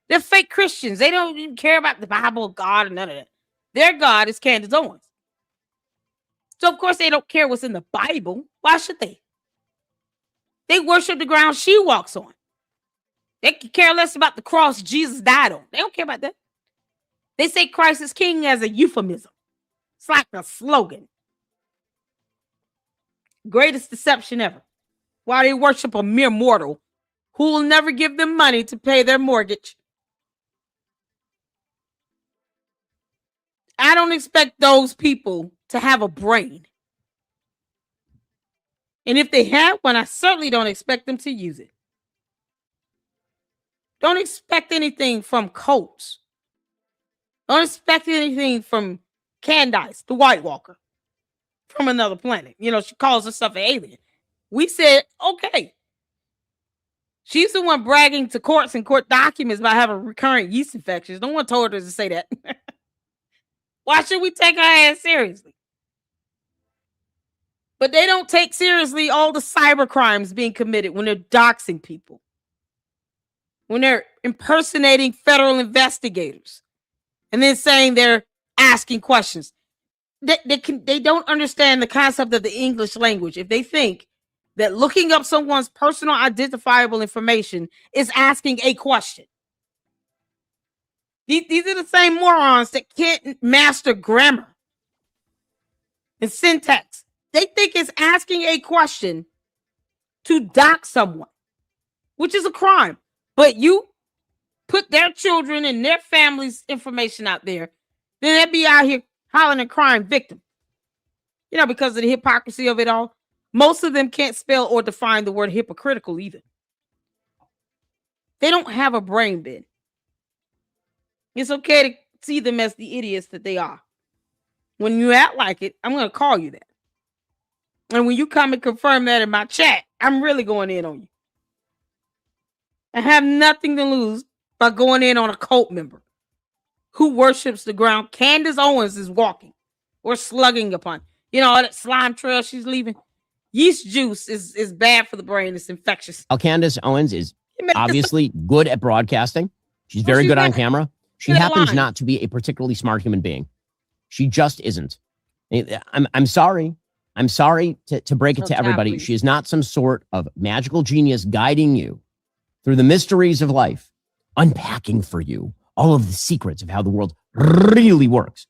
They're fake Christians. They don't even care about the Bible, God, and none of that. Their God is Candace Owens. So, of course, they don't care what's in the Bible. Why should they? They worship the ground she walks on. They care less about the cross Jesus died on. They don't care about that. They say Christ is king as a euphemism. It's like a slogan. Greatest deception ever. Why they worship a mere mortal who will never give them money to pay their mortgage. I don't expect those people to have a brain. And if they have one, I certainly don't expect them to use it. Don't expect anything from cults. Don't expect anything from Candace, the White Walker, from another planet. You know, she calls herself an alien. We said, okay. She's the one bragging to courts and court documents about having recurrent yeast infections. No one told her to say that. Why should we take her ass seriously? But they don't take seriously all the cyber crimes being committed when they're doxing people, when they're impersonating federal investigators, and then saying they're asking questions. They don't understand the concept of the English language if they think that looking up someone's personal identifiable information is asking a question. These are the same morons that can't master grammar and syntax. They think it's asking a question to dox someone, which is a crime. But you put their children and their family's information out there, then they'd be out here hollering a crime victim. You know, because of the hypocrisy of it all. Most of them can't spell or define the word hypocritical either. They don't have a brain, Ben. It's okay to see them as the idiots that they are. When you act like it, I'm going to call you that. And when you come and confirm that in my chat, I'm really going in on you. I have nothing to lose by going in on a cult member who worships the ground Candace Owens is walking or slugging upon. You know, all that slime trail she's leaving. Yeast juice is bad for the brain. It's infectious. Candace Owens is obviously good at broadcasting. She's very good on camera. She happens not to be a particularly smart human being. She just isn't. I'm sorry. I'm sorry to break it to everybody. She is not some sort of magical genius guiding you through the mysteries of life, unpacking for you all of the secrets of how the world really works.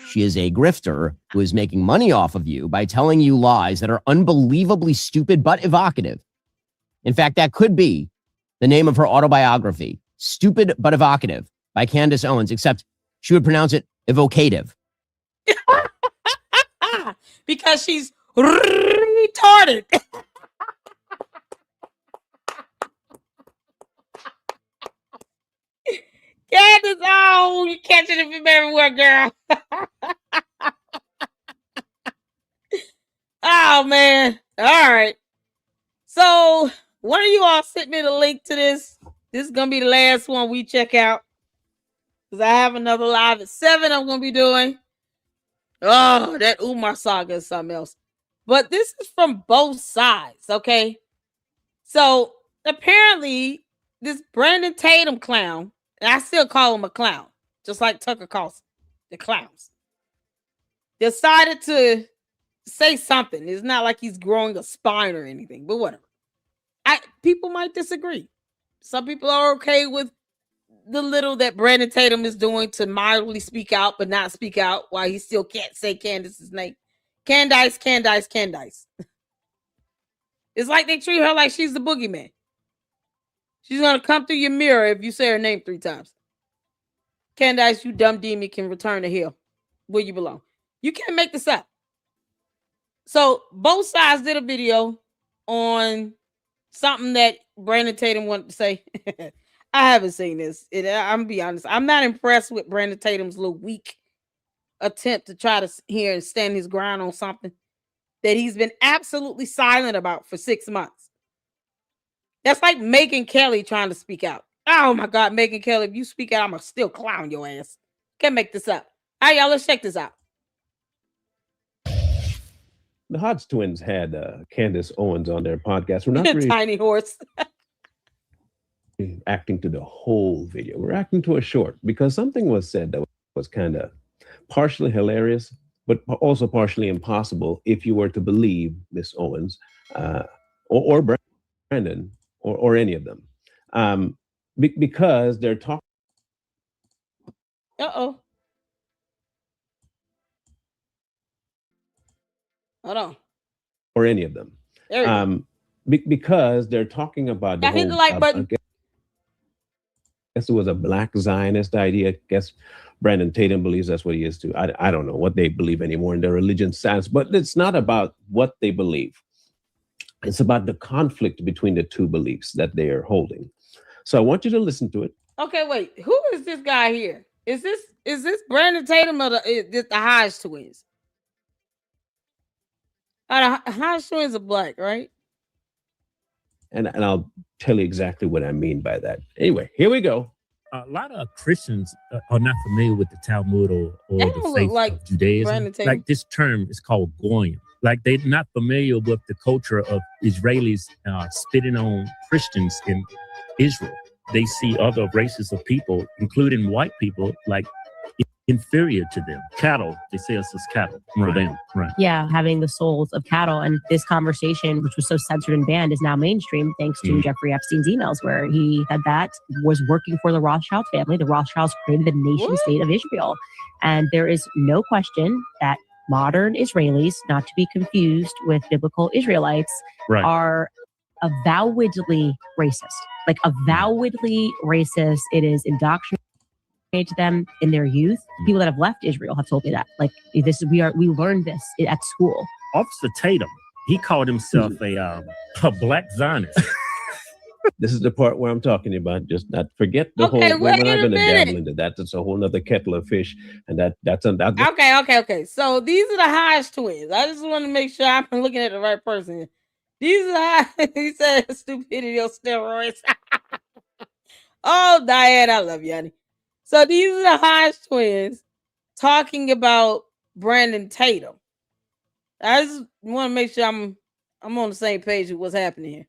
She is a grifter who is making money off of you by telling you lies that are unbelievably stupid but evocative. In fact, that could be the name of her autobiography, Stupid But Evocative by Candace Owens, except she would pronounce it evocative. Because she's retarded. Candace, oh, you're catching it from everywhere, girl. Oh, man. All right. So, one of you all sent me the link to this. This is going to be the last one we check out. Because I have another live at 7 I'm going to be doing. Oh, that Umar saga is something else. But this is from both sides, okay? So apparently, this Brandon Tatum clown, and I still call him a clown, just like Tucker Carlson, the clowns, decided to say something. It's not like he's growing a spine or anything, but whatever. People might disagree. Some people are okay with the little that Brandon Tatum is doing to mildly speak out, but not speak out while he still can't say Candace's name. Candace. It's like they treat her like she's the boogeyman. She's going to come through your mirror if you say her name 3 times. Candace, you dumb demon, can return to hell where you belong. You can't make this up. So both sides did a video on something that Brandon Tatum wanted to say. I haven't seen this. I'm going to be honest. I'm not impressed with Brandon Tatum's little weak attempt to try to hear and stand his ground on something that he's been absolutely silent about for 6 months. That's like Megyn Kelly trying to speak out. Oh my God, Megyn Kelly, if you speak out, I'm going to still clown your ass. Can't make this up. All right, y'all, let's check this out. The Hodge twins had Candace Owens on their podcast. We're not really tiny horse. acting to the whole video. We're acting to a short because something was said that was kind of partially hilarious, but also partially impossible if you were to believe Miss Owens or Brandon or any of them. Because they're talking. Uh-oh. Hold on. Or any of them. Because they're talking about the hit the like button. I guess it was a black Zionist idea. I guess Brandon Tatum believes that's what he is too. I don't know what they believe anymore in their religion sense, but it's not about what they believe. It's about the conflict between the two beliefs that they are holding. So I want you to listen to it. Okay, wait. Who is this guy here? Is this Brandon Tatum or the Hodge twins? The Hodge twins are black, right? And I'll tell you exactly what I mean by that. Anyway, here we go. A lot of Christians are not familiar with the Talmud or the faith of Judaism. Like this term is called goyim. Like they're not familiar with the culture of Israelis spitting on Christians in Israel. They see other races of people, including white people, like inferior to them. Cattle, they say us as cattle for them. Right. Yeah, having the souls of cattle. And this conversation, which was so censored and banned, is now mainstream thanks to Jeffrey Epstein's emails, where he said that was working for the Rothschild family. The Rothschilds created the nation state of Israel. And there is no question that modern Israelis, not to be confused with biblical Israelites, are avowedly racist. Like avowedly racist. It is indoctrinated to them in their youth. People that have left Israel have told me that. Like this, we learned this at school. Officer Tatum, he called himself a black Zionist. This is the part where I'm talking about. Just not forget the whole. We're not going to dabble into that. That's a whole nother kettle of fish, and that's Okay. So these are the Hodge twins. I just want to make sure I'm looking at the right person. These are he said stupidity on steroids. Oh, Diane, I love you, honey. So these are the Hodge twins talking about Brandon Tatum. I just want to make sure I'm on the same page with what's happening here.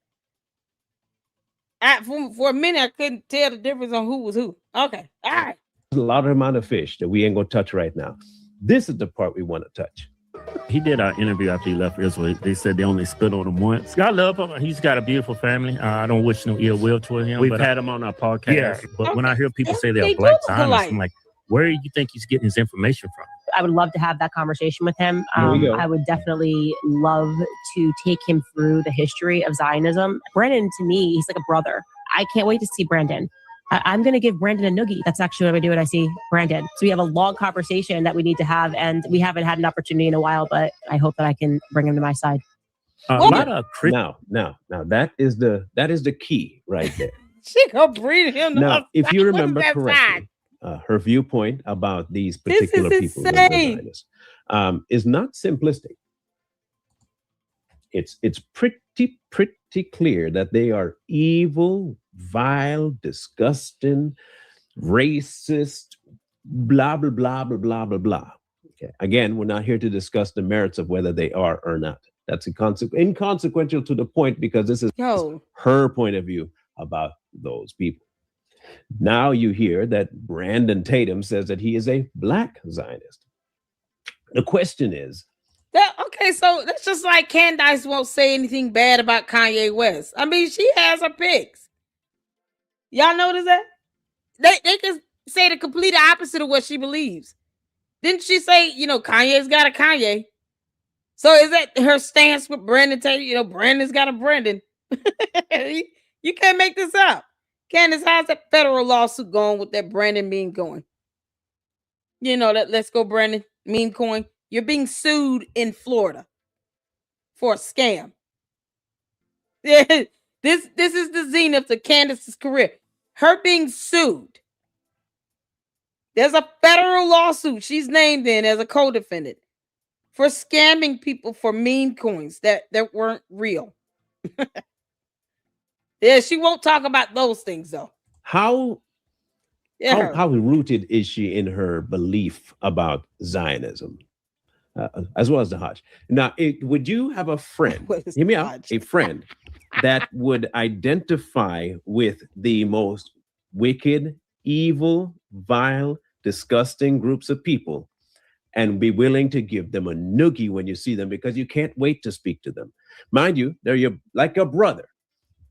For a minute, I couldn't tell the difference on who was who. Okay, all right. There's a lot amount of fish that we ain't gonna touch right now. This is the part we want to touch. He did our interview after he left Israel. They said they only spit on him once. I love him. He's got a beautiful family. I don't wish no ill will toward him. We've had him on our podcast. Yeah, but when I hear people say they're black Zionists, I'm like, where do you think he's getting his information from? I would love to have that conversation with him. I would definitely love to take him through the history of Zionism. Brandon, to me, he's like a brother. I can't wait to see Brandon. I'm going to give Brandon a noogie. That's actually what I do when I see Brandon. So we have a long conversation that we need to have, and we haven't had an opportunity in a while, but I hope that I can bring him to my side. Now, that is the key right there. She gonna breed him. Now, if you remember correctly, her viewpoint about these particular people is not simplistic. It's pretty clear that they are evil, vile, disgusting, racist, blah, blah, blah, blah, blah, blah, blah. Okay. Again, we're not here to discuss the merits of whether they are or not. That's inconsequential to the point, because this is her point of view about those people. Now you hear that Brandon Tatum says that he is a black Zionist. The question is, okay, so that's just like Candace won't say anything bad about Kanye West. I mean, she has her picks. Y'all notice that? They can say the complete opposite of what she believes. Didn't she say, Kanye's got a Kanye? So is that her stance with Brandon Tatum? Brandon's got a Brandon. You can't make this up. Candace, how's that federal lawsuit going with that Brandon meme going? That Let's Go Brandon meme coin. You're being sued in Florida for a scam. Yeah, this is the zenith of Candace's career. Her being sued. There's a federal lawsuit she's named in as a co-defendant for scamming people for meme coins that weren't real. Yeah, she won't talk about those things though. How rooted is she in her belief about Zionism, as well as the Hajj? Now, would you have a friend, hear me out, a friend that would identify with the most wicked, evil, vile, disgusting groups of people and be willing to give them a noogie when you see them because you can't wait to speak to them? Mind you, they're like your brother.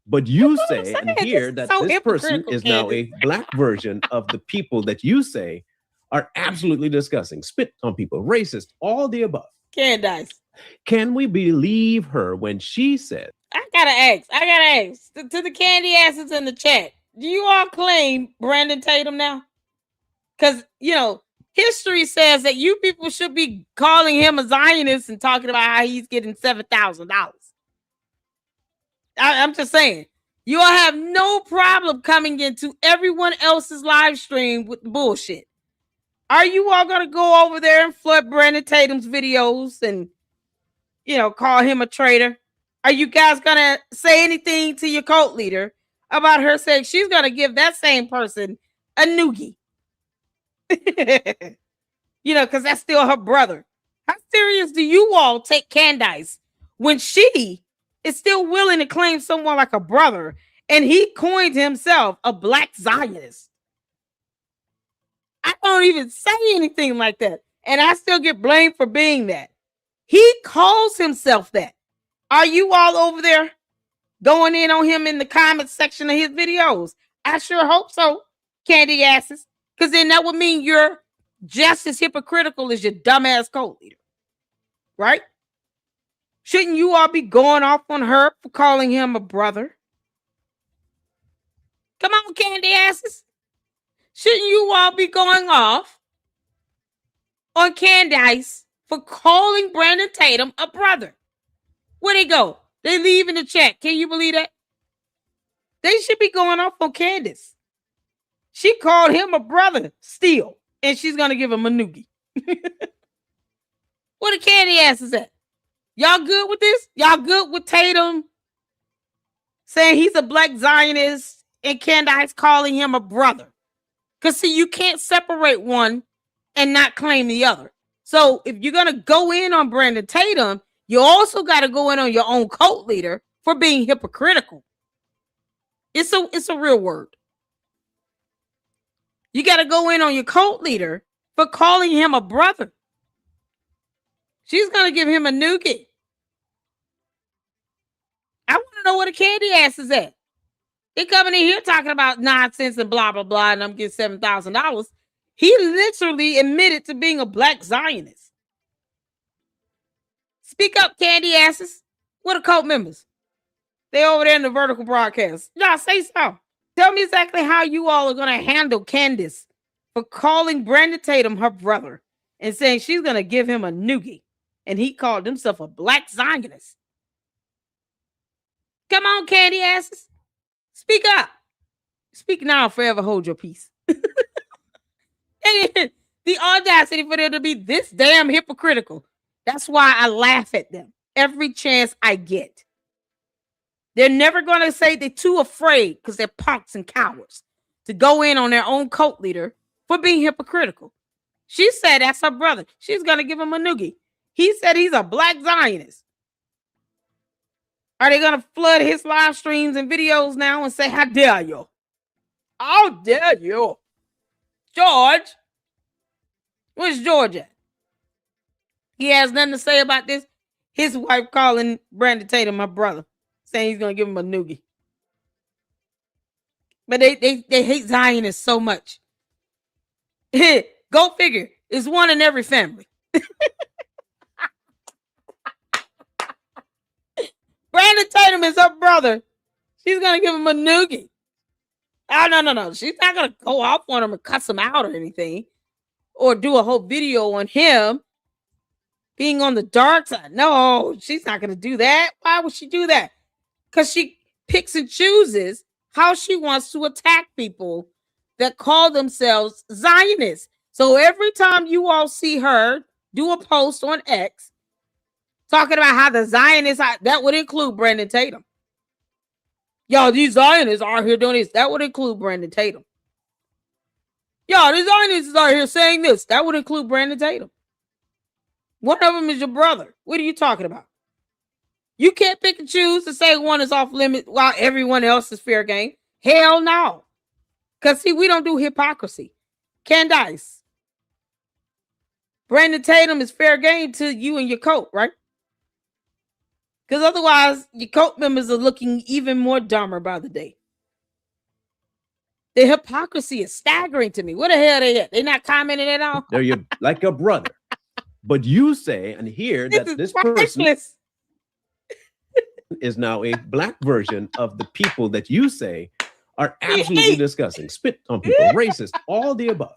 But you say and hear that this person is now a black version of the people that you say are absolutely disgusting, spit on people, racist, all the above. Candace. Can we believe her when she said, I gotta ask to the candy asses in the chat, do you all claim Brandon Tatum now? Because, history says that you people should be calling him a Zionist and talking about how he's getting $7,000. I'm just saying, you all have no problem coming into everyone else's live stream with bullshit. Are you all going to go over there and flood Brandon Tatum's videos and, call him a traitor? Are you guys going to say anything to your cult leader about her saying she's going to give that same person a noogie? Because that's still her brother. How serious do you all take Candace when she is still willing to claim someone like a brother, and he coined himself a black Zionist? I don't even say anything like that, and I still get blamed for being that. He calls himself that. Are you all over there going in on him in the comments section of his videos? I sure hope so, candy asses, because then that would mean you're just as hypocritical as your dumbass cult leader, right? Shouldn't you all be going off on her for calling him a brother? Come on, candy asses. Shouldn't you all be going off on Candace for calling Brandon Tatum a brother? Where'd they go? They leave in the chat. Can you believe that? They should be going off on Candace. She called him a brother still, and she's going to give him a noogie. Where the candy asses at? Y'all good with this? Y'all good with Tatum saying he's a black Zionist and Candace calling him a brother? Because, see, you can't separate one and not claim the other. So if you're going to go in on Brandon Tatum, you also got to go in on your own cult leader for being hypocritical. It's a real word. You got to go in on your cult leader for calling him a brother. She's going to give him a noogie. I want to know where the candy ass is at. They coming in here talking about nonsense and blah, blah, blah, and I'm getting $7,000. He literally admitted to being a black Zionist. Speak up, candy asses. What are cult members? They over there in the vertical broadcast. Y'all say so. Tell me exactly how you all are going to handle Candace for calling Brandon Tatum her brother and saying she's going to give him a noogie. And he called himself a black Zionist. Come on, candy asses. Speak up. Speak now, forever hold your peace. And the audacity for them to be this damn hypocritical. That's why I laugh at them every chance I get. They're never going to say they're too afraid because they're punks and cowards to go in on their own cult leader for being hypocritical. She said that's her brother. She's going to give him a noogie. He said he's a black Zionist. Are they going to flood his live streams and videos now and say, how dare you? How dare you? George? Where's George at? He has nothing to say about this. His wife calling Brandon Tatum my brother, saying he's going to give him a noogie. But they hate Zionists so much. Go figure. It's one in every family. Brandon Tatum is her brother. She's going to give him a noogie. Oh, no. She's not going to go off on him and cuss him out or anything. Or do a whole video on him being on the dark side. No, she's not going to do that. Why would she do that? Because she picks and chooses how she wants to attack people that call themselves Zionists. So every time you all see her do a post on X talking about how the Zionists, that would include Brandon Tatum. Yo, these Zionists are here doing this. That would include Brandon Tatum. Yo, these Zionists are here saying this. That would include Brandon Tatum. One of them is your brother. What are you talking about? You can't pick and choose to say one is off limit while everyone else is fair game. Hell no. Because, see, we don't do hypocrisy. Candace. Brandon Tatum is fair game to you and your cult, right? Because otherwise, your cult members are looking even more dumber by the day. The hypocrisy is staggering to me. What the hell are they at? They're not commenting at all? They're like a brother. But you say and hear that this person is now a black version of the people that you say are absolutely disgusting, spit on people, racist, all the above.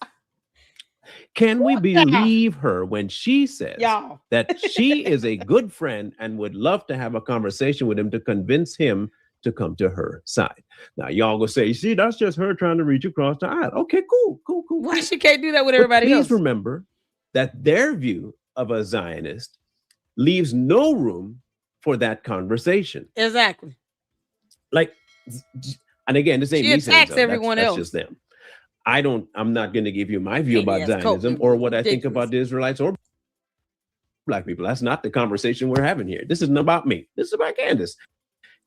Can we believe her when she says that she is a good friend and would love to have a conversation with him to convince him to come to her side? Now, y'all gonna say, see, that's just her trying to reach across the aisle. Okay, cool. Why she can't do that with everybody else? Please remember that their view of a Zionist leaves no room for that conversation. Exactly. Like, and again, this ain't she me saying attacks so. everyone that's else. just them. I'm not going to give you my view about Zionism or what I think about the Israelites or black people. That's not the conversation we're having here. This isn't about me. This is about Candace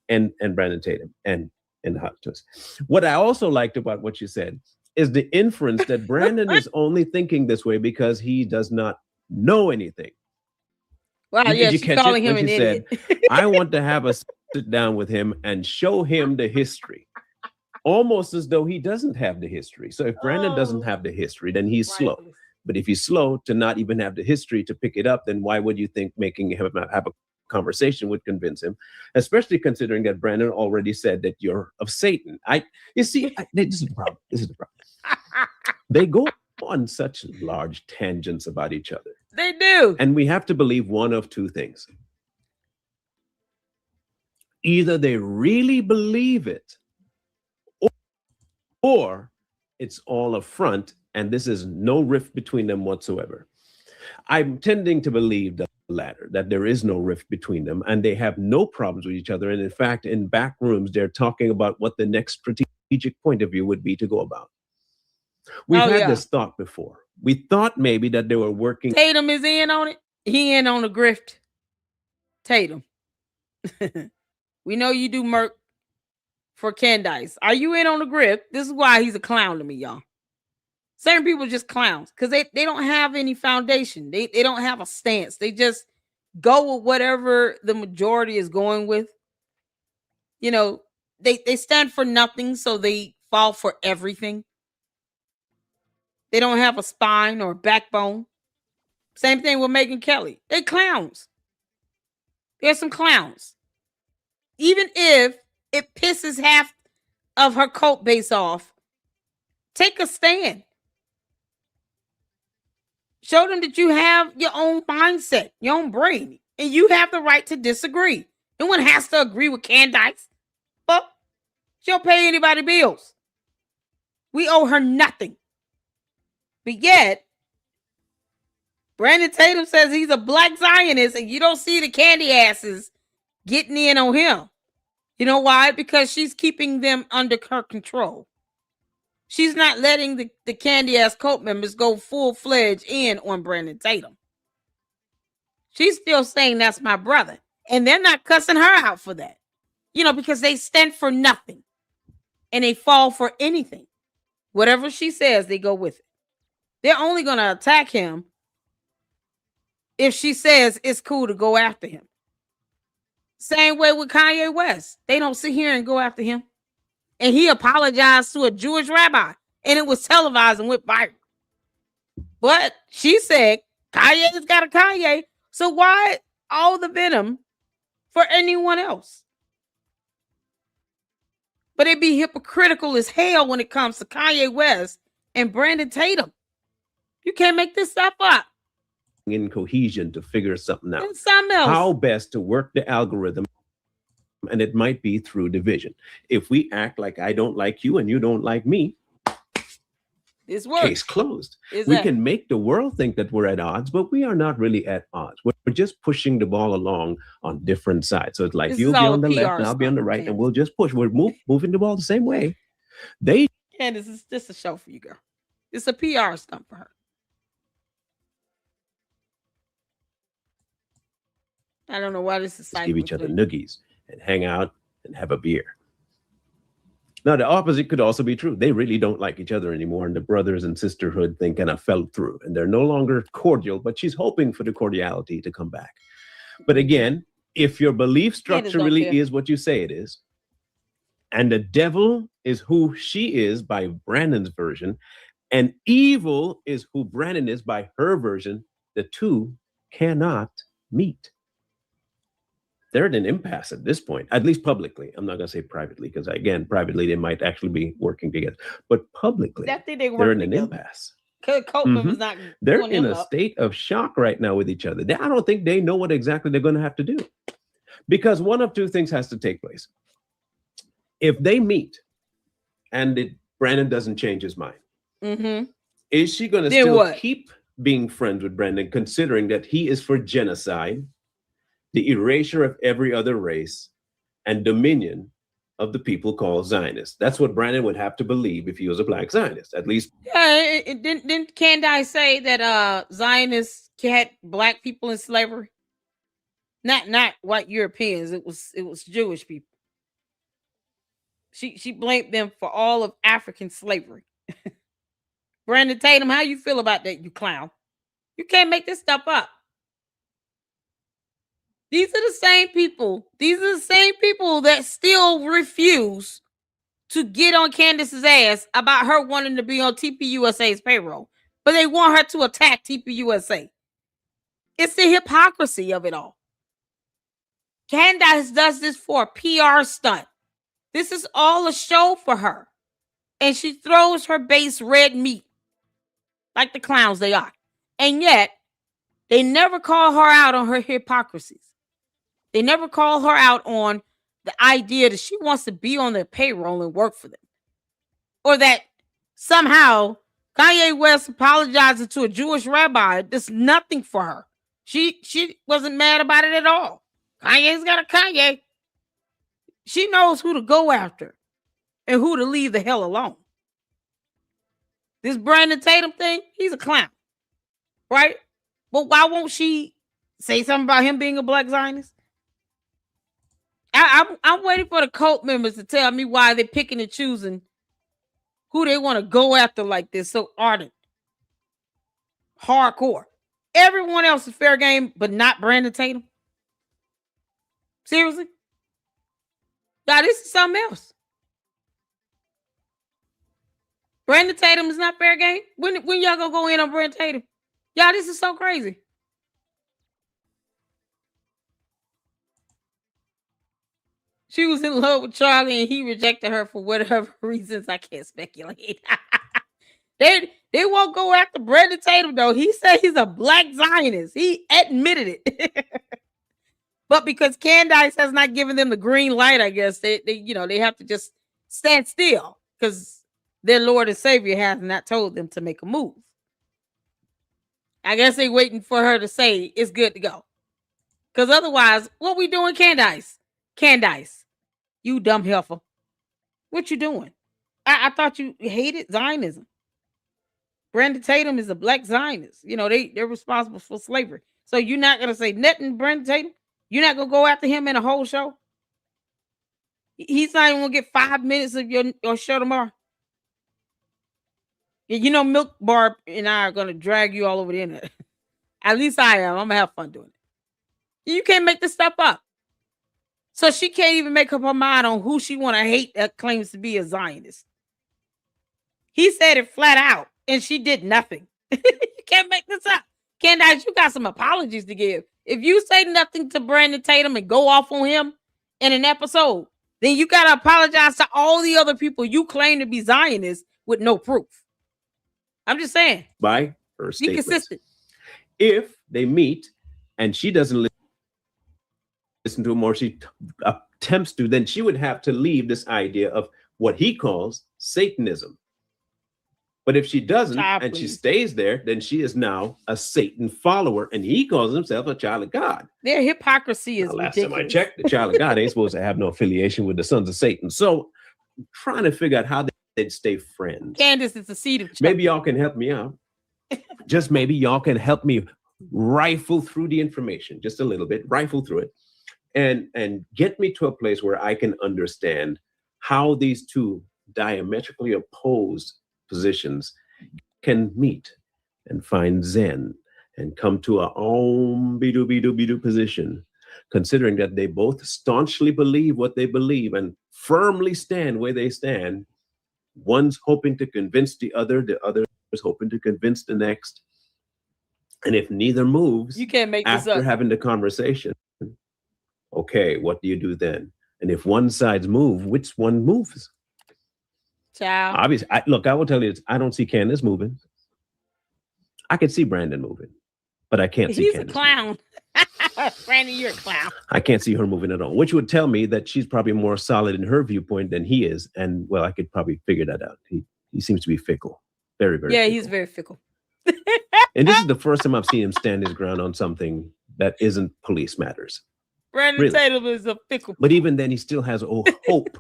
and Brandon Tatum and the Hot Twist. What I also liked about what you said is the inference that Brandon is only thinking this way because he does not know anything. Wow, yeah, she's calling him an idiot. Said, I want to have a sit down with him and show him the history. Almost as though he doesn't have the history. So if Brandon doesn't have the history, then he's slow. But if he's slow to not even have the history to pick it up, then why would you think making him have a conversation would convince him? Especially considering that Brandon already said that you're of Satan. This is the problem. This is the problem. They go on such large tangents about each other. They do. And we have to believe one of two things. Either they really believe it, or it's all a front, and this is no rift between them whatsoever. I'm tending to believe the latter, that there is no rift between them, and they have no problems with each other. And in fact, in back rooms, they're talking about what the next strategic point of view would be to go about. We've had this thought before. We thought maybe that they were working. Tatum is in on it. He in on the grift. Tatum. We know you do Merc for Candace. Are you in on the grift? This is why he's a clown to me, y'all. Certain people are just clowns because they don't have any foundation. They don't have a stance. They just go with whatever the majority is going with. You know, they stand for nothing, so they fall for everything. They don't have a spine or a backbone. Same thing with Megyn Kelly. They clowns. They're some clowns. Even if it pisses half of her cult base off, take a stand. Show them that you have your own mindset, your own brain, and you have the right to disagree. No one has to agree with Candace. But she don't pay anybody bills. We owe her nothing. But yet, Brandon Tatum says he's a black Zionist, and you don't see the candy asses getting in on him. You know why? Because she's keeping them under her control. She's not letting the candy ass cult members go full-fledged in on Brandon Tatum. She's still saying that's my brother. And they're not cussing her out for that. because they stand for nothing and they fall for anything. Whatever she says, they go with it. They're only going to attack him if she says it's cool to go after him. Same way with Kanye West. They don't sit here and go after him. And he apologized to a Jewish rabbi, and it was televised and went viral. But she said Kanye's got a Kanye. So why all the venom for anyone else? But it'd be hypocritical as hell when it comes to Kanye West and Brandon Tatum. You can't make this stuff up. In cohesion to figure something out. It's something else. How best to work the algorithm, and it might be through division. If we act like I don't like you and you don't like me, this works. Case closed. We can make the world think that we're at odds, but we are not really at odds. We're just pushing the ball along on different sides. So it's like you'll be on the left and I'll be on the right, and we'll just push. We're moving the ball the same way. Candace, this is a show for you, girl. It's a PR stunt for her. I don't know why this is. Just give each other noogies and hang out and have a beer. Now, the opposite could also be true. They really don't like each other anymore, and the brothers and sisterhood thing kind of fell through, and they're no longer cordial, but she's hoping for the cordiality to come back. But again, if your belief structure really is what you say it is, and the devil is who she is by Brandon's version, and evil is who Brandon is by her version, the two cannot meet. They're at an impasse at this point, at least publicly. I'm not going to say privately, because again, privately, they might actually be working together. But publicly, they're in an impasse. They're in a state of shock right now with each other. I don't think they know what exactly they're going to have to do. Because one of two things has to take place. If they meet and Brandon doesn't change his mind, is she going to still keep being friends with Brandon, considering that he is for genocide, the erasure of every other race, and dominion of the people called Zionists? That's what Brandon would have to believe if he was a black Zionist, at least. Yeah, didn't Candace say that Zionists had black people in slavery? Not white Europeans. It was Jewish people. She blamed them for all of African slavery. Brandon Tatum, how you feel about that, you clown? You can't make this stuff up. These are the same people. These are the same people that still refuse to get on Candace's ass about her wanting to be on TPUSA's payroll. But they want her to attack TPUSA. It's the hypocrisy of it all. Candace does this for a PR stunt. This is all a show for her. And she throws her base red meat like the clowns they are. And yet, they never call her out on her hypocrisies. They never call her out on the idea that she wants to be on their payroll and work for them. Or that somehow Kanye West apologizing to a Jewish rabbi does nothing for her. She wasn't mad about it at all. Kanye's got a Kanye. She knows who to go after and who to leave the hell alone. This Brandon Tatum thing, he's a clown. Right? But why won't she say something about him being a black Zionist? I'm waiting for the cult members to tell me why they're picking and choosing who they want to go after like this, so ardent, hardcore. Everyone else is fair game, but not Brandon Tatum. Seriously? God, this is something else. Brandon Tatum is not fair game? When y'all gonna go in on Brandon Tatum? Y'all, this is so crazy. She was in love with Charlie and he rejected her for whatever reasons. I can't speculate. They won't go after Brandon Tatum, though. He said he's a black Zionist. He admitted it. But because Candace has not given them the green light, I guess, they have to just stand still because their Lord and Savior has not told them to make a move. I guess they're waiting for her to say it's good to go. Because otherwise, what we doing, Candace? Candace, you dumb heifer. What you doing? I thought you hated Zionism. Brandon Tatum is a black Zionist. They're responsible for slavery. So you're not going to say nothing, Brandon Tatum? You're not going to go after him in a whole show? He's not even gonna get 5 minutes of your show tomorrow. You know, Milk Bar and I are gonna drag you all over the internet. At least I am. I'm gonna have fun doing it. You can't make this stuff up. So she can't even make up her mind on who she want to hate that claims to be a Zionist. He said it flat out, and she did nothing. You can't make this up. Candace, you got some apologies to give. If you say nothing to Brandon Tatum and go off on him in an episode, then you got to apologize to all the other people you claim to be Zionists with no proof. I'm just saying. By her statements. Be consistent. If they meet and she doesn't listen to him or she attempts to, then she would have to leave this idea of what he calls Satanism. But if she doesn't and she stays there, then she is now a Satan follower, and he calls himself a child of God. Their hypocrisy is last ridiculous. time I checked, the child of God ain't supposed to have no affiliation with the sons of Satan. So I'm trying to figure out how they'd stay friends. Candace is the seed of Chuck. Maybe y'all can help me out. Just maybe y'all can help me rifle through the information just a little bit, rifle through it, and get me to a place where I can understand how these two diametrically opposed positions can meet and find Zen and come to a bidu position, considering that they both staunchly believe what they believe and firmly stand where they stand. One's hoping to convince the other is hoping to convince the next. And if neither moves, you can't make this after up. having the conversation, okay, what do you do then? And if one side's move, which one moves? Child. Obviously, I will tell you, I don't see Candace moving. I can see Brandon moving, but I can't see Candace. He's a clown. Brandon, you're a clown. I can't see her moving at all, which would tell me that she's probably more solid in her viewpoint than he is. And well, I could probably figure that out. He seems to be fickle. Very, very Yeah, fickle. he's very fickle. And this is the first time I've seen him stand his ground on something that isn't police matters. Brandon Tatum is a fickle. But even then, he still has hope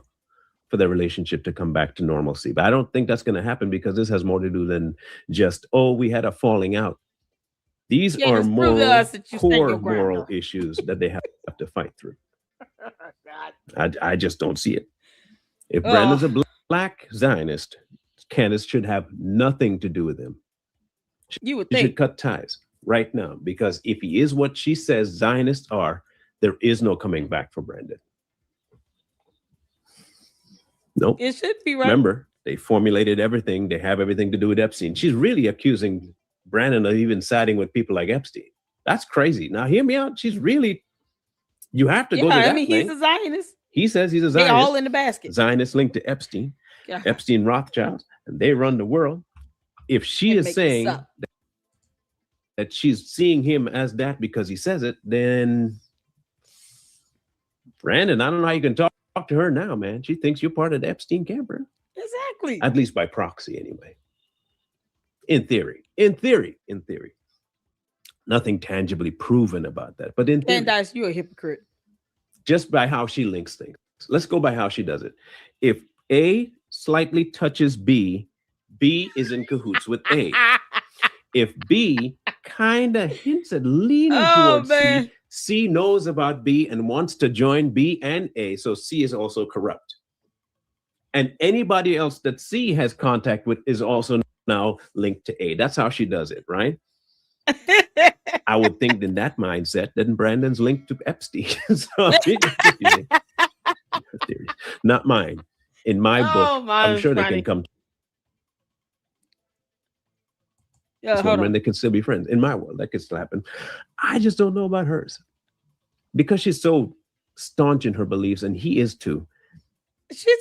for their relationship to come back to normalcy. But I don't think that's going to happen because this has more to do than just, we had a falling out. These are core moral issues that they have to fight through. I just don't see it. If Brandon's a black Zionist, Candace should have nothing to do with him. You would think. She should cut ties right now, because if he is what she says Zionists are, there is no coming back for Brandon. Nope. It should be right. Remember, they formulated everything. They have everything to do with Epstein. She's really accusing Brandon of even siding with people like Epstein. That's crazy. Now, hear me out. She's really, you have to go to that he's a Zionist. He says he's a Zionist. They all in the basket. Zionist linked to Epstein. Yeah. Epstein Rothschilds, and they run the world. If she is saying that she's seeing him as that because he says it, then Brandon, I don't know how you can talk to her now, man. She thinks you're part of the Epstein camp, right? Exactly. At least by proxy, anyway. In theory. Nothing tangibly proven about that. But in theory, Candace, you're a hypocrite. Just by how she links things. Let's go by how she does it. If A slightly touches B, B is in cahoots with A. If B kind of hints at leaning towards C, C knows about B and wants to join B and A, so C is also corrupt. And anybody else that C has contact with is also now linked to A. That's how she does it, right? I would think in that mindset that Brandon's linked to Epstein. So, not mine. In my book, I'm sure they can come. And they can still be friends. In my world, that could still happen. I just don't know about hers. Because she's so staunch in her beliefs, and he is too.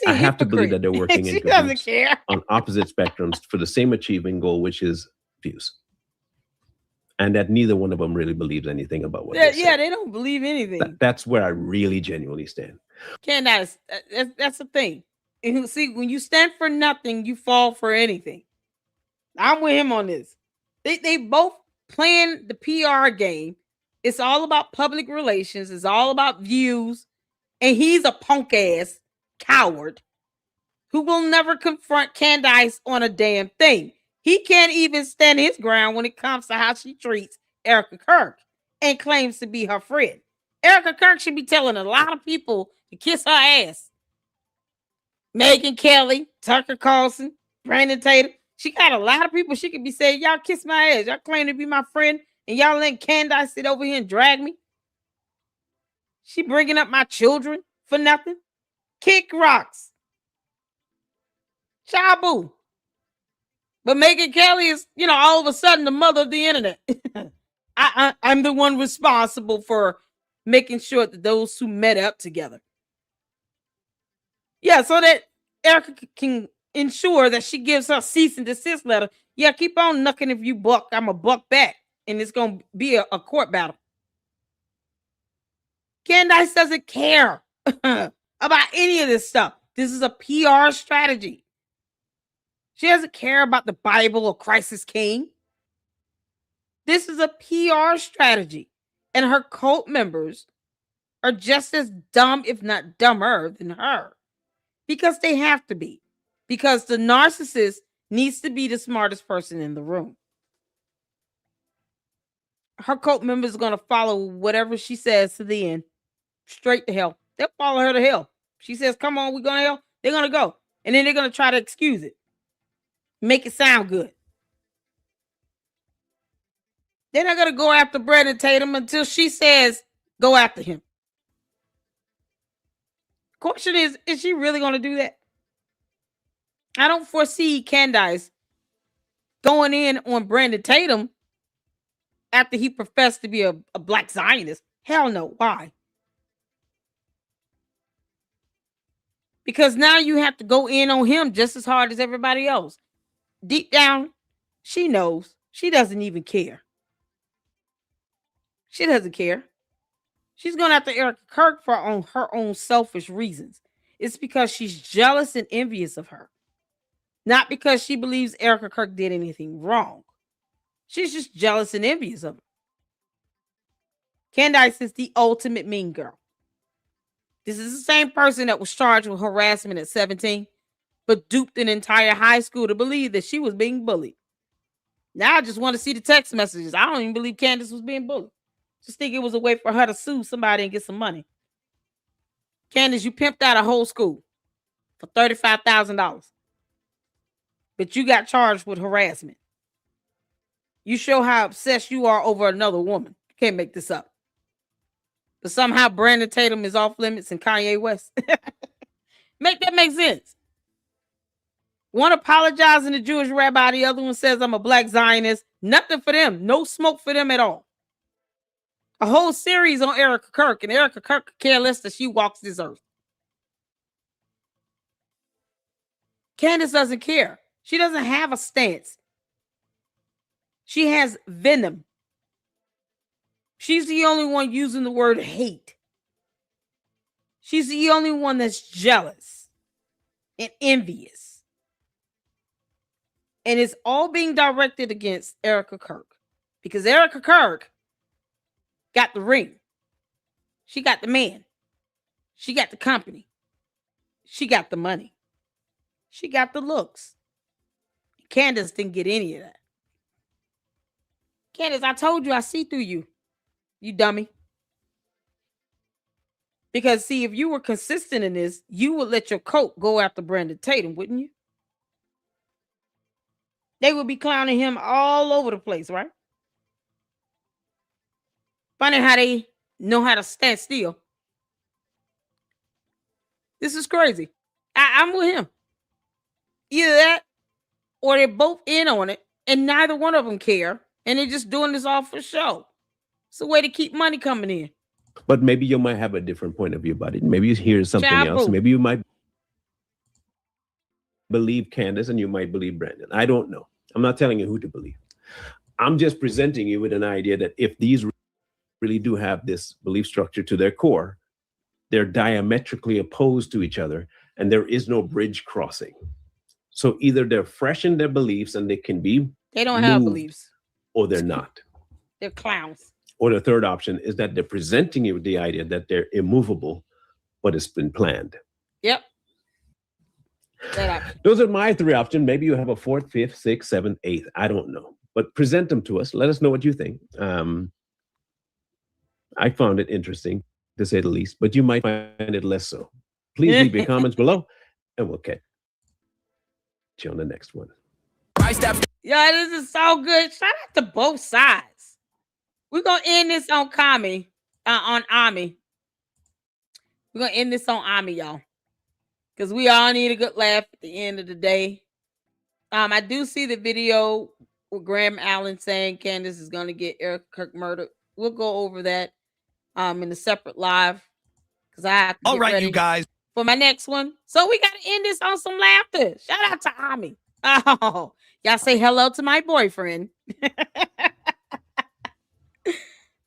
I have to believe that they're working in on opposite spectrums for the same achieving goal, which is views. And that neither one of them really believes anything about what they say. Yeah, they don't believe anything. That's where I really genuinely stand. Candace, that's the thing. And see, when you stand for nothing, you fall for anything. I'm with him on this. They both playing the PR game. It's all about public relations. It's all about views. And he's a punk ass coward who will never confront Candace on a damn thing. He can't even stand his ground when it comes to how she treats Erica Kirk and claims to be her friend. Erica Kirk should be telling a lot of people to kiss her ass Megyn Kelly, Tucker Carlson, Brandon Tatum. She got a lot of people she could be saying, y'all kiss my ass. Y'all claim to be my friend, and y'all let Candace sit over here and drag me. She bringing up my children for nothing. Kick rocks. Shabu. But Megyn Kelly is, all of a sudden the mother of the internet. I'm the one responsible for making sure that those two met up together. Yeah, so that Erica can ensure that she gives her cease and desist letter. Yeah, keep on knucking if you buck. I'm a buck back. And it's going to be a court battle. Candace doesn't care about any of this stuff. This is a PR strategy. She doesn't care about the Bible or Christ is King. This is a PR strategy. And her cult members are just as dumb, if not dumber, than her. Because they have to be. Because the narcissist needs to be the smartest person in the room. Her cult members are going to follow whatever she says to the end. Straight to hell. They'll follow her to hell. She says, come on, we're going to hell. They're going to go. And then they're going to try to excuse it. Make it sound good. They're not going to go after Brandon Tatum until she says, go after him. Question is she really going to do that? I don't foresee Candace going in on Brandon Tatum after he professed to be a black Zionist. Hell no. Why? Because now you have to go in on him just as hard as everybody else. Deep down, she knows. She doesn't even care. She doesn't care. She's going after Erica Kirk for her own selfish reasons. It's because she's jealous and envious of her. Not because she believes Erica Kirk did anything wrong. She's just jealous and envious of her. Candace is the ultimate mean girl. This is the same person that was charged with harassment at 17, but duped an entire high school to believe that she was being bullied. Now I just want to see the text messages. I don't even believe Candace was being bullied. Just think it was a way for her to sue somebody and get some money. Candace, you pimped out a whole school for $35,000. But you got charged with harassment. You show how obsessed you are over another woman. You can't make this up. But somehow Brandon Tatum is off limits and Kanye West. Make that make sense. One apologizing to Jewish rabbi, the other one says I'm a black Zionist. Nothing for them. No smoke for them at all. A whole series on Erica Kirk, and Erica Kirk could care less that she walks this earth. Candace doesn't care. She doesn't have a stance. She has venom. She's the only one using the word hate. She's the only one that's jealous and envious. And it's all being directed against Erica Kirk. Because Erica Kirk got the ring. She got the man. She got the company. She got the money. She got the looks. Candace didn't get any of that. Candace, I told you I see through you. You dummy. Because see, if you were consistent in this, you would let your coat go after Brandon Tatum, wouldn't you? They would be clowning him all over the place, right? Funny how they know how to stand still. This is crazy. I'm with him. Either that or they're both in on it and neither one of them care. And they're just doing this all for show. It's a way to keep money coming in. But maybe you might have a different point of view about it. Maybe you hear something else. Maybe you might believe Candace and you might believe Brandon. I don't know. I'm not telling you who to believe. I'm just presenting you with an idea that if these really do have this belief structure to their core, they're diametrically opposed to each other and there is no bridge crossing. So either they're fresh in their beliefs and they can be They don't have beliefs. Or they're not. They're clowns. Or the third option is that they're presenting you with the idea that they're immovable, but it's been planned. Yep. Those are my three options. Maybe you have a fourth, fifth, sixth, seventh, eighth. I don't know. But present them to us. Let us know what you think. I found it interesting, to say the least, but you might find it less so. Please leave your comments below. and we'll catch you on the next one. Yeah, this is so good. Shout out to both sides. We're gonna end this on Ami. We're gonna end this on Ami, y'all, because we all need a good laugh at the end of the day. I do see the video with Graham Allen saying Candace is gonna get Eric Kirk murdered. We'll go over that in a separate live because I have to get ready, you guys, for my next one. So we gotta end this on some laughter. Shout out to Ami. Oh, y'all say hello to my boyfriend.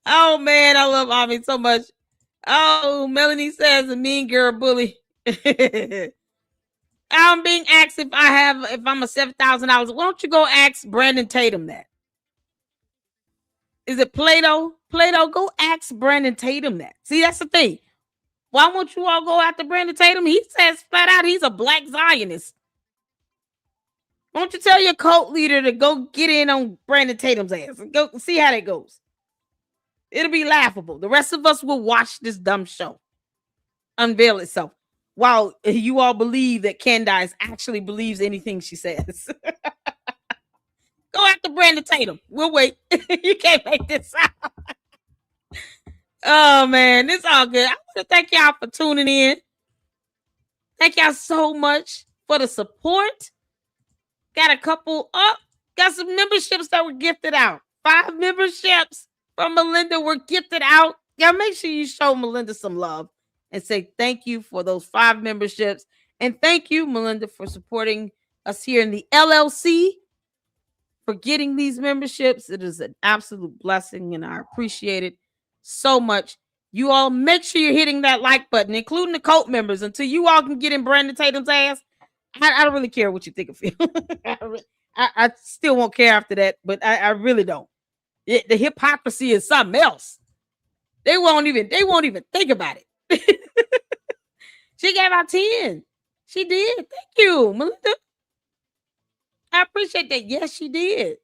Oh man, I love Ami so much. Oh, Melanie says a mean girl bully. I'm being asked if I'm a $7,000. Why don't you go ask Brandon Tatum that? Is it Plato? Plato, go ask Brandon Tatum that. See, that's the thing. Why won't you all go after Brandon Tatum? He says flat out he's a black Zionist. Why don't you tell your cult leader to go get in on Brandon Tatum's ass and go see how that goes? It'll be laughable. The rest of us will watch this dumb show unveil itself while you all believe that Candace actually believes anything she says. Go after Brandon Tatum. We'll wait. You can't make this out. Oh, man. It's all good. I want to thank y'all for tuning in. Thank y'all so much for the support. Got a couple up. Got some memberships that were gifted out. 5 memberships from Melinda were gifted out. Y'all make sure you show Melinda some love and say thank you for those 5 memberships. And thank you, Melinda, for supporting us here in the LLC, for getting these memberships. It is an absolute blessing, and I appreciate it so much. You all make sure you're hitting that like button, including the cult members, until you all can get in Brandon Tatum's ass. I don't really care what you think of him. I still won't care after that, but I really don't. The hypocrisy is something else. They won't even think about it. She gave out 10. She did. Thank you, Melinda. I appreciate that. Yes, she did.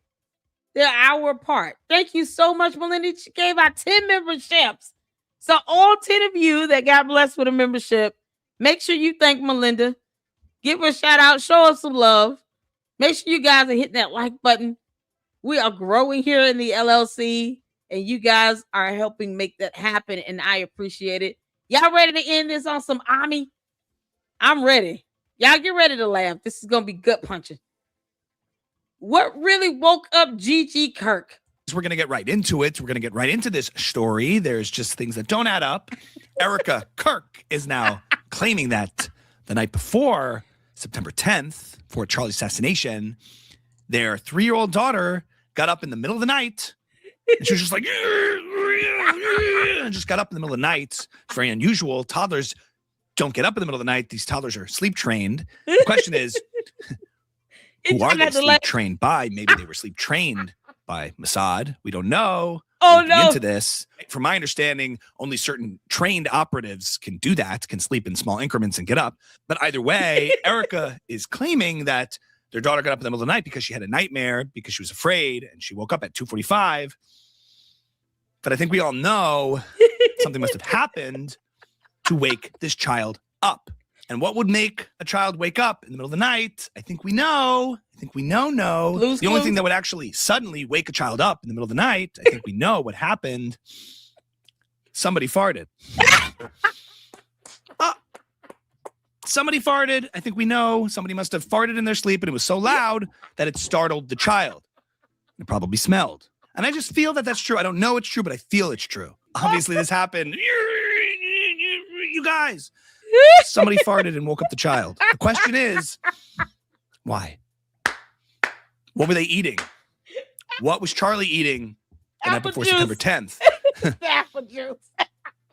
They're our part. Thank you so much, Melinda. She gave out 10 memberships. So all 10 of you that got blessed with a membership, make sure you thank Melinda. Give her a shout out. Show us some love. Make sure you guys are hitting that like button. We are growing here in the LLC, and you guys are helping make that happen, and I appreciate it. Y'all ready to end this on some Ami? I'm ready. Y'all get ready to laugh. This is going to be gut punching. What really woke up Gigi Kirk? We're going to get right into it. We're going to get right into this story. There's just things that don't add up. Erica Kirk is now claiming that the night before September 10th, for Charlie's assassination, their 3-year-old daughter got up in the middle of the night, and she was just like, and just got up in the middle of the night. It's very unusual. Toddlers don't get up in the middle of the night. These toddlers are sleep trained. The question is, who are they sleep trained by? Maybe they were sleep trained by Mossad. We don't know. Oh, no. Into this. From my understanding, only certain trained operatives can do that, can sleep in small increments and get up. But either way, Erica is claiming that their daughter got up in the middle of the night because she had a nightmare, because she was afraid, and she woke up at 2:45. But I think we all know something must have happened to wake this child up. And what would make a child wake up in the middle of the night? I think we know. The only thing that would actually suddenly wake a child up in the middle of the night, I think we know what happened. Somebody farted. Somebody farted. I think we know. Somebody must have farted in their sleep, and it was so loud that it startled the child. It probably smelled. And I just feel that that's true. I don't know it's true, but I feel it's true. Obviously, this happened. You guys. Somebody farted and woke up the child. The question is, why? What were they eating? What was Charlie eating the night before September 10th? Apple juice.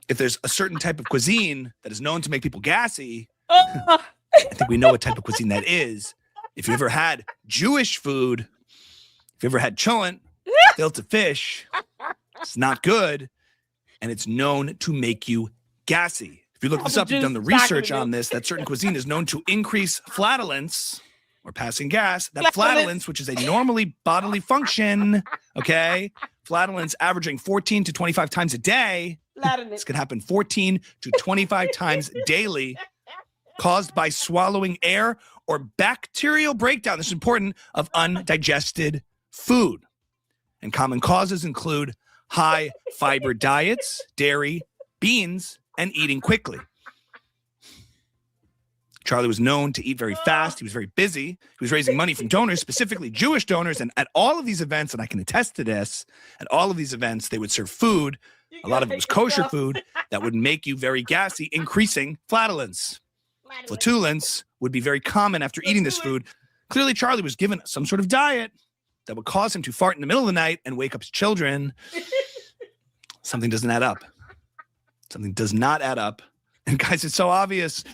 If there's a certain type of cuisine that is known to make people gassy, I think we know what type of cuisine that is. If you ever had Jewish food, if you ever had cholent, filter fish, it's not good, and it's known to make you gassy. If you look this up, you've done the research on this, that certain cuisine is known to increase flatulence or passing gas. That flatulence, which is a normally bodily function, okay? Flatulence averaging 14 to 25 times a day. This could happen 14 to 25 times daily. caused by swallowing air or bacterial breakdown, this is important, of undigested food. And common causes include high fiber diets, dairy, beans, and eating quickly. Charlie was known to eat very fast. He was very busy. He was raising money from donors, specifically Jewish donors. And at all of these events, and I can attest to this, at all of these events, they would serve food. A lot of it was kosher food that would make you very gassy, increasing flatulence. Flatulence would be very common after eating this food. Clearly, Charlie was given some sort of diet that would cause him to fart in the middle of the night and wake up his children. Something doesn't add up. Something does not add up. And guys, it's so obvious.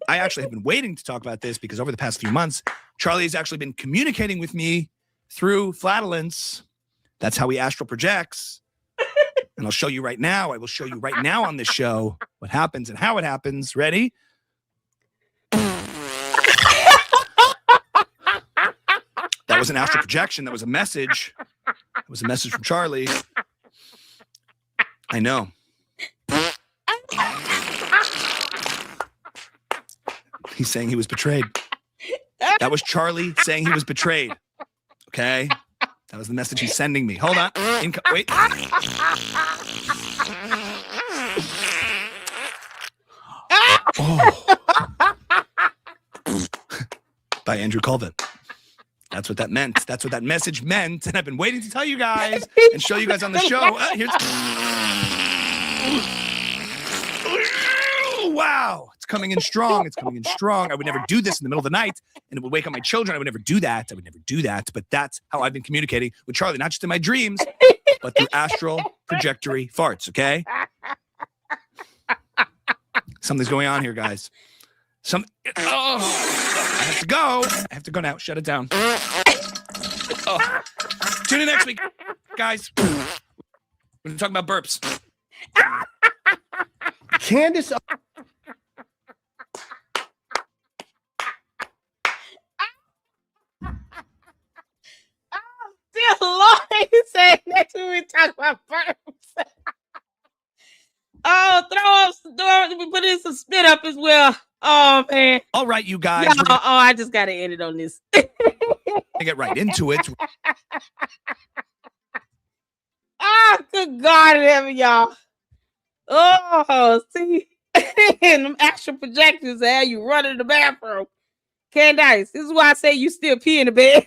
I actually have been waiting to talk about this because over the past few months, Charlie has actually been communicating with me through flatulence. That's how he astral projects. And I'll show you right now. I will show you right now on this show what happens and how it happens. Ready? That was an astral projection. That was a message. It was a message from Charlie. I know. He's saying he was betrayed. That was Charlie saying he was betrayed. Okay? That was the message he's sending me. Hold on. Wait. Oh. By Andrew Colvin. That's what that meant. That's what that message meant. And I've been waiting to tell you guys and show you guys on the show. Wow. It's coming in strong. It's coming in strong. I would never do this in the middle of the night and it would wake up my children. I would never do that. I would never do that. But that's how I've been communicating with Charlie, not just in my dreams, but through astral trajectory farts. Okay. Something's going on here, guys. I have to go. I have to go now. Shut it down. Oh. Tune in next week, guys. We're going to talk about burps. Candace. Dear Lord, he said next week we talk about burps. We put in some spit up as well. Oh man! All right, you guys. I just gotta end it on this. Get right into it. Good God in heaven, y'all. Oh, see, and them actual projections how you run in the bathroom. Candace, this is why I say you still pee in the bed.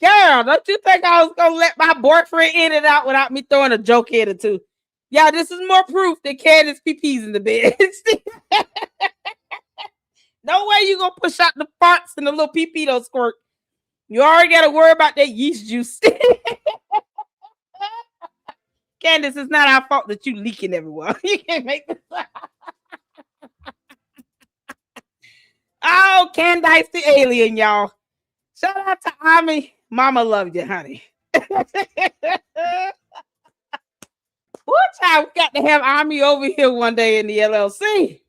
Girl, don't you think I was gonna let my boyfriend in and out without me throwing a joke in or two? Yeah, this is more proof that Candace pees in the bed. No way you gonna push out the farts and the little pee don't squirt. You already gotta worry about that yeast juice. Candace, it's not our fault that you leaking everywhere. You can't make this. Oh, Candace the alien, y'all. Shout out to Ami. Mama loved you, honey. What time we got to have Ami over here one day in the LLC?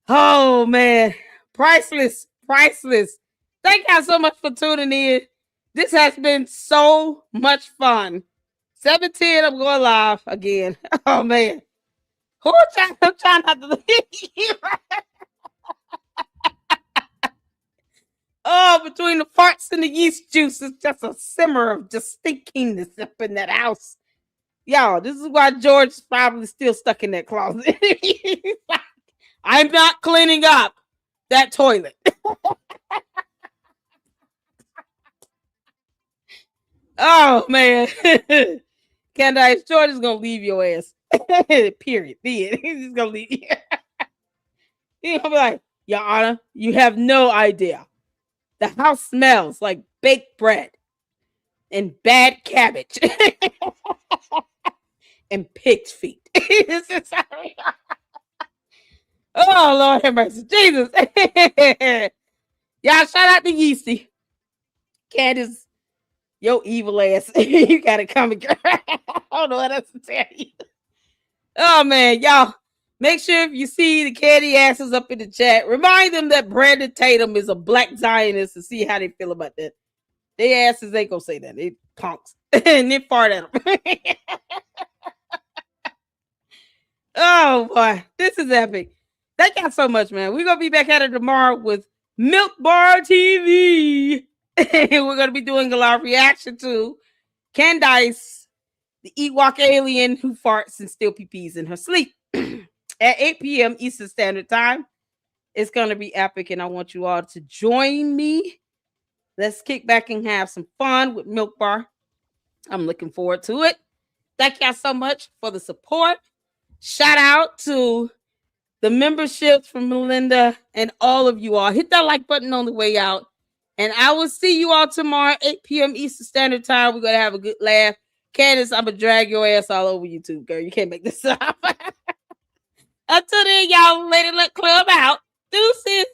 Oh man, priceless. Thank y'all so much for tuning in. This has been so much fun. 7:10, I'm going live again. Oh man, I'm trying not to leave. Oh, between the farts and the yeast juice, it's just a simmer of just stinkiness up in that house. Y'all, this is why George is probably still stuck in that closet. I'm not cleaning up that toilet. Oh, man. Candace, George is going to leave your ass. Period. He's just going to leave you. He's going to be like, Your Honor, you have no idea. The house smells like baked bread and bad cabbage and pig's feet. Oh, Lord have mercy. Jesus. Y'all, shout out to Yeasty. Candace, your evil ass. You got to come and I don't know what else to tell you. Oh, man. Y'all, make sure if you see the candy asses up in the chat, remind them that Brandon Tatum is a black Zionist and see how they feel about that. Their asses ain't gonna say that. They punks. And they fart at them. Oh boy, this is epic. Thank y'all so much, man. We're gonna be back at it tomorrow with Milk Bar TV. We're gonna be doing a live reaction to Candace, the Ewok alien who farts and steal pee-pees in her sleep at 8 p.m. Eastern Standard Time. It's gonna be epic, and I want you all to join me. Let's kick back and have some fun with Milk Bar. I'm looking forward to it. Thank y'all so much for the support. Shout out to the memberships from Melinda and all of you all. Hit that like button on the way out. And I will see you all tomorrow, 8 p.m. Eastern Standard Time. We're going to have a good laugh. Candace, I'm going to drag your ass all over YouTube, girl. You can't make this up. Until then, y'all, Lady Luck Club out. Deuces.